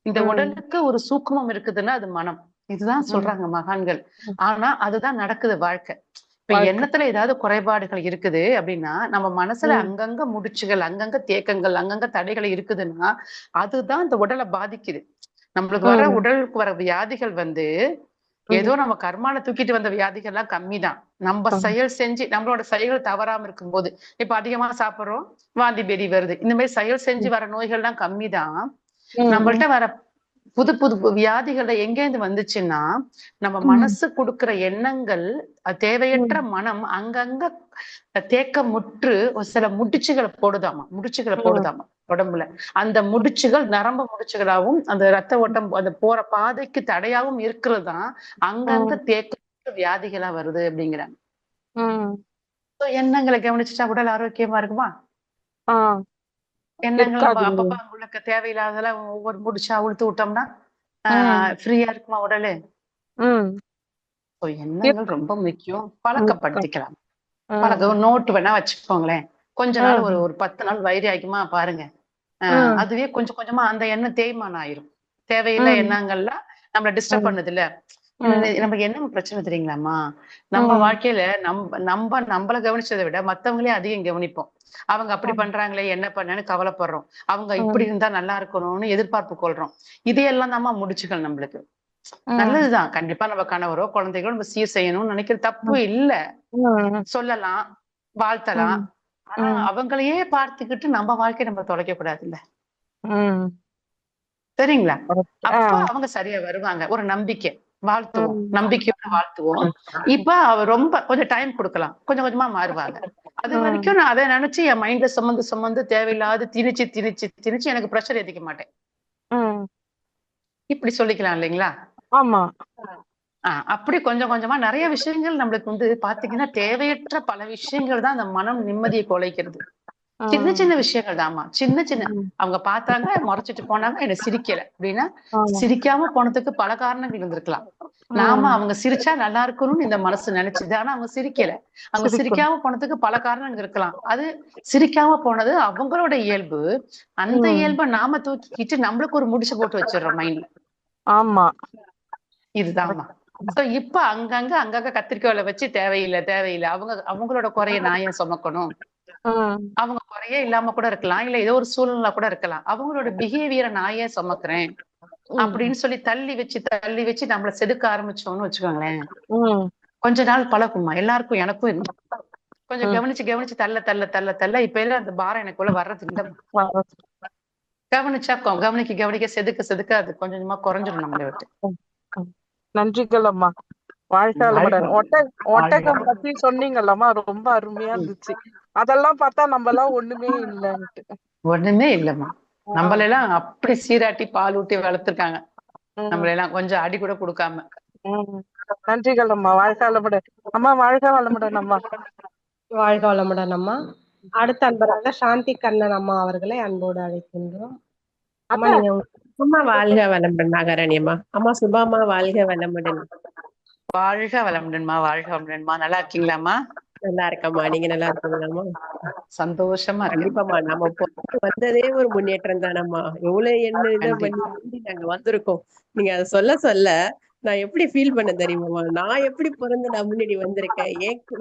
[SPEAKER 2] இந்த உடலுக்கு ஒரு சூக்குமம் இருக்குதுன்னா அது மனம். இதுதான் சொல்றாங்க மகான்கள். ஆனா அதுதான் நடக்குது வாழ்க்கை. இப்ப எண்ணத்துல ஏதாவது குறைபாடுகள் இருக்குது அப்படின்னா, நம்ம மனசுல அங்கங்க முடிச்சுகள், அங்கங்க தேக்கங்கள், அங்கங்க தடைகள் இருக்குதுன்னா அதுதான் இந்த உடலை பாதிக்குது. நம்மளுக்கு வர உடலுக்கு வர வியாதிகள் வந்து ஏதோ நம்ம கர்மால தூக்கிட்டு வந்த வியாதிகள் எல்லாம் கம்மிதான். நம்ம செயல் செஞ்சு நம்மளோட செயல்கள் தவறாம இருக்கும்போது, இப்ப அதிகமா சாப்பிடுறோம், வாந்தி பேதி வருது. இந்த மாதிரி செயல் செஞ்சு வர நோய்கள் எல்லாம் கம்மிதான். நம்மள்ட்ட வர புது புது வியாதிகள் எங்கேருந்து வந்துச்சுன்னா, நம்ம மனசு கொடுக்கிற எண்ணங்கள், தேவையற்ற மனம் அங்கங்க தேக்கமுற்று ஒரு சில முடிச்சுகளை போடுதாமா உடம்புல. அந்த முடிச்சுகள் நரம்பு முடிச்சுகளாகவும் அந்த ரத்த ஓட்டம் அந்த போற பாதைக்கு தடையாகவும் இருக்கிறதுதான் அங்கங்க தேக்க வியாதிகளா வருது அப்படிங்கிறாங்க. எண்ணங்களை கவனிச்சுட்டா உடல் ஆரோக்கியமா இருக்குமா? எண்ணங்கள் நம்ம அப்பப்ப உங்களுக்கு தேவையில்லாதெல்லாம் ஒவ்வொரு முடிச்சா உளுத்து விட்டோம்னா ஃப்ரீயா இருக்குமா உடலு? எண்ணங்கள் ரொம்ப முக்கியம். பழக்கப்படுத்திக்கலாம். நோட்டு வேணா வச்சுக்கோங்களேன். கொஞ்ச நாள் ஒரு 10 நாள் வைரி ஆகிக்குமா பாருங்க. அதுவே கொஞ்சம் கொஞ்சமா அந்த எண்ணம் தேய்மானம் ஆயிரும். தேவையில்லை எண்ணங்கள்லாம் நம்மள டிஸ்டர்ப் பண்ணது இல்ல. நமக்கு என்ன பிரச்சனை தெரியுங்களாமா? நம்ம வாழ்க்கையில நம்மள கவனிச்சதை விட மத்தவங்களே அதிகம் கவனிப்போம். அவங்க அப்படி பண்றாங்களே என்ன பண்ணேன்னு கவலைப்படுறோம். அவங்க இப்படி இருந்தா நல்லா இருக்கணும்னு எதிர்பார்ப்பு கொள்றோம். இதையெல்லாம் தான் முடிச்சுகள் நம்மளுக்கு. நல்லதுதான். கண்டிப்பா நம்ம கணவரோ குழந்தைகளோ நம்ம சீர் செய்யணும்னு நினைக்கிற தப்பு இல்ல. சொல்லலாம், வாழ்த்தலாம். ஆனா அவங்களையே பார்த்துக்கிட்டு நம்ம வாழ்க்கையை நம்ம தொலைக்க கூடாதுல்ல. சரிங்களா? அப்ப அவங்க சரியா வருவாங்க. ஒரு நம்பிக்கை வாழ்த்துவோம், நம்பிக்கையோட வாழ்த்துவோம். இப்ப அவ ரொம்ப கொஞ்சம் டைம் கொடுக்கலாம், கொஞ்சம் கொஞ்சமா மாறுவாங்க. அது வரைக்கும் நான் அதை நினைச்சு என் மைண்ட்ல சுமந்து தேவையில்லாத திணிச்சு எனக்கு ப்ரெஷர் ஏத்திக்க மாட்டேன். இப்படி சொல்லிக்கலாம் இல்லைங்களா?
[SPEAKER 4] ஆமா.
[SPEAKER 2] அப்படி கொஞ்சம் கொஞ்சமா நிறைய விஷயங்கள் நம்மளுக்கு வந்து பாத்தீங்கன்னா தேவையற்ற பல விஷயங்கள் தான் அந்த மனம் நிம்மதியை குலைக்கிறது. சின்ன சின்ன விஷயங்கள் தான்மா. சின்ன அவங்க பார்த்தாங்க, முறைச்சிட்டு போனாங்க, என்ன சிரிக்கல அப்படின்னா சிரிக்காம போனதுக்கு பல காரணங்கள் இருந்திருக்கலாம். நாம அவங்க சிரிச்சா நல்லா இருக்கணும்னு இந்த மனசு நினைச்சது. ஆனா அவங்க சிரிக்கல. அவங்க சிரிக்காம போனதுக்கு பல காரணங்கள் இருக்கலாம். அது சிரிக்காம போனது அவங்களோட இயல்பு. அந்த இயல்பை நாம தூக்கிக்கிட்டு நம்மளுக்கு ஒரு முடிச்சு போட்டு வச்சிடறோம் மைண்ட்ல.
[SPEAKER 4] ஆமா,
[SPEAKER 2] இதுதான்மா. இப்ப அங்கங்க கத்திரிக்கோலை வச்சு தேவையில்லை அவங்களோட குறைய நான் ஏன் சுமக்கணும்? அவங்க குறையே இல்லாம கூட இருக்கலாம், இல்ல ஏதோ ஒரு சூழ்நிலை கூட இருக்கலாம். அவங்களோட பிஹேவியரை நான் ஏன் சுமக்கிறேன் அப்படின்னு சொல்லி தள்ளி வச்சு நம்மள செதுக்க ஆரம்பிச்சோம்னு வச்சுக்கோங்களேன், கொஞ்ச நாள் பழகுமா. எல்லாருக்கும் எனக்கும் கொஞ்சம் கவனிச்சு தள்ள இப்ப எல்லாம் அந்த பாரம் எனக்குள்ள வர்றது இல்ல. கவனிக்க செதுக்க அது கொஞ்சமா குறைஞ்சிடும் நம்மளை விட்டு.
[SPEAKER 4] நன்றிகள் அம்மா. வாழ்க வளமுடன். ஒட்டகம் பத்தி சொன்னீங்கல்லம்மா, ரொம்ப அருமையா இருந்துச்சு. அதெல்லாம் பார்த்தா நம்ம எல்லாம் ஒண்ணுமே இல்லைன்ட்டு.
[SPEAKER 2] ஒண்ணுமே இல்லம்மா. நம்மள எல்லாம் அப்படி சீராட்டி பால் ஊட்டி வளர்த்துருக்காங்க.
[SPEAKER 4] ம்,
[SPEAKER 2] நம்மள எல்லாம் கொஞ்சம் அடி கூட கொடுக்காம.
[SPEAKER 4] ம். நன்றிகள் அம்மா, வாழ்க வளமுடன். அம்மா வாழ்க வளமுடன் அம்மா.
[SPEAKER 1] வாழ்க வளமுடன் அம்மா. அடுத்த அன்பராக சாந்தி கண்ணன் அம்மா அவர்களை அன்போடு அழைக்கின்றோம். அம்மா
[SPEAKER 4] அத்தை,
[SPEAKER 1] நீங்க
[SPEAKER 5] அம்மா வாழ்க வளமுடன் நாகராணியம்மா. அம்மா சுபாமா வாழ்க வளமுடன்.
[SPEAKER 2] வாழ்க வளமுடன்மா, வாழ்க வளமுடன்மா. நல்லா இருக்கீங்களாம்மா?
[SPEAKER 5] நல்லா இருக்கம்மா, நீங்க நல்லா இருக்கீங்களாம்மா?
[SPEAKER 2] சந்தோஷமா இருக்கேன்.
[SPEAKER 5] கண்டிப்பாம்மா, நம்ம பொண்ணு வந்ததே ஒரு முன்னேற்றம் தானம்மா. எவ்வளவு என்ன இதை பண்ணி நாங்க வந்திருக்கோம். நீங்க அதை சொல்ல சொல்ல நான் எப்படி ஃபீல் பண்ண தெரியுமாம்மா? நான் எப்படி பிறந்து நான் முன்னாடி வந்திருக்கேன்,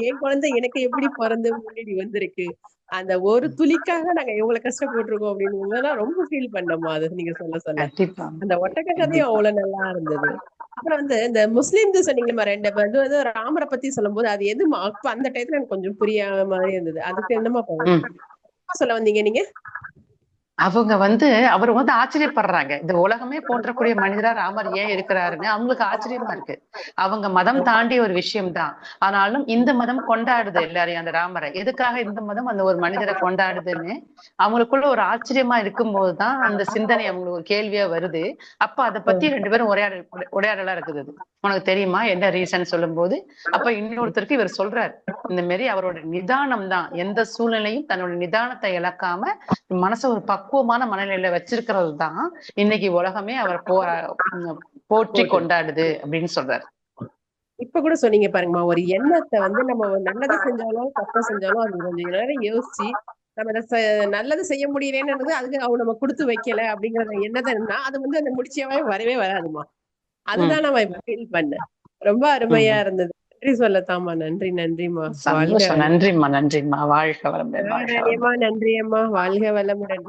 [SPEAKER 5] என் குழந்தை எனக்கு எப்படி பிறந்து முன்னாடி வந்திருக்கு, அந்த ஒரு துளிக்காக நாங்க எவ்வளவு கஷ்டப்பட்டிருக்கோம் அப்படின்னு ரொம்ப ஃபீல் பண்ணோம்மா. அது நீங்க சொல்ல சொல்ல
[SPEAKER 2] கண்டிப்பா
[SPEAKER 5] அந்த ஒட்டக்க கதையும் அவ்வளவு நல்லா இருந்தது. அப்புறம் இந்த முஸ்லிம்து சொன்னீங்களா ரெண்டு வந்து ராமரை பத்தி சொல்லும் போது அது எதுமா அப்ப அந்த டயத்துல எனக்கு கொஞ்சம் புரியாத மாதிரி இருந்தது. அதுக்கு என்னமா சொல்ல வந்தீங்க நீங்க?
[SPEAKER 2] அவங்க அவர் ஆச்சரியப்படுறாங்க. இந்த உலகமே போற்றக்கூடிய மனிதரா ராமர் ஏன் இருக்கிறாருன்னு அவங்களுக்கு ஆச்சரியமா இருக்கு. அவங்க மதம் தாண்டி ஒரு விஷயம் தான். ஆனாலும் இந்த மதம் கொண்டாடுது எல்லாரையும், அந்த ராமரை. எதுக்காக இந்த மதம் அந்த ஒரு மனிதரை கொண்டாடுதுன்னு அவங்களுக்குள்ள ஒரு ஆச்சரியமா இருக்கும்போதுதான் அந்த சிந்தனை அவங்களுக்கு ஒரு கேள்வியா வருது. அப்ப அதை பத்தி 2 பேரும் உரையாடலா இருக்குது. உனக்கு தெரியுமா என்ன ரீசன் சொல்லும் போது அப்ப இன்னொருத்தருக்கு இவர் சொல்றாரு, இந்த மாதிரி அவரோட நிதானம் தான் எந்த சூழ்நிலையும் தன்னோட நிதானத்தை இழக்காம மனச ஒரு பக்குவமான மனநிலையில வச்சிருக்கிறது தான் இன்னைக்கு உலகமே அவர் போற்றி கொண்டாடுது அப்படின்னு சொல்றாரு.
[SPEAKER 5] இப்ப கூட சொன்னீங்க பாருங்கம்மா, ஒரு எண்ணத்தை நம்ம நல்லது செஞ்சாலும் கஷ்டம் செஞ்சாலும் அது கொஞ்சம் நேரம் யோசிச்சு நம்ம நல்லது செய்ய முடியலன்னு அதுக்கு அவங்க நம்ம கொடுத்து வைக்கல அப்படிங்கிற எண்ணத்தை அது அந்த முடிச்சியாவே வரவே வராதுமா. அதுதான் நம்ம இப்ப ஃபீல் பண்ணேன். ரொம்ப அருமையா இருந்தது. நன்றி சொல்லத்தாமா. நன்றி நன்றிமா.
[SPEAKER 2] சந்தோஷம். நன்றிம்மா, நன்றிம்மா. வாழ்க வளமுடன்.
[SPEAKER 5] நன்றி அம்மா. வாழ்க வளமுடன்.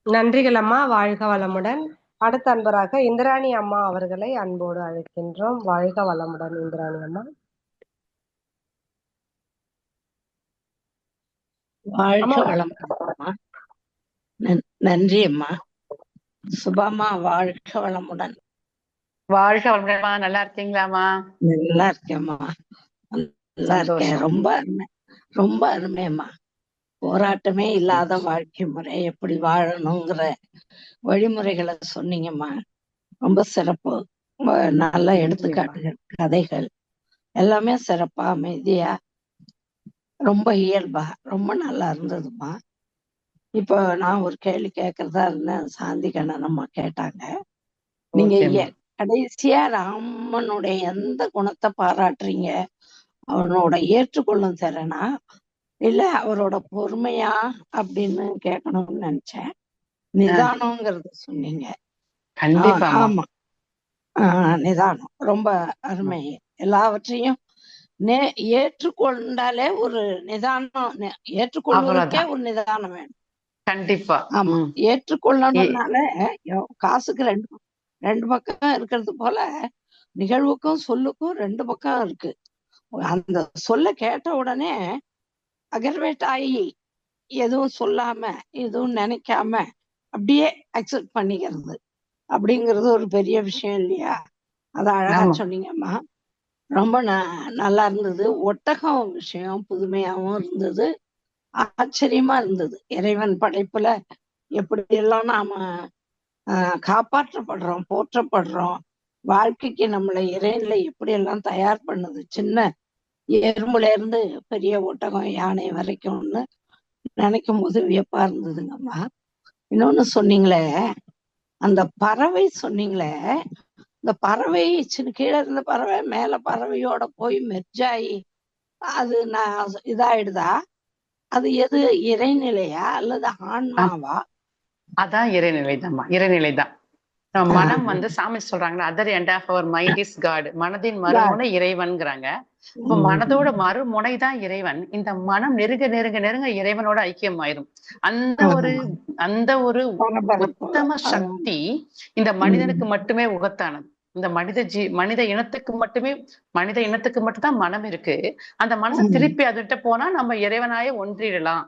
[SPEAKER 1] நன்றிகள் அம்மா, வாழ்க வளமுடன். அடுத்த அன்பராக இந்திராணி அம்மா அவர்களை அன்போடு அழைக்கின்றோம். வாழ்க வளமுடன் இந்திராணி அம்மா.
[SPEAKER 6] வாழ்க வளமுடன். நன்றி அம்மா. சுபாமா வாழ்க வளமுடன்.
[SPEAKER 2] வாழ்க வளமுடன்மா. நல்லா இருக்கீங்களாமா?
[SPEAKER 6] நல்லா இருக்கேம்மா, நல்லா இருக்கேன். ரொம்ப அருமை, ரொம்ப அருமையம்மா. போராட்டமே இல்லாத வாழ்க்கை முறை எப்படி வாழணுங்கிற வழிமுறைகளை சொன்னீங்கம்மா. ரொம்ப சிறப்பு. நல்ல எடுத்துக்காட்டுகள், கதைகள் எல்லாமே சிறப்பா அமைதியா ரொம்ப இயல்பா ரொம்ப நல்லா இருந்ததுமா. இப்போ நான் ஒரு கேள்வி கேட்கறதா இருந்தேன். சாந்தி கண்ணன் அம்மா கேட்டாங்க. நீங்க கடைசியா ராமனுடைய எந்த குணத்தை பாராட்டுறீங்க? அவனோட ஏற்றுக்கொள்ளும் திறனா இல்ல அவரோட பொறுமையா அப்படின்னு கேட்கணும்னு நினைச்சேன். நிதானம்ங்கிறது சொன்னீங்க. ஆமா, நிதானம் ரொம்ப அருமை. எல்லாவற்றையும் ஏற்றுக்கொண்டாலே ஒரு நிதானம், ஏற்றுக்கொள்வதற்கே ஒரு நிதானம் வேணும்.
[SPEAKER 2] கண்டிப்பா.
[SPEAKER 6] ஆமா, ஏற்றுக்கொள்ளணும்னால காசுக்கு ரெண்டு பக்கம் இருக்கிறது போல நிகழ்வுக்கும் சொல்லுக்கும் 2 பக்கம் இருக்கு. அந்த சொல்ல கேட்ட உடனே அகர்வேட் ஆகி எதுவும் சொல்லாம எதுவும் நினைக்காம அப்படியே அக்செப்ட் பண்ணிக்கிறது அப்படிங்கிறது ஒரு பெரிய விஷயம் இல்லையா? அத அழகா சொன்னீங்கம்மா. ரொம்ப நல்லா இருந்தது. ஒட்டகம் விஷயம் புதுமையாவும் இருந்தது, ஆச்சரியமா இருந்தது. இறைவன் படைப்புல எப்படி எல்லாம் நாம காப்பாற்றப்படுறோம், போற்றப்படுறோம். வாழ்க்கைக்கு நம்மளை இறைநிலை எப்படி எல்லாம் தயார் பண்ணுது. சின்ன எறும்புல இருந்து பெரிய ஒட்டகம், யானை வரைக்கும்னு நினைக்கும் போது வியப்பா இருந்ததுங்கம்மா. இன்னொன்னு சொன்னீங்களே, அந்த பறவை சொன்னீங்களே, இந்த பறவை கீழே இருந்த பறவை மேல பறவையோட போய் மெர்ஜாயி அது இதாயிடுதா? அது எது, இறைநிலையா அல்லது ஆன்மாவா?
[SPEAKER 2] அதான் இறைநிலைதான்மா, இறைநிலைதான். மனம் சாமி சொல்றாங்களா, other end of our mind is God. மனதின் மறுமுனை இறைவன்கிறாங்க. இப்ப மனதோட மறுமுனை தான் இறைவன். இந்த மனம் நெருங்க நெருங்க நெருங்க இறைவனோட ஐக்கியம் ஆயிரும். அந்த ஒரு உத்தம சக்தி இந்த மனிதனுக்கு மட்டுமே உகத்தானது. இந்த மனித இனத்துக்கு மட்டும்தான் மனம் இருக்கு. அந்த மனசை திருப்பி அதுகிட்ட போனா நம்ம இறைவனாய ஒன்றிடலாம்.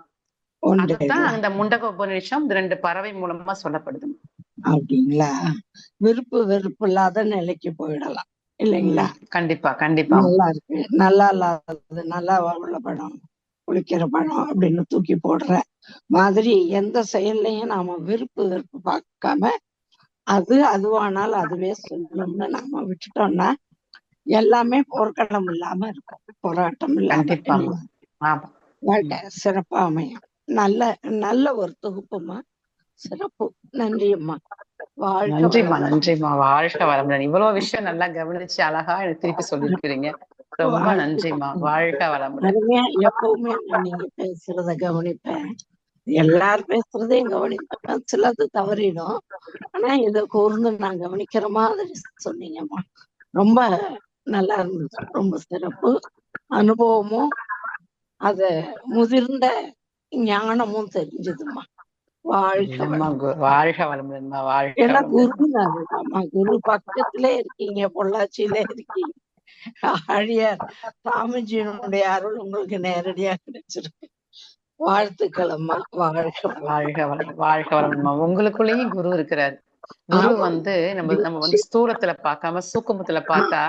[SPEAKER 2] அதுதான் அந்த முண்டக உபநிஷம் 2 பறவை மூலமா சொல்லப்படுது.
[SPEAKER 6] அப்படிங்களா? விருப்பு வெறுப்பு இல்லாத நிலைக்கு போயிடலாம் இல்லைங்களா?
[SPEAKER 2] கண்டிப்பா கண்டிப்பா.
[SPEAKER 6] நல்லா இருக்கு. நல்லா இல்லாதது நல்லா உள்ள படம், குளிக்கிற படம் அப்படின்னு தூக்கி போடுற மாதிரி எந்த செயல்லையும் நாம விருப்பு வெறுப்பு பார்க்காம அது அதுவானால் அதுவே சொல்லும்னு நாம விட்டுட்டோம்னா எல்லாமே போர்க்களம் இல்லாம இருக்கும், போராட்டம் இல்லாம
[SPEAKER 2] கண்டிப்பாமா.
[SPEAKER 6] இல்லையா?
[SPEAKER 2] ஆமா.
[SPEAKER 6] வாழ்க்கை சிறப்பா அமையும். நல்ல நல்ல ஒரு தொகுப்புமா, சிறப்பு. நன்றி அம்மா. வாழ்க
[SPEAKER 2] நன்றிம்மா,
[SPEAKER 6] வளமுடன்.
[SPEAKER 2] நன்றிம்மா. வாழ்க வளமுடன். இவ்வளவு விஷயம் நல்லா கவனிச்சு அழகா எனக்கு திருப்பி சொல்லியிருக்கிறீங்க. ரொம்ப நன்றிம்மா.
[SPEAKER 6] வாழ்த்துக்கள்.
[SPEAKER 2] வாழ்க வளமுடன்.
[SPEAKER 6] அருமையா எப்பவுமே நான் நீங்க பேசுறத கவனிப்பேன், எல்லாரும் பேசுறதையும் கவனிப்பேன், சிலது தவறிடும். ஆனா இதை கூர்ந்து நான் கவனிக்கிற மாதிரி சொன்னீங்கம்மா. ரொம்ப நல்லா இருந்துச்சு, ரொம்ப சிறப்பு. அனுபவமும் அத முதிர்ந்த ஞானமும் தெரிஞ்சதும்மா. வாழ்க
[SPEAKER 2] என்னம்மா
[SPEAKER 6] வளமுடன்.
[SPEAKER 2] வாழ்க வளமுடன்மா. வாழ்க
[SPEAKER 6] ஏன்னா குரு
[SPEAKER 2] வளமுடன்.
[SPEAKER 6] அதுதாம்மா, குரு பக்கத்திலே இருக்கீங்க, பொள்ளாச்சியிலே இருக்கீங்க. ஆழியார் சாமிஜியினுடைய அருள் உங்களுக்கு நேரடியா கிடைச்சிருக்கு. வாழ்த்துக்கள் அம்மா. வாழ்க வளமுடன்.
[SPEAKER 2] வாழ்க வளமுடன். வாழ்க வளமுடன்மா. உங்களுக்குள்ளேயும் குரு இருக்கிறார். குரு
[SPEAKER 6] ஆமா
[SPEAKER 2] வந்து நம்ம வந்து ஸ்தூலத்துல பார்க்காம சூக்குமத்துல பார்த்தா,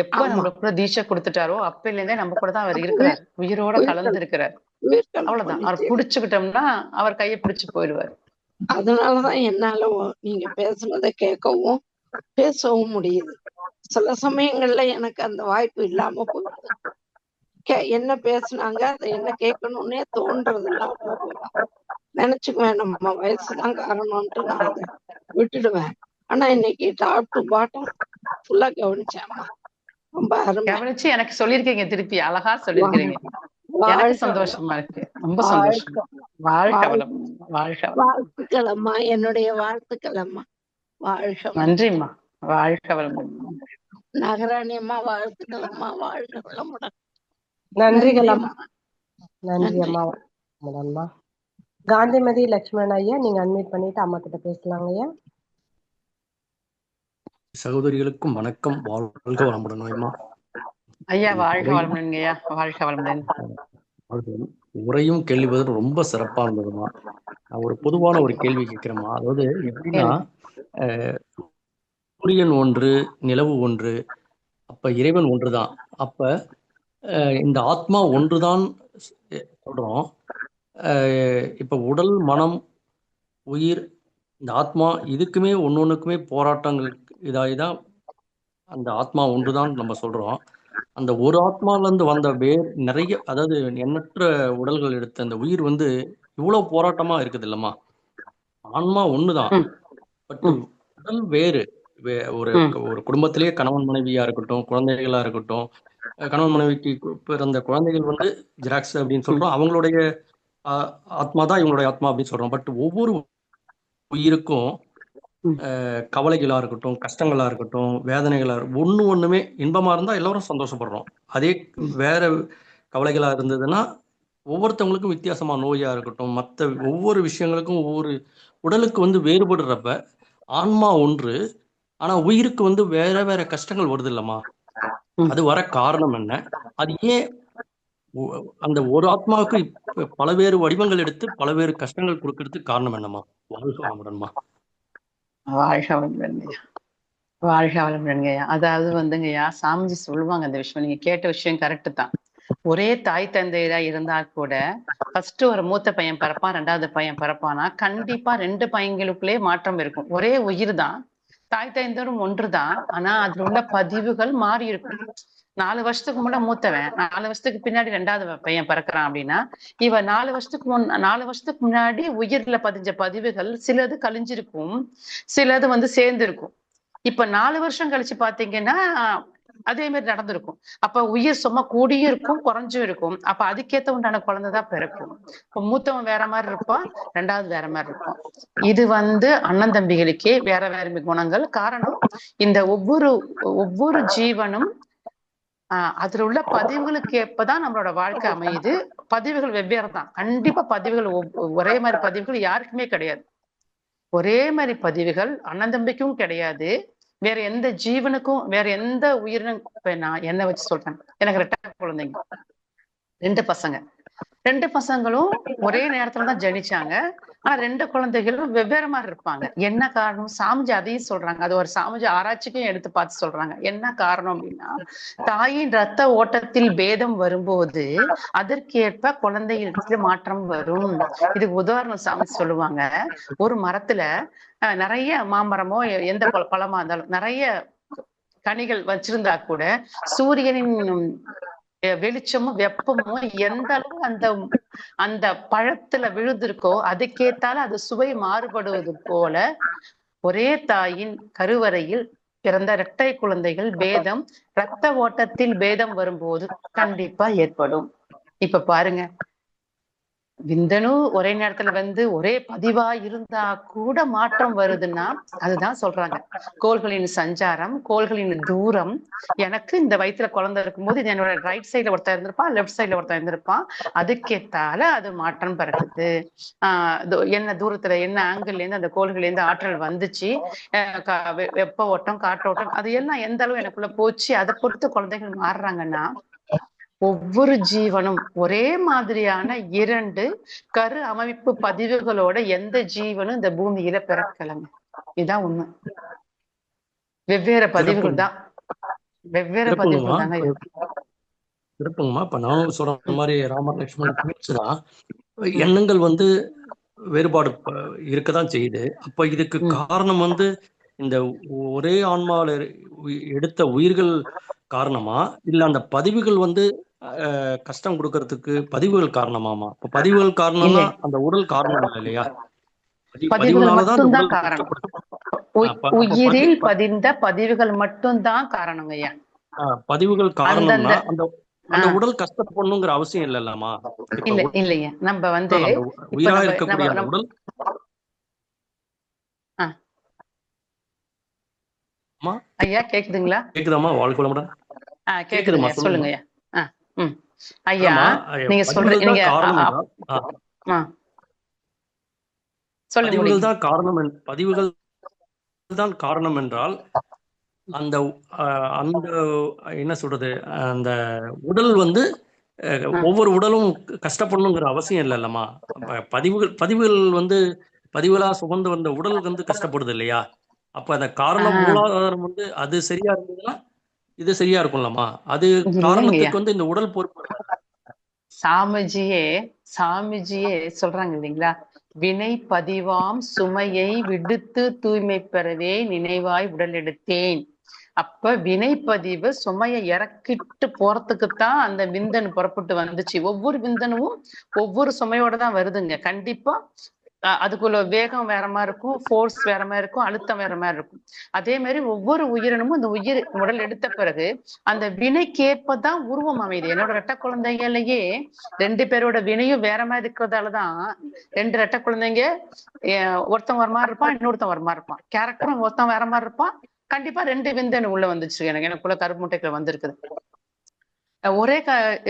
[SPEAKER 2] எப்ப
[SPEAKER 6] ஆமா,
[SPEAKER 2] நம்மளுக்குள்ள தீட்சை கொடுத்துட்டாரோ அப்பையில இருந்தே நம்ம கூட தான் அவர் இருக்கிறார். உயிரோட கலந்து இருக்கிறார். அவ்வளவுதான். அவர்
[SPEAKER 6] நிச்சயம்.
[SPEAKER 2] புடிச்சுக்கிட்டோம்னா அவர் கையை பிடிச்சு போயிடுவார்.
[SPEAKER 6] அதனாலதான் என்னால நீங்க பேசுனதை கேட்கவும் பேசவும் முடியுது. சில சமயங்கள்ல எனக்கு அந்த வாய்ப்பு இல்லாம போகுது. என்ன பேசுனாங்க, அதை என்ன கேட்கணும்னே தோன்றது இல்லாம போகும். நினைச்சுக்குவேன் நம்ம வயசுதான் காரணம்ட்டு நான் அதை விட்டுடுவேன். ஆனா இன்னைக்கு டாப் டு பாட்டம் ஃபுல்லா கவனிச்சேன்மா. ரொம்ப அருமை.
[SPEAKER 2] கவனிச்சு எனக்கு சொல்லியிருக்கீங்க, திருப்பி அழகா சொல்லியிருக்கிறீங்க. எனக்கு சந்தோஷமா இருக்கு, ரொம்ப சந்தோஷம். வாழ்க வளம். வாழ்க வளம்.
[SPEAKER 6] வாழ்த்துக்கள் அம்மா, என்னுடைய வாழ்த்துக்கள் அம்மா. வாழ்க வளம்.
[SPEAKER 2] நன்றிம்மா. வாழ்க வளம்.
[SPEAKER 6] நகராணி அம்மா வாழ்த்துக்கள் அம்மா. வாழ்க வளமுடன்.
[SPEAKER 1] நன்றிகள் அம்மா. நன்றி
[SPEAKER 6] நன்றி.
[SPEAKER 1] அம்மா. அம்மா காந்திமதி லட்சுமணன் ஐயா, நீங்க அட்மிட் பண்ணிட்டு அம்மா கிட்ட பேசலாங்க ஐயா.
[SPEAKER 7] சகோதரிகளுக்கும் வணக்கம். வாழ்க வளமுடன் அம்மா.
[SPEAKER 2] ஐயா வாழ்க வளமுடன் ஐயா. வாழ்க வளமுடன்.
[SPEAKER 7] உரையும் கேள்வி பதில் ரொம்ப சிறப்பா இருந்ததுமா. நான் ஒரு பொதுவான ஒரு கேள்வி கேட்கிறேம்மா. அதாவது எப்படின்னா, சூரியன் ஒன்று, நிலவு ஒன்று, அப்ப இறைவன் ஒன்றுதான். அப்ப இந்த ஆத்மா ஒன்றுதான் சொல்றோம். இப்ப உடல், மனம், உயிர், இந்த ஆத்மா இதுக்குமே ஒன்னொன்னுக்குமே போராட்டங்கள் இதாகிதான் அந்த ஆத்மா ஒன்றுதான் நம்ம சொல்றோம். அந்த ஒரு ஆத்மால இருந்து வந்த நிறைய, அதாவது எண்ணற்ற உடல்கள் எடுத்த அந்த உயிர் வந்து இவ்வளவு போராட்டமா இருக்குது இல்லம்மா. ஆன்மா ஒண்ணுதான், பட் உடல் வேறு. ஒரு ஒரு குடும்பத்திலேயே கணவன் மனைவியா இருக்கட்டும், குழந்தைகளா இருக்கட்டும், கணவன் மனைவிக்கு பிறந்த குழந்தைகள் வந்து ஜெராக்ஸ் அப்படின்னு சொல்றோம், அவங்களுடைய ஆத்மா தான் இவங்களுடைய ஆத்மா அப்படின்னு சொல்றோம். பட் ஒவ்வொரு உயிருக்கும் கவலைகளா இருக்கட்டும், கஷ்டங்களா இருக்கட்டும், வேதனைகளா ஒண்ணுமே இன்பமா இருந்தா எல்லாரும் சந்தோஷப்படுறோம். அதே வேற கவலைகளா இருந்ததுன்னா ஒவ்வொருத்தவங்களுக்கும் வித்தியாசமா, நோயா இருக்கட்டும், மற்ற ஒவ்வொரு விஷயங்களுக்கும் ஒவ்வொரு உடலுக்கு வந்து வேறுபடுறப்ப ஆன்மா ஒன்று, ஆனா உயிருக்கு வந்து வேற வேற கஷ்டங்கள் வருது இல்லம்மா. அது வர காரணம் என்ன? அது ஏன் அந்த ஒரு ஆத்மாவுக்கு பலவேறு வடிவங்கள் எடுத்து பலவேறு கஷ்டங்கள் கொடுக்கறதுக்கு காரணம் என்னம்மா? வாழ்க வளமுடன்மா.
[SPEAKER 2] வாழ்க வளமுடன்ங்கய்யா. வாழ்க வளமுடன்ங்கய்யா. அதாவது வந்துங்கய்யா, சாமிஜி சொல்லுவாங்க அந்த விஷயம், நீங்க கேட்ட விஷயம் கரெக்டு தான். ஒரே தாய் தந்தையரா இருந்தா கூட ஃபர்ஸ்ட் ஒரு மூத்த பையன் பிறப்பான், ரெண்டாவது பையன் பிறப்பானா கண்டிப்பா ரெண்டு பையங்களுக்குள்ளே மாற்றம் இருக்கும். ஒரே உயிர் தான், தாய் தந்தையரும் ஒன்றுதான், ஆனா அதுல உள்ள பதிவுகள் மாறி இருக்கும். 4 வருஷத்துக்கு முன்னாடி மூத்தவன் 4 வருஷத்துக்கு பின்னாடி ரெண்டாவது பையன் பிறக்கிறான் அப்படின்னா, இவ 4 வருஷத்துக்கு முன்னாடி உயிர்ல பதிஞ்ச பதிவுகள் சிலது கழிஞ்சிருக்கும், சிலது வந்து சேர்ந்திருக்கும். இப்ப 4 வருஷம் கழிச்சு பாத்தீங்கன்னா அதே மாதிரி நடந்திருக்கும். அப்ப உயிர் சும்மா கூடியும் இருக்கும், குறைஞ்சும் இருக்கும். அப்ப அதுக்கேத்த உண்டான குழந்தைதான் பிறக்கும். இப்ப மூத்தவன் வேற மாதிரி இருப்பான், ரெண்டாவது வேற மாதிரி இருப்பான். இது வந்து அண்ணன் தம்பிகளுக்கே வேற வேற குணங்கள். காரணம், இந்த ஒவ்வொரு ஜீவனும் அதுல உள்ள பதிவுகளுக்கு ஏற்பதான் நம்மளோட வாழ்க்கை அமையுது. பதிவுகள் வெவ்வேறு தான். கண்டிப்பா பதிவுகள் ஒரே மாதிரி பதிவுகள் யாருக்குமே கிடையாது. ஒரே மாதிரி பதிவுகள் அண்ணன் தம்பிக்கும் கிடையாது, வேற எந்த ஜீவனுக்கும், வேற எந்த உயிரினும். இப்ப நான் என்ன வச்சு சொல்றேன், எனக்கு 2 குழந்தைங்க, 2 பசங்க. 2 பசங்களும் ஒரே நேரத்துலதான் ஜனிச்சாங்க. ஆனா 2 குழந்தைகளும் வெவ்வேறு மாதிரி இருப்பாங்க. என்ன காரணம்? சாமிஜி அதையும் சொல்றாங்க. அது ஒரு சாமிஜி ஆராய்ச்சிக்கும் எடுத்து பார்த்து சொல்றாங்க. என்ன காரணம் அப்படின்னா, தாயின் ரத்த ஓட்டத்தில் பேதம் வரும்போது அதற்கேற்ப குழந்தைகளுக்கு மாற்றம் வரும். இதுக்கு உதாரணம் சாமிஜி சொல்லுவாங்க. ஒரு மரத்துல நிறைய மாமரமோ எந்த பழமா இருந்தாலும் நிறைய கனிகள் வச்சிருந்தா கூட சூரியனின் வெளிச்சமும் வெப்பமும் எந்த அளவு அந்த அந்த பழத்துல விழுந்திருக்கோ அதுக்கேத்தால அது சுவை மாறுபடுவது போல ஒரே தாயின் கருவறையில் பிறந்த இரட்டை குழந்தைகள் பேதம் இரத்த ஓட்டத்தில் பேதம் வரும்போது கண்டிப்பா ஏற்படும். இப்ப பாருங்க, விந்தணு ஒரே நேரத்துல வந்து ஒரே பதிவா இருந்தா கூட மாற்றம் வருதுன்னா அதுதான் சொல்றாங்க கோள்களின் சஞ்சாரம், கோள்களின் தூரம். எனக்கு இந்த வயிற்றுல குழந்தை இருக்கும்போது இது என்னோட ரைட் சைட்ல ஒருத்தர் இருந்திருப்பான், லெஃப்ட் சைட்ல ஒருத்தர் இருந்திருப்பான். அதுக்கேத்தால அது மாற்றம் பிறக்குது. என்ன தூரத்துல என்ன ஆங்கிள் இருந்து அந்த கோள்கள்ல இருந்து ஆற்றல் வந்துச்சு, வெப்ப ஓட்டம் காற்றோட்டம் அது எல்லாம் எந்த அளவு எனக்குள்ள போச்சு, அதை பொறுத்து குழந்தைகள் மாறுறாங்கன்னா ஒவ்வொரு ஜீவனும் ஒரே மாதிரியான 2 கரு அமைப்பு பதிவுகளோட எந்த ஜீவனும் இந்த பூமியில பிறக்கலங்க. இதுதான் உண்மை. வெவ்வேறு பதிவுகள் தான், வெவ்வேறு பதிவுகள் தாங்க
[SPEAKER 7] இருப்புங்கம்மா. இப்ப நானும் சொல்ற மாதிரி ராமர் லட்சுமணன் பேசுதான் எண்ணங்கள் வந்து வேறுபாடு இருக்கதான் செய்யுது. அப்ப இதுக்கு காரணம் வந்து இந்த ஒரே ஆன்மாவில எடுத்த உயிர்கள் காரணமா இல்ல அந்த பதிவுகள் வந்து கஷ்டம் கொடுக்கறதுக்கு பதிவுகள் காரணமாமா? இப்ப பதிவுகள் காரணம்னா அந்த உடல் காரணம் இல்லையா?
[SPEAKER 2] பதிவுகள் மட்டும்தான் காரணம். உயிரில் பதிந்த பதிவுகள் மட்டும்தான் காரணம் ஐயா.
[SPEAKER 7] பதிவுகள் காரணம்னா அந்த உடல் கஷ்டப்படணுங்கிற அவசியம் இல்லைல்லமா?
[SPEAKER 2] இல்ல இல்லையா, நம்ம வந்து
[SPEAKER 7] உயிரா இருக்கக்கூடிய அந்த உடல்
[SPEAKER 2] ஐயா கேக்குதுங்களா?
[SPEAKER 7] கேக்குதாமா? வாழ்க்கை வளமுடன்.
[SPEAKER 2] கேக்குதுங்க, சொல்லுங்க ஐயா. ஐயா நீங்க சொல்றீங்க
[SPEAKER 7] பதிவுகள் தான் காரணம். பதிவுகள் தான் காரணம் என்றால் அந்த அந்த என்ன சொல்றது, அந்த உடல் வந்து ஒவ்வொரு உடலும் கஷ்டப்படணுங்கிற அவசியம் இல்லைல்லம்மா? பதிவுகள் வந்து பதிவுகளா சுமந்து வந்த உடல் வந்து கஷ்டப்படுது இல்லையா? அப்ப அந்த காரணம் மூலாதாரம் வந்து அது சரியா இருந்ததுன்னா இது சரியா இருக்கும்லம்மா? அது காரணத்துக்கு வந்து இந்த உடல் பொறுப்பு.
[SPEAKER 2] சாமிஜியே சொல்றாங்க இல்லைங்களா, வினை பதிவாம் சுமையை விடுத்து தூய்மை பெறவே நினைவாய் உடல் எடுத்தேன். அப்ப வினைப்பதிவு சுமையை இறக்கிட்டு போறதுக்குத்தான் அந்த விந்தணு புறப்பட்டு வந்துச்சு. ஒவ்வொரு விந்தனும் ஒவ்வொரு சுமையோட தான் வருதுங்க. கண்டிப்பா அதுக்குள்ள வேகம் வேற மாதிரி இருக்கும், ஃபோர்ஸ் வேற மாதிரி இருக்கும், அழுத்தம் வேற மாதிரி இருக்கும். அதே மாதிரி ஒவ்வொரு உயிரினமும் இந்த உடல் எடுத்த பிறகு அந்த வினைக்கேற்பதான் உருவம் அமையுது. என்னோட ரெட்ட குழந்தைகளையே 2 பேரோட வினையும் வேற மாதிரி இருக்கிறதாலதான் 2 ரெட்ட குழந்தைங்க ஒருத்தன் ஒரு மாதிரி இருப்பான், இன்னொருத்தன் ஒரு மாதிரி இருப்பான். கேரக்டரும் ஒருத்தன் வேற மாதிரி இருப்பான். கண்டிப்பா 2 விந்தணு உள்ள வந்துச்சு. எனக்குள்ள கருமுட்டைக்குள்ள வந்திருக்குது. ஒரே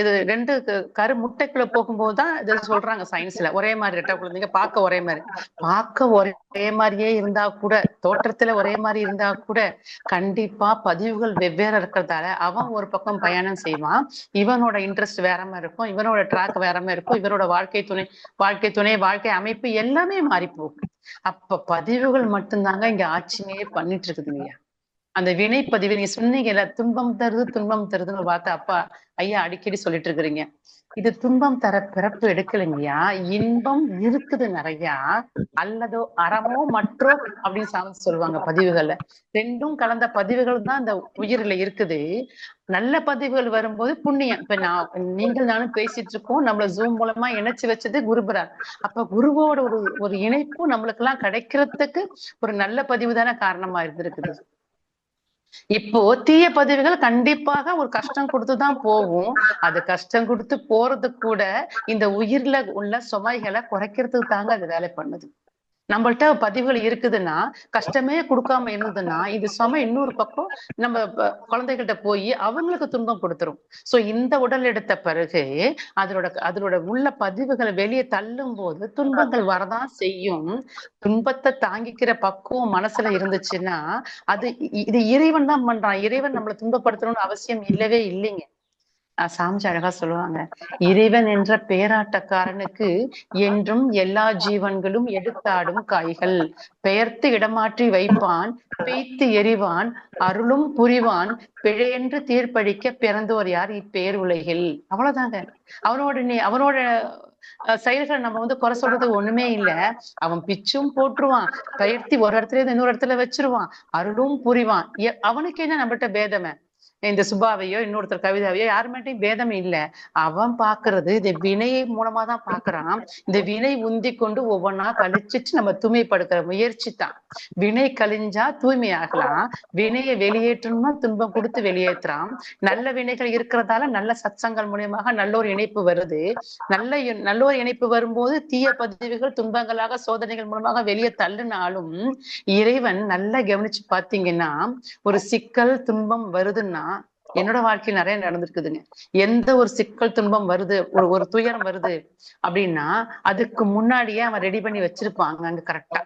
[SPEAKER 2] இது 2 கருமுட்டைக்குள்ள போகும்போதுதான் இது சொல்றாங்க சயின்ஸ்ல. ஒரே மாதிரி ரெட்ட குழந்தைங்க பார்க்க ஒரே மாதிரியே இருந்தா கூட, தோற்றத்துல ஒரே மாதிரி இருந்தா கூட கண்டிப்பா பதிவுகள் வெவ்வேறு இருக்கிறதால அவன் ஒரு பக்கம் பயணம் செய்வான். இவனோட இன்ட்ரெஸ்ட் வேற மாதிரி இருக்கும், இவனோட ட்ராக் வேற மாதிரி இருக்கும், இவனோட வாழ்க்கை அமைப்பு எல்லாமே மாறி போகும். அப்ப பதிவுகள் மட்டும்தாங்க இங்க ஆட்சியே பண்ணிட்டு இருக்குதுங்க. அந்த வினைப்பதிவு நீங்க சொன்னீங்கல்ல, துன்பம் தருதுன்னு வார்த்தை அப்பா ஐயா அடிக்கடி சொல்லிட்டு இருக்கிறீங்க. இது துன்பம் தர பிறப்பு எடுக்கலைங்கய்யா, இன்பம் இருக்குது நிறைய, அல்லதோ அறமோ மற்றோ அப்படின்னு சாமி சொல்லுவாங்க. பதிவுகள்ல 2ம் கலந்த பதிவுகள் தான் இந்த உயிரில இருக்குது. நல்ல பதிவுகள் வரும்போது புண்ணியம். இப்ப நீங்கள் நானும் பேசிட்டு இருக்கோம், நம்மள ஜூம் மூலமா இணைச்சு வச்சது குருபரார். அப்ப குருவோட ஒரு இணைப்பு நம்மளுக்கு எல்லாம் கிடைக்கிறதுக்கு ஒரு நல்ல பதிவு தானே காரணமா இருந்திருக்குது. இப்போ தீய பதிவுகள் கண்டிப்பாக ஒரு கஷ்டம் கொடுத்துதான் போகும். அது கஷ்டம் கொடுத்து போறது கூட இந்த உயிர்ல உள்ள சுமைகளை குறைக்கிறதுக்கு தாங்க அது வேலை பண்ணுது. நம்மள்ட்ட பதிவுகள் இருக்குதுன்னா, கஷ்டமே கொடுக்காம இருந்ததுன்னா இது சுமை இன்னொரு பக்கம் நம்ம குழந்தைகிட்ட போய் அவங்களுக்கு துன்பம் கொடுத்துரும். சோ இந்த உடல் எடுத்த பிறகு அதோட உள்ள பதிவுகளை வெளியே தள்ளும் போது துன்பங்கள் வரதான் செய்யும். துன்பத்தை தாங்கிக்கிற பக்குவம் மனசுல இருந்துச்சுன்னா இது இறைவன் தான் பண்றான். இறைவன் நம்மளை துன்பப்படுத்தணும்னு அவசியம் இல்லவே இல்லைங்க. சாமிஜி அழகா சொல்லுவாங்க, இறைவன் என்ற பேராட்டக்காரனுக்கு என்றும் எல்லா ஜீவன்களும் எடுத்தாடும் காய்கள். பெயர்த்து இடமாற்றி வைப்பான், பெய்த்து எறிவான், அருளும் புரிவான், பிழையென்று தீர்ப்பளிக்க பிறந்தோர் யார் இப்பேர் உலகில். அவ்வளவுதாங்க. அவனோட செயல்கள் நம்ம குறை சொல்றது ஒண்ணுமே இல்ல. அவன் பிச்சும் போட்டுருவான், பெயர்த்தி ஒரு இடத்துல இருந்து இன்னொரு இடத்துல வச்சிருவான், அருளும் புரிவான். அவனுக்கு என்ன நம்மகிட்ட பேதமை? இந்த சுபாவையோ இன்னொருத்தர் கவிதாவையோ யாருமேட்டையும் பேதம் இல்ல. அவன் பாக்குறது இந்த வினையை மூலமா தான் பாக்குறான். இந்த வினை உந்தி கொண்டு ஒவ்வொன்னா கழிச்சிட்டு நம்ம தூய்மைப்படுத்துற முயற்சி தான். வினை கழிஞ்சா தூய்மை ஆகலாம். வினையை வெளியேற்றணும்னா துன்பம் கொடுத்து வெளியேற்றுறான். நல்ல வினைகள் இருக்கிறதால நல்ல சத்சங்கள் மூலியமாக நல்லோர் இணைப்பு வருது. நல்லோர் இணைப்பு வரும்போது தீய பதிவுகள் துன்பங்களாக சோதனைகள் மூலமாக வெளியே தள்ளினாலும் இறைவன் நல்லா கவனிச்சு பாத்தீங்கன்னா, ஒரு சிக்கல் துன்பம் வருதுன்னா, என்னோட வாழ்க்கையில் நிறைய நடந்திருக்குதுங்க. எந்த ஒரு சிக்கல் துன்பம் வருது, ஒரு துயரம் வருது அப்படின்னா அதுக்கு முன்னாடியே அவன் ரெடி பண்ணி வச்சிருப்பாங்க அங்க கரெக்டா.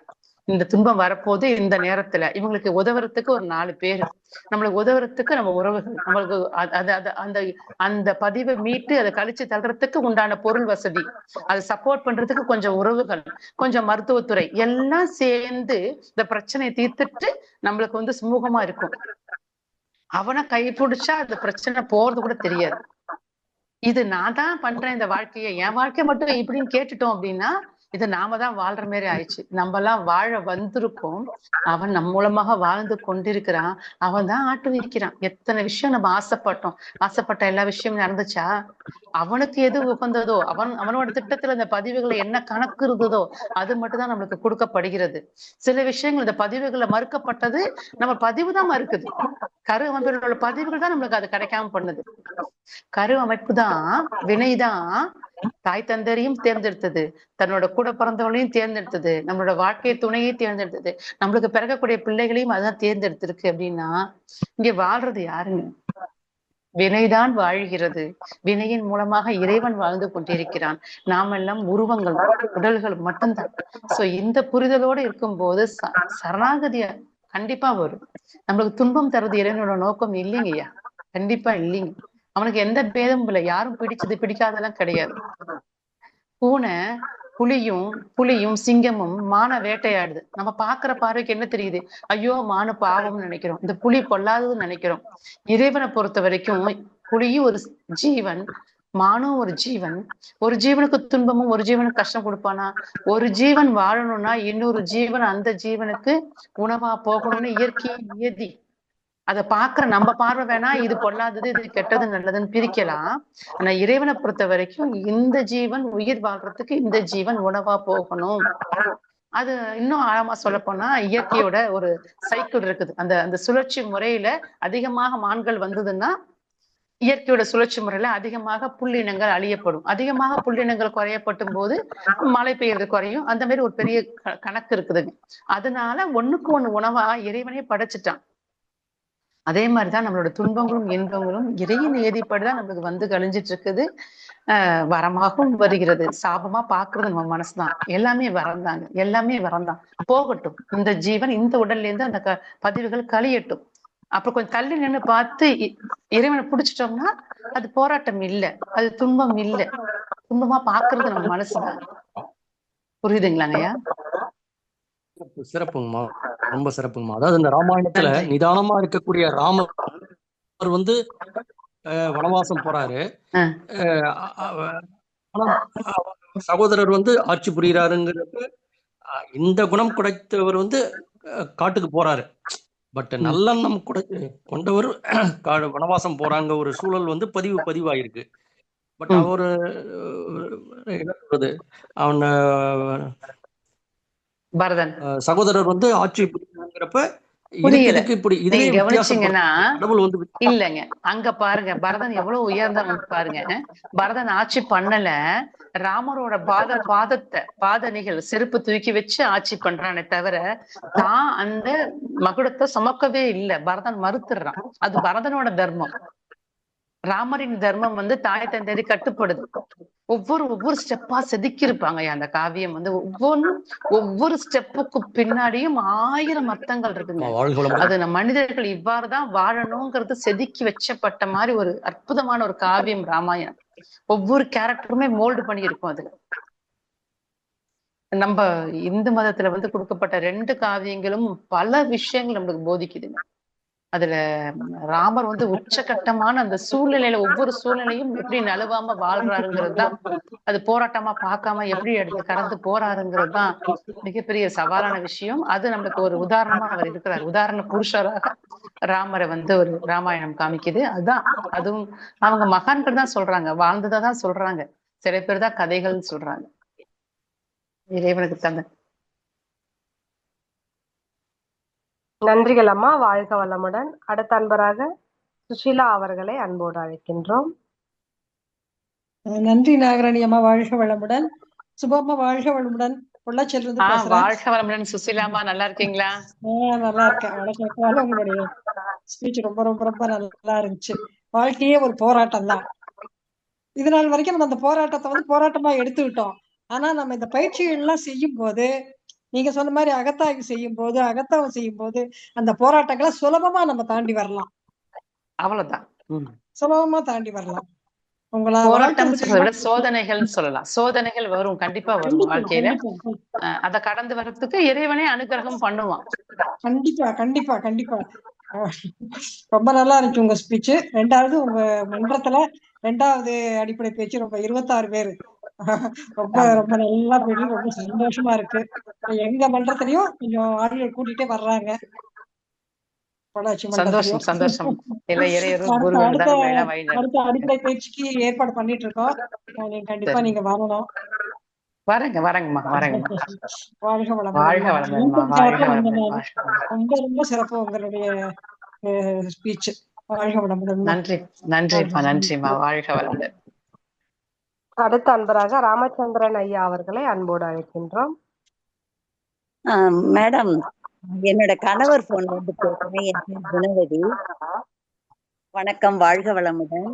[SPEAKER 2] இந்த துன்பம் வரப்போது இந்த நேரத்துல இவங்களுக்கு உதவுறதுக்கு ஒரு 4 பேர், நம்மளுக்கு உதவுறதுக்கு நம்ம உறவுகள், நம்மளுக்கு அந்த அந்த பதிவை மீட்டு அதை கழிச்சு தள்ளுறதுக்கு உண்டான பொருள் வசதி, அதை சப்போர்ட் பண்றதுக்கு கொஞ்சம் உறவுகள், கொஞ்சம் மருத்துவத்துறை எல்லாம் சேர்ந்து இந்த பிரச்சனையை தீர்த்துட்டு நம்மளுக்கு சுமூகமா இருக்கும். அவனை கை பிடிச்சா அந்த பிரச்சனை போறது கூட தெரியாது. இது நான் தான் பண்றேன் இந்த வாழ்க்கையை, என் வாழ்க்கை மட்டும் இப்படின்னு கேட்டுட்டோம் அப்படின்னா இது நாம தான் வாழ்ற மாதிரி ஆயிடுச்சு. நம்ம எல்லாம் வாழ வந்திருக்கோம், அவன் நம் மூலமாக வாழ்ந்து கொண்டிருக்கிறான், அவன் தான் ஆட்டு வைக்கிறான். எத்தனை விஷயம் நம்ம ஆசைப்பட்ட எல்லா விஷயமும் நடந்துச்சா? அவனுக்கு எது உகந்ததோ, அவனோட திட்டத்துல இந்த பதிவுகளை என்ன கணக்கு இருந்ததோ அது மட்டும் தான் நம்மளுக்கு கொடுக்கப்படுகிறது. சில விஷயங்கள் இந்த பதிவுகளை மறுக்கப்பட்டது, நம்ம பதிவு தான் மறுக்குது. கரு அமைப்புகளோட பதிவுகள் தான் நம்மளுக்கு அது கிடைக்காம பண்ணுது. கரு அமைப்பு தான், வினைதான் தாய் தந்தரையும் தேர்ந்தெடுத்தது, தன்னோட கூட பிறந்தவங்களையும் தேர்ந்தெடுத்தது, நம்மளோட வாழ்க்கை துணையை தேர்ந்தெடுத்தது, நம்மளுக்கு பிறக்கக்கூடிய பிள்ளைகளையும் அதான் தேர்ந்தெடுத்திருக்கு. அப்படின்னா இங்க வாழ்றது யாருங்க? வினைதான் வாழ்கிறது. வினையின் மூலமாக இறைவன் வாழ்ந்து கொண்டிருக்கிறான். நாமெல்லாம் உருவங்கள், உடல்கள் மட்டும்தான். சோ இந்த புரிதலோடு இருக்கும்போது சரணாகதிய கண்டிப்பா வரும். நம்மளுக்கு துன்பம் தருவது இறைவனோட நோக்கம் இல்லைங்கய்யா, கண்டிப்பா இல்லைங்க. அவனுக்கு எந்த பேதமும் இல்லை, யாரும் பிடிச்சது பிடிக்காதெல்லாம் கிடையாது. பூனை புலியும் சிங்கமும் மான வேட்டையாடுது. நம்ம பாக்குற பார்வைக்கு என்ன தெரியுது? ஐயோ மானு பாவம்னு நினைக்கிறோம், இந்த புலி பொல்லாததுன்னு நினைக்கிறோம். இறைவனை பொறுத்த வரைக்கும் புலியும் ஒரு ஜீவன், மானும் ஒரு ஜீவன். ஒரு ஜீவனுக்கு துன்பமும் ஒரு ஜீவனுக்கு கஷ்டம் கொடுப்பானா? ஒரு ஜீவன் வாழணும்னா இன்னொரு ஜீவன் அந்த ஜீவனுக்கு உணவா போகணும்னு இயற்கை நியதி. அதை பாக்குற நம்ம பார்வை வேணா இது பொல்லாதது இது கெட்டது நல்லதுன்னு பிரிக்கலாம். ஆனா இறைவனை பொறுத்த வரைக்கும் இந்த ஜீவன் உயிர் வாழ்றதுக்கு இந்த ஜீவன் உணவா போகணும். அது இன்னும் ஆழமா சொல்ல போனா இயற்கையோட ஒரு சைக்கிள் இருக்குது. அந்த சுழற்சி முறையில அதிகமாக மான்கள் வந்ததுன்னா இயற்கையோட சுழற்சி முறையில அதிகமாக புள்ளினங்கள் அழியப்படும். அதிகமாக புள்ளினங்கள் குறையப்படும் போது மழை பெய்யறது குறையும். அந்த மாதிரி ஒரு பெரிய கணக்கு இருக்குதுங்க. அதனால ஒண்ணுக்கு ஒண்ணு உணவா இறைவனே படைச்சிட்டான். அதே மாதிரிதான் நம்மளோட துன்பங்களும் இன்பங்களும் இறையின் நியதிப்படிதான் நம்மளுக்கு கழிஞ்சிட்டு இருக்குது. வரமாகவும் வருகிறது, சாபமா பாக்குறது நம்ம மனசுதான். எல்லாமே வரந்தாங்க, எல்லாமே வரந்தான். போகட்டும், இந்த ஜீவன் இந்த உடல்ல இருந்து அந்த பதிவுகள் கழியட்டும். அப்ப கொஞ்சம் தள்ளி நின்று பார்த்து இறைவனை பிடிச்சிட்டோம்னா அது போராட்டம் இல்லை, அது துன்பம் இல்லை. துன்பமா பாக்குறது நம்ம மனசுதான். புரியுதுங்களாங்கய்யா?
[SPEAKER 7] சிறப்புங்கம்மா, ரொம்ப சிறப்புங்கம்மா. அதாவது இந்த ராமாயணத்துல நிதானமா இருக்கக்கூடிய ராமர் வனவாசம் போறாரு. சகோதரர் ஆட்சி புரிகிறாருங்கிறப்ப இந்த குணம் குடைத்தவர் காட்டுக்கு போறாரு. பட் நல்லெண்ணம் கொண்டவர் வனவாசம் போறாங்க. ஒரு சூழல் பதிவாயிருக்கு. பட் அவரு என்ன சொல்றது, அவன்
[SPEAKER 2] பரதன்
[SPEAKER 7] சகோதரர் ஆட்சி புரிகிறாங்கிறப்ப
[SPEAKER 2] கவனிச்சீங்கன்னா இல்லங்க, அங்க பாருங்க பரதன் எவ்வளவு உயர்ந்தவன் பாருங்க. பரதன் ஆட்சி பண்ணல, ராமரோட பாதணிகள் செருப்பு தூக்கி வச்சு ஆட்சி பண்றானே தவிர தான் அந்த மகுடத்தை சுமக்கவே இல்லை. பரதன் மறுத்துடுறான். அது பரதனோட தர்மம். ராமரின் தர்மம் வந்து தாய் தந்தையரை கட்டுப்படுது. ஒவ்வொரு ஸ்டெப்பா செதுக்கி இருப்பாங்க அந்த காவியம் வந்து. ஒவ்வொரு ஸ்டெப்புக்கு பின்னாடியும் 1000 அர்த்தங்கள் இருக்குங்க.
[SPEAKER 7] வாழ்க வளமுடன்.
[SPEAKER 2] அது நம்ம மனிதர்கள் இவ்வாறுதான் வாழணுங்கிறது செதுக்கி வச்சப்பட்ட மாதிரி ஒரு அற்புதமான ஒரு காவியம் ராமாயணம். ஒவ்வொரு கேரக்டருமே மோல்டு பண்ணி இருக்கும் அதுல. நம்ம இந்து மதத்துல வந்து கொடுக்கப்பட்ட 2 காவியங்களும் பல விஷயங்கள் நம்மளுக்கு போதிக்குதுங்க. அதுல ராமர் வந்து உச்சகட்டமான அந்த சூழ்நிலையில ஒவ்வொரு சூழ்நிலையும் எப்படி நழுவாம வாழ்றாருங்கிறது தான், அது போராட்டமா பார்க்காம எப்படி எடுத்து கடந்து போறாருங்கிறது தான் மிகப்பெரிய சவாலான விஷயம். அது நம்மளுக்கு ஒரு உதாரணமா அவர் இருக்கிறார். உதாரண புருஷராக ராமரை வந்து ஒரு ராமாயணம் காமிக்குது. அதுவும் அவங்க மகான்கள் தான் சொல்றாங்க, வாழ்ந்ததான் சொல்றாங்க. சில பேர் தான் கதைகள் சொல்றாங்க. இறைவனுக்கு தந்த
[SPEAKER 1] நன்றிகள் அம்மா. வாழ்க வளமுடன். அடுத்த அன்பராக சுஷீலா அவர்களை அன்போடு அழைக்கின்றோம்.
[SPEAKER 8] நன்றி நாகராணி அம்மா. வாழ்க வளமுடன். சுபம்மா வாழ்க வளமுடன். பொள்ளாச்சியிலிருந்து பேசுறேன்.
[SPEAKER 2] வாழ்க வளமுடன் சுசீலாமா, நல்லா இருக்கீங்களா?
[SPEAKER 8] நல்லா இருக்கேன். வணக்கம். உங்களுடைய ஸ்பீச் ரொம்ப ரொம்ப ரொம்ப நல்லா இருந்துச்சு. வாழ்க்கையே ஒரு போராட்டம் தான். இது நாள் வரைக்கும் நம்ம அந்த போராட்டத்தை வந்து போராட்டமா எடுத்துக்கிட்டோம். ஆனா நம்ம இந்த பயிற்சிகள் எல்லாம் செய்யும் போது, நீங்க சொன்ன மாதிரி அகத்தாய்வு செய்யும் போது அந்த போராட்டங்களை சுலபமா நம்ம தாண்டி வரலாம்.
[SPEAKER 2] அவ்வளவுதான்.
[SPEAKER 8] சுலபமா தாண்டி வரலாம்.
[SPEAKER 2] போராட்டம் சொல்றத விட சோதனைகள் சொல்லலாம். சோதனைகள் வரும், கண்டிப்பா வரும் வாழ்க்கையில. அதை கடந்து வர்றதுக்கு இறைவனே அனுகிரகம் பண்ணுவான்.
[SPEAKER 8] கண்டிப்பா கண்டிப்பா கண்டிப்பா. ரொம்ப நல்லா இருந்துச்சு உங்க ஸ்பீச். 2வது உங்க மன்றத்துல 2வது அடிப்படை பேச்சு ரொம்ப 26 பேரு ரொம்ப ரொம்ப நல்லா போயிட்டு ரொம்ப சந்தோஷமா இருக்கு. எங்க மன்றத்திலயும் கொஞ்சம் ஆளுகள் கூட்டிட்டே வர்றாங்க.
[SPEAKER 2] சந்தோஷம் சந்தோஷம்.
[SPEAKER 8] அடுத்த அடிப்படை பயிற்சிக்கு ஏற்பாடு பண்ணிட்டு இருக்கோம். கண்டிப்பா நீங்க வரணும்.
[SPEAKER 2] வரேங்கம்மா.
[SPEAKER 8] வாழ்க வளமுடன். ரொம்ப ரொம்ப சிறப்பு உங்களுடைய ஸ்பீச். வாழ்க வளமுடன்.
[SPEAKER 2] நன்றிம்மா. வாழ்க வளமுடன்.
[SPEAKER 1] அடுத்த அன்பராக ராமச்சந்திரன் ஐயா அவர்களை அன்போடு அழைக்கின்றோம்.
[SPEAKER 9] மேடம், என்னோட கணவர் போன் வந்து பேசுறேன். என் பேர் குணவதி. வணக்கம். வாழ்க வளமுடன்.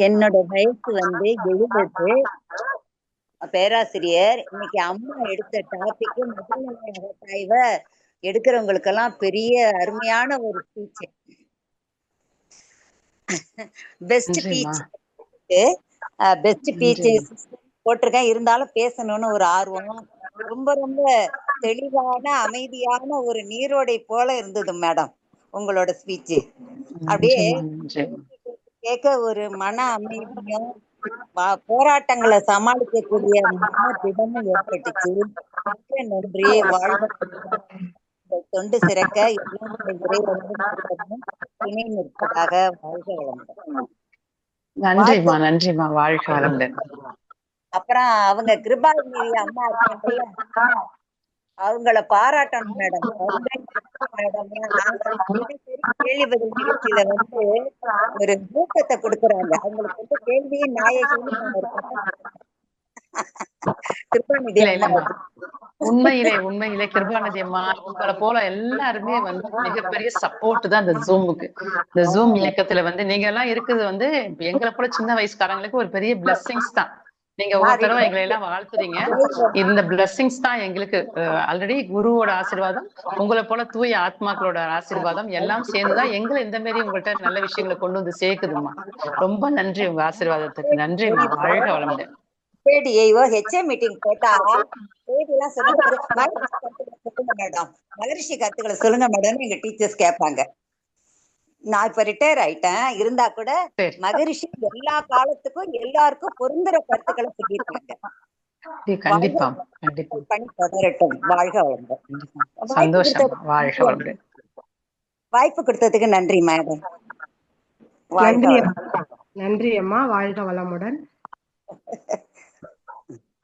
[SPEAKER 9] என்னோட வயசு வந்து 70. பேராசிரியர். இன்னைக்கு அம்மா எடுத்த டாபிக் முதல்நிலை அகத்தாய்வை எடுக்கிறவங்களுக்கெல்லாம் பெரிய அருமையான ஒரு ஸ்பீச். பெஸ்ட் ஸ்பீச் போட்டிருக்கேன். இருந்தாலும் பேசணும்னு ஒரு ஆர்வம். ரொம்ப ரொம்ப தெளிவான அமைதியான ஒரு நீரோடை போல இருந்தது மேடம் உங்களோட ஸ்பீச். அப்படியே கேட்க ஒரு மன அமைதியும் போராட்டங்களை சமாளிக்கக்கூடிய மன திடமும் ஏற்பட்டுச்சு. நன்றி. வாழ்க தொண்டு சிறக்க துணை நிற்பதாக. வாழ்க வளமுடன்.
[SPEAKER 2] நன்றிம்மா. வாழ்க வளமுடன்.
[SPEAKER 9] அப்புறம் அவங்க கிருபாநிதி அம்மா இருக்காங்கல்ல, அவங்கள பாராட்டணும் மேடம். கேள்வி பதில் நிகழ்ச்சியில வந்து ஒரு ஊக்கத்தை கொடுக்குறாங்க. அவங்களுக்கு வந்து கேள்வியும் நாயகியும் கிருபாநிதி
[SPEAKER 2] உண்மையிலே கிருபாநிதி அம்மா உங்களை போல எல்லாருமே வந்து மிகப்பெரிய சப்போர்ட் தான் இந்த ஜூமுக்கு. இந்த ஜூம் இயக்கத்துல வந்து நீங்க எல்லாம் இருக்குது வந்து எங்களை போல சின்ன வயசுக்காரங்களுக்கு ஒரு பெரிய பிளெஸிங்ஸ் தான். நீங்க ஒவ்வொரு தடவை எங்களை எல்லாம் வாழ்த்துறீங்க. இந்த பிளெஸிங்ஸ் தான் எங்களுக்கு. ஆல்ரெடி குருவோட ஆசீர்வாதம், உங்களை போல தூய ஆத்மாக்களோட ஆசீர்வாதம் எல்லாம் சேர்ந்துதான் எங்களை இந்த மாதிரி உங்கள்கிட்ட நல்ல விஷயங்களை கொண்டு வந்து சேர்க்குதுமா. ரொம்ப நன்றி உங்க ஆசீர்வாதத்துக்கு. நன்றிம்மா. வாழ்க வளமுடன்.
[SPEAKER 9] மீட்டிங் போட்டா மேடம் மகரிஷி கருத்துக்களை சொல்லுங்க மேடம் எங்க டீச்சர்ஸ் கேட்பாங்க. நான் இப்ப ரிட்டையர் ஆயிட்டேன். இருந்தா கூட மகரிஷி எல்லா காலத்துக்கும் எல்லாருக்கும் பொருந்துற கருத்துக்களை சொல்லியிருக்காங்க. பணி தொடரட்டும். வாழ்க வளமுடன். வாய்ப்பு கொடுத்ததுக்கு நன்றி மேடம்.
[SPEAKER 1] நன்றி அம்மா. வாழ்க வளமுடன்.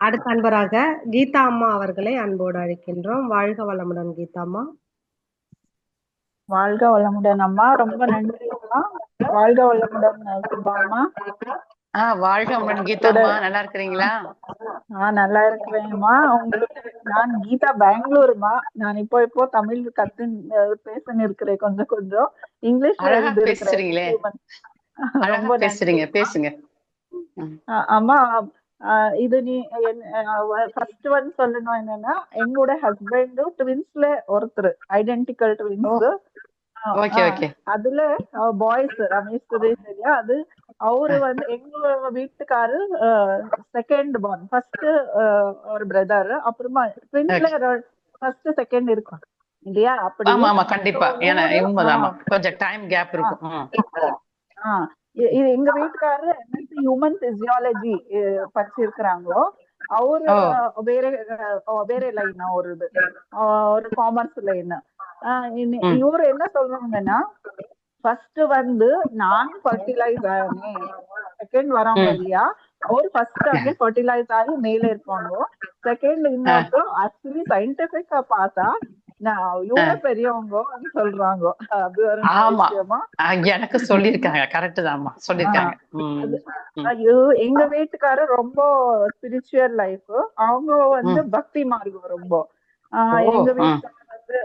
[SPEAKER 1] அடுத்த அன்பராக கீதா அம்மா அவர்களை அன்போடு அழைக்கின்றோம். வாழ்க வளமுடன் கீதா அம்மா.
[SPEAKER 10] வாழ்க வளமுடன் அம்மா. ரொம்ப நன்றி அம்மா. வாழ்க வளமுடன் சுபாம்மா.
[SPEAKER 2] வாழ்க வளமுடன் கீதா அம்மா. நல்லா இருக்கிறீங்களா?
[SPEAKER 10] நல்லா இருக்கிறேன்மா. உங்களுக்கு நான் கீதா பெங்களூருமா. நான் இப்போ தமிழ் பேசன்னு இருக்கிறேன். கொஞ்சம் இங்கிலீஷ்ல
[SPEAKER 2] அழகா
[SPEAKER 10] ரொம்ப நன்றி.
[SPEAKER 2] பேசுறீங்க, பேசுங்க.
[SPEAKER 10] அம்மா, இது நீ ஃபர்ஸ்ட் வந்து சொல்லணும் என்னன்னா, எங்களோட ஹஸ்பண்ட் ட்வின்ஸ்ல ஒருத்தர், ஐடென்டிக்கல்
[SPEAKER 2] ஓ
[SPEAKER 10] ட்வின்ஸ்.
[SPEAKER 2] Okay okay.
[SPEAKER 10] அதுல பாய்ஸ் ரமேஷ் சுரேஷ் இல்லையா, அது அவரு வந்து எங்க வீட்டுக்காரு செகண்ட் பார்ன், ஃபர்ஸ்ட் ஒரு பிரதர், அப்புறமா ட்வின்ஸ்ல ஃபர்ஸ்ட் செகண்ட் இருக்கும் இல்லையா, அப்படி.
[SPEAKER 2] ஆமா ஆமா கண்டிப்பா, ஏன்னா
[SPEAKER 10] இவரு
[SPEAKER 2] உண்மைதான், கொஞ்சம் டைம் கேப் இருக்கும்.
[SPEAKER 10] இது எங்க வீட்டுக்காரரு MSc ஹியூமன் பிசியாலஜி படிச்சிருக்கிறாங்களோ. அவரு
[SPEAKER 2] ஓ
[SPEAKER 10] வேற வேற லைன், ஒரு காமர்ஸ் லைன்.
[SPEAKER 2] ம்
[SPEAKER 10] இவரு என்ன சொல்றாங்கன்னா, ஃபர்ஸ்ட் வந்து நான் ஃபர்டிலைஸ் ஆனேன், செகண்ட் வரவங்க
[SPEAKER 2] ம்
[SPEAKER 10] இல்லையா, அவர் ஃபர்ஸ்ட் அங்கே ஃபர்டிலைஸ் ஆகி மேல இருப்பாங்க. செகண்ட் இன்னொருத்தர் ஆக்சுவலி சயின்டிபிக்கா பார்த்தா நான் இவங்க பெரியவங்க சொல்றாங்க. அது ஒரு நல்ல
[SPEAKER 2] ஆமா,
[SPEAKER 10] விஷயமா.
[SPEAKER 2] எனக்கு சொல்லியிருக்காங்க, கரெக்ட் தான்மா சொல்லியிருக்காங்க.
[SPEAKER 10] ஐயோ, எங்க வீட்டுக்காரர் ரொம்ப ஸ்பிரிச்சுவல் லைஃப், அவங்க வந்து பக்தி மார்க்கம் ரொம்ப. எங்க வீட்டுக்காரர் வந்து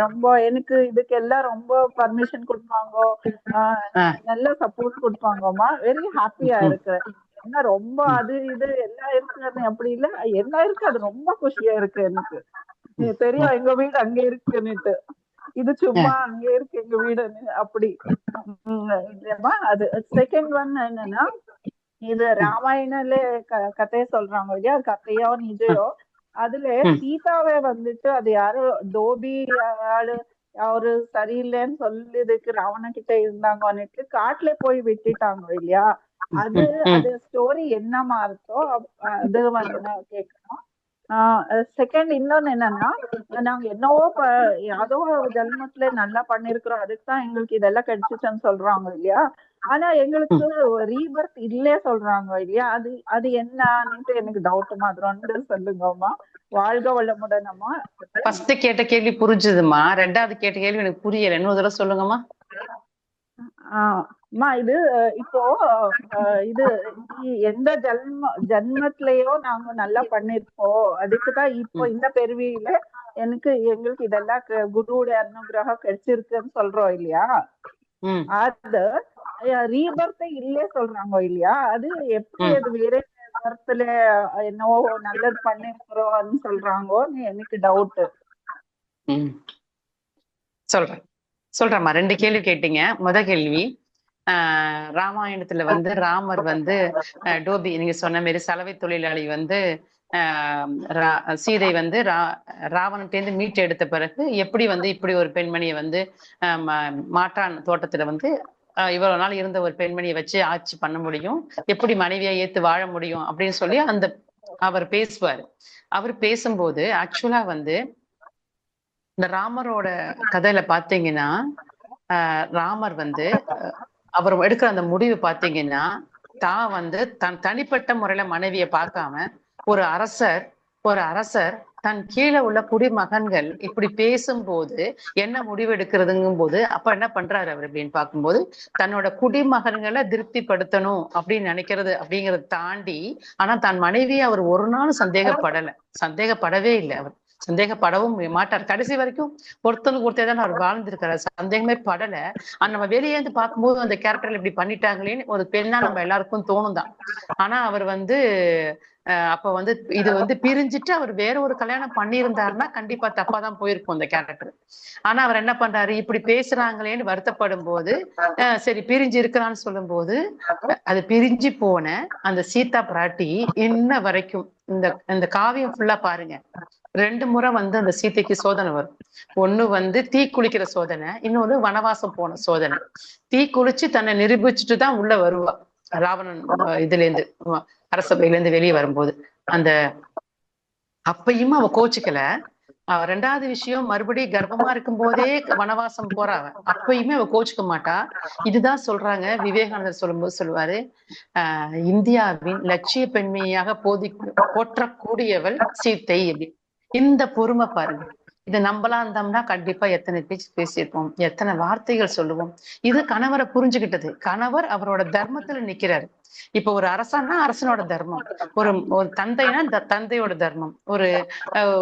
[SPEAKER 10] ரொம்ப எனக்கு இதுக்கெல்லாம் ரொம்ப பர்மிஷன் கொடுப்பாங்க, நல்ல சப்போர்ட் கொடுப்பாங்கம்மா. வெரி ஹாப்பியா இருக்கு. ஏன்னா ரொம்ப அது இது எல்லாம் இருக்கு அப்படி இல்ல, எல்லாம் இருக்கு, அது ரொம்ப குஷியா இருக்கு எனக்கு. தெரியும் எங்க வீடு அங்க இருக்குன்னுட்டு, இது சும்மா அங்க இருக்கு எங்க வீடுன்னு அப்படி. இல்லையம்மா, அது செகண்ட் ஒன் என்னன்னா, இது ராமாயணல கதைய சொல்றாங்க இல்லையா, கதையோ நிஜயோ, அதுல சீதாவை வந்துட்டு அது யாரோ டோபி ஆளு அவரு சரியில்லைன்னு சொல்லிதுக்கு ராவண கிட்ட இருந்தாங்கன்னுட்டு காட்டுல போய் விட்டுட்டாங்க இல்லையா. அது அது ஸ்டோரி என்னமா இருக்கோ அது வந்து கேட்கணும். செகண்ட் இன்னொன்னு என்னன்னா, நாங்க என்னவோ யாதோ ஜென்மத்துல நல்லா பண்ணிருக்கிறோம், அதுக்குதான் எங்களுக்கு இதெல்லாம் கிடைச்சிச்சுன்னு சொல்றாங்க இல்லையா. ஆனா எங்களுக்கு ரீபர்த் இல்லையே சொல்றாங்க இல்லையா, அது அது என்னன்னுட்டு எனக்கு டவுட் மாதிரி சொல்லுங்கம்மா. வாழ்க வளமுடன் அம்மா.
[SPEAKER 2] ஃபர்ஸ்ட் கேட்ட கேள்வி புரிஞ்சுதுமா, ரெண்டாவது கேட்ட கேள்வி எனக்கு புரியல, இன்னொரு தடவை சொல்லுங்கம்மா.
[SPEAKER 10] அம்மா, இது இப்போ இது எந்த ஜென்மத்திலயோ நாங்க நல்லா பண்ணிருப்போம், அதுக்குதான் இப்போ இந்த பெருவியில எங்களுக்கு இதெல்லாம் குருவோட அனுகிரகம் கிடைச்சிருக்குன்னு சொல்றோம் இல்லையா. அது ரீபர்த் இல்லையே சொல்றாங்க இல்லையா, அது எப்படி அது வேற பர்த்ல என்னவோ நல்லது பண்ணிருக்கிறோம்னு சொல்றாங்கன்னு எனக்கு டவுட்.
[SPEAKER 2] சொல்றேம்மா, ரெண்டு கேள்வி கேட்டீங்க. முத கேள்வி, ராமாயணத்துல வந்து ராமர் வந்து டோபி, நீங்க சொன்ன மாதிரி சலவை தொழிலாளி வந்து சீதை வந்து ராவணன்டேந்து மீட்டு எடுத்த பிறகு எப்படி வந்து இப்படி ஒரு பெண்மணியை வந்து மாற்றான் தோட்டத்துல வந்து இவ்வளவு நாள் இருந்த ஒரு பெண்மணியை வச்சு ஆட்சி பண்ண முடியும், எப்படி மனைவியா ஏத்து வாழ முடியும் அப்படின்னு சொல்லி அவர் பேசுவாரு. அவர் பேசும்போது ஆக்சுவலா வந்து இந்த ராமரோட கதையில பாத்தீங்கன்னா, ராமர் வந்து அவர் எடுக்கிற அந்த முடிவு பாத்தீங்கன்னா, தான் வந்து தன் தனிப்பட்ட முறையில மனைவியை பார்க்காம ஒரு அரசர் தன் கீழே உள்ள குடிமகன்கள் இப்படி பேசும்போது என்ன முடிவு எடுக்கிறதுங்கும் போது அப்ப என்ன பண்றாரு அவர் அப்படின்னு பார்க்கும்போது, தன்னோட குடிமகன்களை திருப்திப்படுத்தணும் அப்படின்னு நினைக்கிறது அப்படிங்கறத தாண்டி, ஆனா தன் மனைவியை அவர் ஒரு நாள் சந்தேகப்படவே இல்லை. அவர் சந்தேகப்படவும் மாட்டார். கடைசி வரைக்கும் ஒருத்தனுக்கு ஒருத்தர் அவர் வாழ்ந்திருக்காரு, சந்தேகமே படல. நம்ம வெளியே இருந்து பார்க்கும்போது அந்த கேரக்டர்ல இப்படி பண்ணிட்டாங்களேன்னு ஒரு பெண்ணா நம்ம எல்லாருக்கும் தோணும் தான். ஆனா அவர் வந்து அப்ப வந்து இது வந்து பிரிஞ்சுட்டு அவர் வேற ஒரு கல்யாணம் பண்ணியிருந்தாருன்னா கண்டிப்பா தப்பாதான் போயிருக்கும் அந்த கேரக்டர். ஆனா அவர் என்ன பண்றாரு, இப்படி பேசுறாங்களேன்னு வருத்தப்படும் போது சரி பிரிஞ்சு இருக்கிறான்னு சொல்லும் போது, அது பிரிஞ்சு போன அந்த சீதா பிராட்டி இன்ன வரைக்கும் இந்த காவியம் ஃபுல்லா பாருங்க, 2 முறை வந்து அந்த சீதைக்கு சோதனை வரும். ஒண்ணு வந்து தீ குளிக்கிற சோதனை, இன்னொன்னு வனவாசம் போன சோதனை. தீ குளிச்சு தன்னை நிரூபிச்சுட்டு தான் உள்ள வருவா ராவணன் இதுல இருந்து அரசபையில இருந்து வெளியே வரும்போது. அப்பயும் அவ கோச்சிக்கல. ரெண்டாவது விஷயம், மறுபடியும் கர்ப்பமா இருக்கும் போதே வனவாசம் போறா, அப்பயுமே அவ கோச்சிக்க மாட்டா. இதுதான் சொல்றாங்க விவேகானந்தர் சொல்லும்போது சொல்லுவாரு, இந்தியாவின் லட்சிய பெண்மையாக போற்றக்கூடியவள் சீத்தை அப்படி. இந்த பொறுமை பாருங்க, இதை நம்பலாம் இருந்தோம்னா கண்டிப்பா எத்தனை பேச்சு பேசியிருப்போம், எத்தனை வார்த்தைகள் சொல்லுவோம். இது கணவரை புரிஞ்சுக்கிட்டது. கணவர் அவரோட தர்மத்துல நிக்கிறாரு. இப்ப ஒரு அரசன்னா அரசனோட தர்மம், ஒரு தந்தைனா தந்தையோட தர்மம்,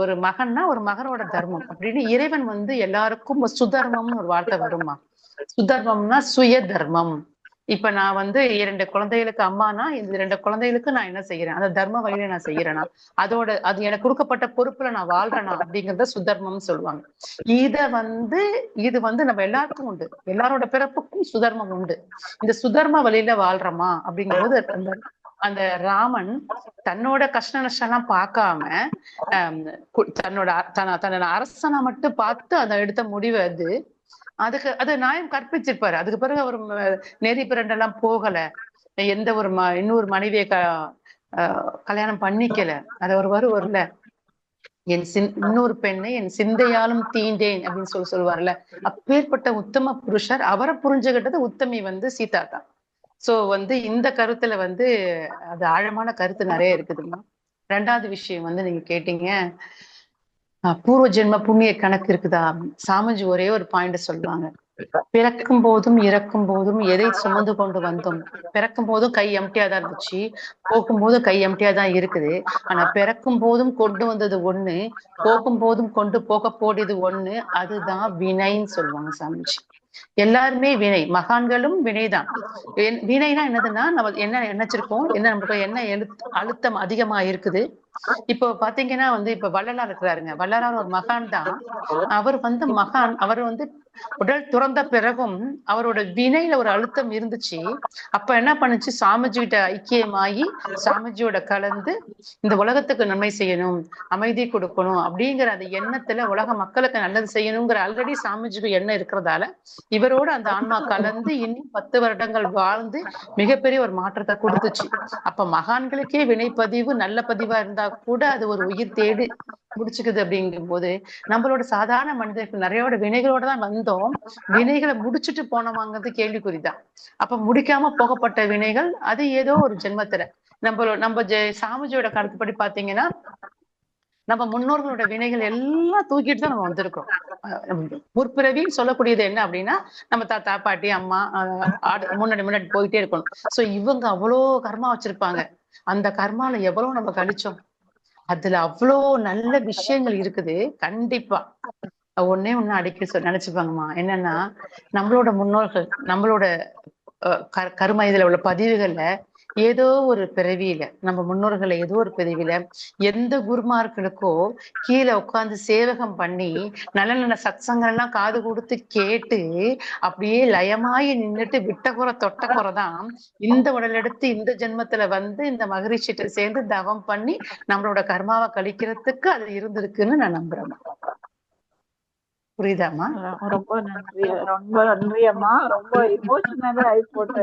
[SPEAKER 2] ஒரு மகன்னா ஒரு மகனோட தர்மம் அப்படின்னு இறைவன் வந்து எல்லாருக்கும் சுதர்மம்னு ஒரு வார்த்தை வருமா. சுதர்மம்னா சுய தர்மம், இப்ப நான் வந்து 2 குழந்தைகளுக்கு அம்மானா இந்த 2 குழந்தைகளுக்கு நான் என்ன செய்யறேன், அந்த தர்ம வழியில நான் செய்யறேனா, அது எனக்கு கொடுக்கப்பட்ட பொறுப்புல நான் வாழ்றேனா அப்படிங்கறத சுதர்மம்னு சொல்லுவாங்க. இது வந்து நம்ம எல்லாருக்கும் உண்டு, எல்லாரோட பிறப்புக்கும் சுதர்மம் உண்டு. இந்த சுதர்ம வழியில வாழ்றோமா அப்படிங்கும்போது அந்த ராமன் தன்னோட கஷ்ட நஷ்டம் எல்லாம் பார்க்காம தன்னோட அரசனை மட்டும் பார்த்து அதை எடுத்த முடிவு அது நியாயம் கற்பிச்சிருப்பாரு. அதுக்கு பிறகு அவர் நெறி பிறண்டெல்லாம் போகல, எந்த ஒரு இன்னொரு மனைவியை கல்யாணம் பண்ணிக்கல. அது ஒரு வருவர்ல, இன்னொரு பெண்ணை என் சிந்தையாலும் தீண்டேன் அப்படின்னு சொல்லுவார்ல. அப்பேற்பட்ட உத்தம புருஷர், அவரை புரிஞ்சுகிட்டது உத்தமி வந்து சீதா தான். சோ வந்து இந்த கருத்துல வந்து அது ஆழமான கருத்து நிறைய இருக்குதுமா. 2வது விஷயம் வந்து நீங்க கேட்டீங்க, பூர்வ ஜென்ம புண்ணிய கணக்கு இருக்குதா. சாமிஜி ஒரே ஒரு பாயிண்ட் சொல்லுவாங்க, பிறக்கும் போதும் இறக்கும் போதும் எதை சுமந்து கொண்டு வந்தோம். பிறக்கும் போதும் கை எம்டியா தான் இருந்துச்சு, போகும்போதும் கை எம்டியா தான் இருக்குது. ஆனா பிறக்கும் போதும் கொண்டு வந்தது ஒண்ணு, போகும் போதும் கொண்டு போக போடியது ஒண்ணு, அதுதான் வினைன்னு சொல்லுவாங்க சாமிஜி. எல்லாருமே வினை, மகான்களும் வினைதான். வினைனா என்னதுன்னா, நம்ம என்ன நினைச்சிருக்கோம், என்ன நமக்கு என்ன அழுத்தம் அதிகமா இருக்குது. இப்போ பாத்தீங்கன்னா வந்து இப்ப வள்ளலார் இருக்கிறாருங்க, வள்ளலார் ஒரு மகான் தான். அவர் வந்து மகான், அவர் வந்து உடல் துறந்த பிறகும் அவரோட வினையில ஒரு அழுத்தம் இருந்துச்சு. அப்ப என்ன பண்ணுச்சு, சாமிஜி கிட்ட ஐக்கியமாகி சாமிஜியோட கலந்து இந்த உலகத்துக்கு நன்மை செய்யணும், அமைதி கொடுக்கணும் அப்படிங்கிற அந்த எண்ணத்துல உலக மக்களுக்கு நல்லது செய்யணுங்கிற ஆல்ரெடி சாமிஜிக்கு எண்ணம் இருக்கிறதால இவரோட அந்த ஆன்மா கலந்து இன்னும் 10 வருடங்கள் வாழ்ந்து மிகப்பெரிய ஒரு மாற்றத்தை கொடுத்துச்சு. அப்ப மகான்களுக்கே வினைப்பதிவு நல்ல பதிவா இருந்தா கூட அது ஒரு உயிர் தேடி முடிச்சுக்குது. அப்படிங்கும் போது நம்மளோட சாதாரண மனிதர்கள் நிறையோட வினைகளோட தான் வந்தோம், வினைகளை முடிச்சுட்டு போனோமாங்கிறது கேள்விக்குறிதான். அப்ப முடிக்காம போகப்பட்ட வினைகள் அது ஏதோ ஒரு ஜென்மத்துல நம்ம சாமிஜியோட கருத்துப்படி பாத்தீங்கன்னா, நம்ம முன்னோர்களோட வினைகள் எல்லாம் தூக்கிட்டு தான் நம்ம வந்திருக்கோம். முற்பிறவின்னு சொல்லக்கூடியது என்ன அப்படின்னா, நம்ம தாத்தா பாட்டி அம்மா முன்னாடி போயிட்டே இருக்கணும். சோ இவங்க அவ்வளோ கர்மா வச்சிருப்பாங்க. அந்த கர்மால எவ்வளவு நம்ம கழிச்சோம், அதுல அவ்வளோ நல்ல விஷயங்கள் இருக்குது. கண்டிப்பா ஒண்ணே ஒண்ணு அடிக்கடி நினைச்சுப்பாங்கம்மா, என்னன்னா நம்மளோட முன்னோர்கள் நம்மளோட கருமையில உள்ள பதிவுகள்ல ஏதோ ஒரு பிறவியில, நம்ம முன்னோர்களை ஏதோ ஒரு பிறவியில எந்த குருமார்களுக்கோ கீழே உட்கார்ந்து சேவகம் பண்ணி நல்ல நல்ல சத்சங்கம் எல்லாம் காது கொடுத்து கேட்டு அப்படியே லயமாயி நின்றுட்டு விட்ட குறை தொட்ட குறைதான் இந்த உடல் எடுத்து இந்த ஜென்மத்துல வந்து இந்த மகரிஷிட்ட சேர்ந்து தவம் பண்ணி நம்மளோட கர்மாவை கழிக்கிறதுக்கு அது இருந்திருக்குன்னு நான் நம்புறேன். புரியுதாமா?
[SPEAKER 10] ரொம்ப நன்றி அம்மா. ரொம்ப எமோஷனலா ஆகி போட்டு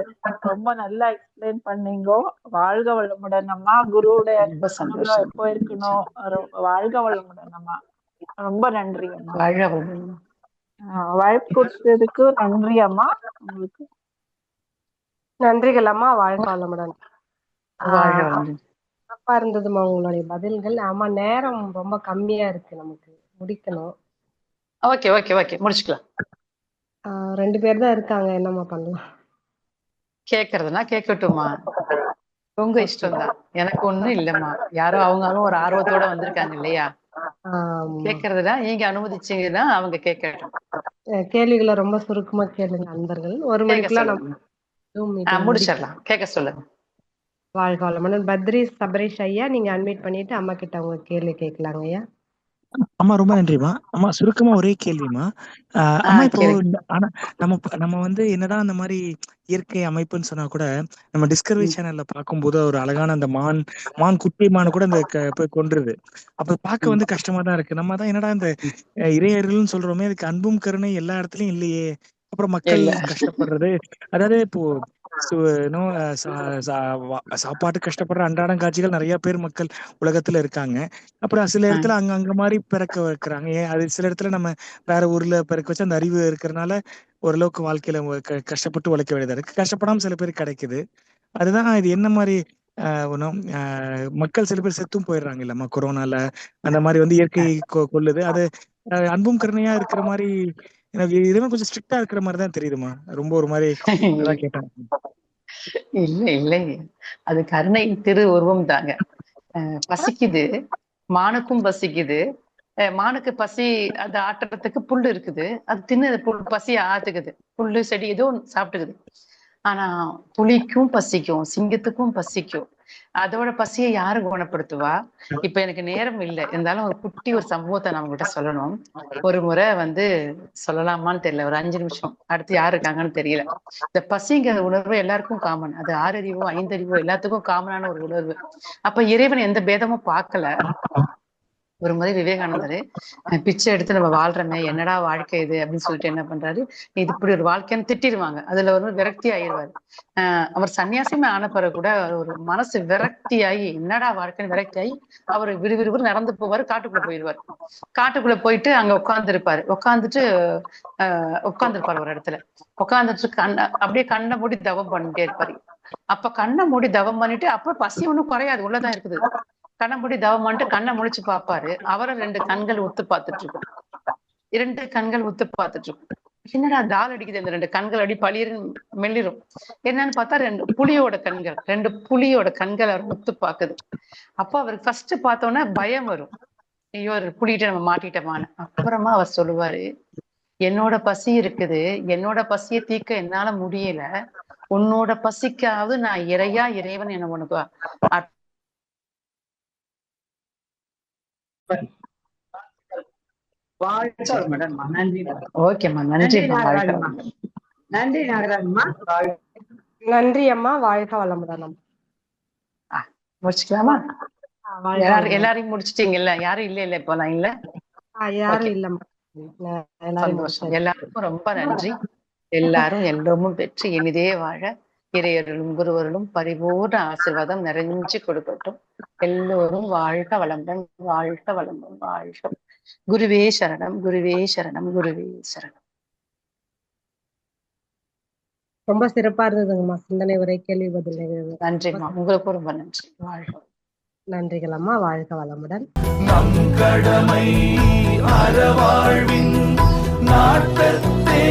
[SPEAKER 10] ரொம்ப நல்லா எக்ஸ்பிளைன் பண்ணீங்க. வாழ்க வளமுடன் அம்மா. குருவுடைய எப்போ இருக்கணும். வாழ்க வளமுடன் அம்மா. ரொம்ப நன்றி அம்மா. வாய்ப்பு கொடுத்ததுக்கு நன்றி அம்மா. உங்களுக்கு
[SPEAKER 1] நன்றிகள் அம்மா. வாழ்க வளமுடன். சிறப்பா இருந்ததுமா உங்களுடைய பதில்கள். ஆமா, நேரம் ரொம்ப கம்மியா இருக்கு, நமக்கு முடிக்கணும்.
[SPEAKER 2] ஓகே ஓகே ஓகே, முடிச்சுக்கலாம்.
[SPEAKER 1] 2 பேர் தான் இருக்காங்க, என்னம்மா பண்ணலாம்?
[SPEAKER 2] கேக்குறதுனா கேட்கட்டுமா, உங்க இஷ்டம் தான், எனக்கு ஒண்ணும் இல்லம்மா. யாரோ அவங்களும் ஒரு ஆர்வத்தோட வந்திருக்காங்க இல்லையா, கேக்குறதுனா நீங்க அனுமதிச்சீங்கன்னா அவங்க கேட்கட்டும்.
[SPEAKER 1] கேள்விகளை ரொம்ப சுருக்கமா கேளுங்க நண்பர்கள். 1 மணிக்குள்ள நம்ம
[SPEAKER 2] முடிச்சிடலாம். கேட்க சொல்லுங்க.
[SPEAKER 1] வாழ்க வளமுடன். பத்ரி சபரீஷ் ஐயா, நீங்க அன்மியூட் பண்ணிட்டு அம்மா கிட்ட உங்க கேள்வி கேட்கலாங்க ஐயா.
[SPEAKER 11] அம்மா ரொம்ப நன்றிமா. அம்மா சுருக்கமா ஒரே கேள்விமா. அம்மா இப்போ ஆனா நம்ம வந்து என்னதான் அந்த மாதிரி இயற்கை அமைப்புன்னு சொன்னா கூட நம்ம டிஸ்கவரி சேனல்ல பார்க்கும்போது ஒரு அழகான அந்த மான் குட்டி மான் கூட அந்த போய் கொன்றுது. அப்ப பார்க்க வந்து கஷ்டமா தான் இருக்கு. நம்ம தான் என்னடா இந்த இறையர்கள்னு சொல்றோமே, அதுக்கு அன்பும் கருணை எல்லா இடத்துலயும் இல்லையே. அப்புறம் மக்கள் கஷ்டப்படுறது, அதாவது இப்போ சாப்பாட்டு கஷ்டப்படுற அன்றாடம் காட்சிகள் நிறைய பேர் மக்கள் உலகத்துல இருக்காங்க. அப்புறம் சில இடத்துல அங்க மாதிரி பிறக்க வைக்கிறாங்க. அது சில இடத்துல நம்ம வேற ஊர்ல பிறக்க வச்சு அந்த அறிவு இருக்கிறதுனால ஓரளவுக்கு வாழ்க்கையில கஷ்டப்பட்டு உழைக்க வேண்டியதா இருக்கு. கஷ்டப்படாம சில பேர் கிடைக்குது. அதுதான் இது என்ன மாதிரி மக்கள் சில பேர் செத்தும் போயிடுறாங்க இல்லம்மா கொரோனால. அந்த மாதிரி வந்து இயற்கை கொல்லுது. அது அன்பும் கருணையா இருக்கிற மாதிரி எனக்கு இதுவும் கொஞ்சம் ஸ்ட்ரிக்டா இருக்கிற மாதிரி தான் தெரியுதுமா. ரொம்ப ஒரு மாதிரி அதான் கேட்டேன்.
[SPEAKER 2] இல்லை, அது கருணையின் திரு உருவம் தாங்க. பசிக்குது, மானுக்கும் பசிக்குது. மானுக்கு பசி அது ஆட்டுறதுக்கு புல்லு இருக்குது, அது தின்னு பசியை ஆத்துக்குது. புல்லு செடி ஏதோ சாப்பிட்டுக்குது. ஆனா புலிக்கும் பசிக்கும், சிங்கத்துக்கும் பசிக்கும். அதோட பசியை யாரு குணப்படுத்துவா? இப்ப எனக்கு நேரம் இல்லை, இருந்தாலும் ஒரு குட்டி ஒரு சம்பவத்தை நான் உங்ககிட்ட சொல்லணும். ஒரு முறை சொல்லலாமான்னு தெரியல, ஒரு 5 நிமிஷம். அடுத்து யாரு இருக்காங்கன்னு தெரியல. இந்த பசிங்கிற உணர்வு எல்லாருக்கும் காமன். அது 6 அறிவோ 5 அறிவோ எல்லாத்துக்கும் காமனான ஒரு உணர்வு. அப்ப இறைவன் எந்த பேதமும் பார்க்கல. ஒரு முறை விவேகானந்தர் பிச்சை எடுத்து நம்ம வாழ்றோமே, என்னடா வாழ்க்கை இது அப்படின்னு சொல்லிட்டு என்ன பண்றாரு, இது இப்படி ஒரு வாழ்க்கைன்னு திட்டிடுவாங்க. அதுல ஒரு விரக்தி ஆயிடுவாரு. அவர் சன்னியாசியுமே ஆன பிறகு கூட ஒரு மனசு விரக்தியாகி, என்னடா வாழ்க்கைன்னு விரக்தியாகி அவர் விறுவிறுவிறு நடந்து போவாரு, காட்டுக்குள்ள போயிடுவார். காட்டுக்குள்ள போயிட்டு அங்க உட்கார்ந்துருப்பாரு. உட்கார்ந்துருப்பாரு ஒரு இடத்துல. உட்கார்ந்துட்டு அப்படியே கண்ணை மூடி தவம் பண்ணிட்டே இருப்பாரு. அப்ப கண்ணை மூடி தவம் பண்ணிட்டு அப்ப பசி ஒண்ணும் குறையாது, உள்ளதான் இருக்குது. கண்ணை மூடி தவம் பண்ணிட்டு கண்ணை முழிச்சு பார்ப்பாரு. அவரை 2 கண்கள் ஒத்து பார்த்துட்டு இருக்கும். 2 கண்கள் ஒத்து பார்த்துட்டு இருக்கும். என்னடா தாள் அடிக்குது, இந்த 2 கண்கள் அடி பளிர்னு மெல்லிரும். என்னன்னு பார்த்தா 2 புலியோட கண்கள் அவர் ஒத்து பார்க்குது. அப்ப அவருக்கு ஃபர்ஸ்ட் பார்த்தோன்னா பயம் வரும், ஐயோ புலிகிட்ட நம்ம மாட்டிட்டோமான்னு. அப்புறமா அவர் சொல்லுவாரு, என்னோட பசி இருக்குது, என்னோட பசியை தீர்க்க என்னால முடியல, உன்னோட பசிக்காவது நான் இறைவன் என்ன உனக்கு ஓகேம்மா.
[SPEAKER 6] நன்றி நாகராஜம்மா.
[SPEAKER 1] நன்றி அம்மா. வாழ்க வளமுடன்.
[SPEAKER 2] முடிச்சுக்கலாமா? எல்லாரையும் முடிச்சிட்டீங்கல்ல? யாரும் இல்ல இப்போ லைன்ல?
[SPEAKER 1] யாரும் இல்லம்மா.
[SPEAKER 2] சந்தோஷம். எல்லாருக்கும் ரொம்ப நன்றி. எல்லாரும் எல்லோரும் பெற்று இனிதே வாழ இறையருளும் குருவருளும் பரிபூர்ண ஆசீர்வாதம் நிறைஞ்சு கொடுக்கட்டும். எல்லோரும் வாழ்க வளமுடன், வாழ்க வளமுடன், வாழ்க. குருவே சரணம், குருவே சரணம், குருவே சரணம்.
[SPEAKER 1] ரொம்ப சிறப்பா இருந்ததுங்கம்மா சிந்தனை உரை, கேள்வி பதில்.
[SPEAKER 2] நன்றிம்மா, உங்களுக்கு ரொம்ப நன்றி. வாழ்க.
[SPEAKER 1] நன்றிகள் அம்மா. வாழ்க வளமுடன்.
[SPEAKER 12] நம் கடமை அறவாழ்வின் நாட்டத்தே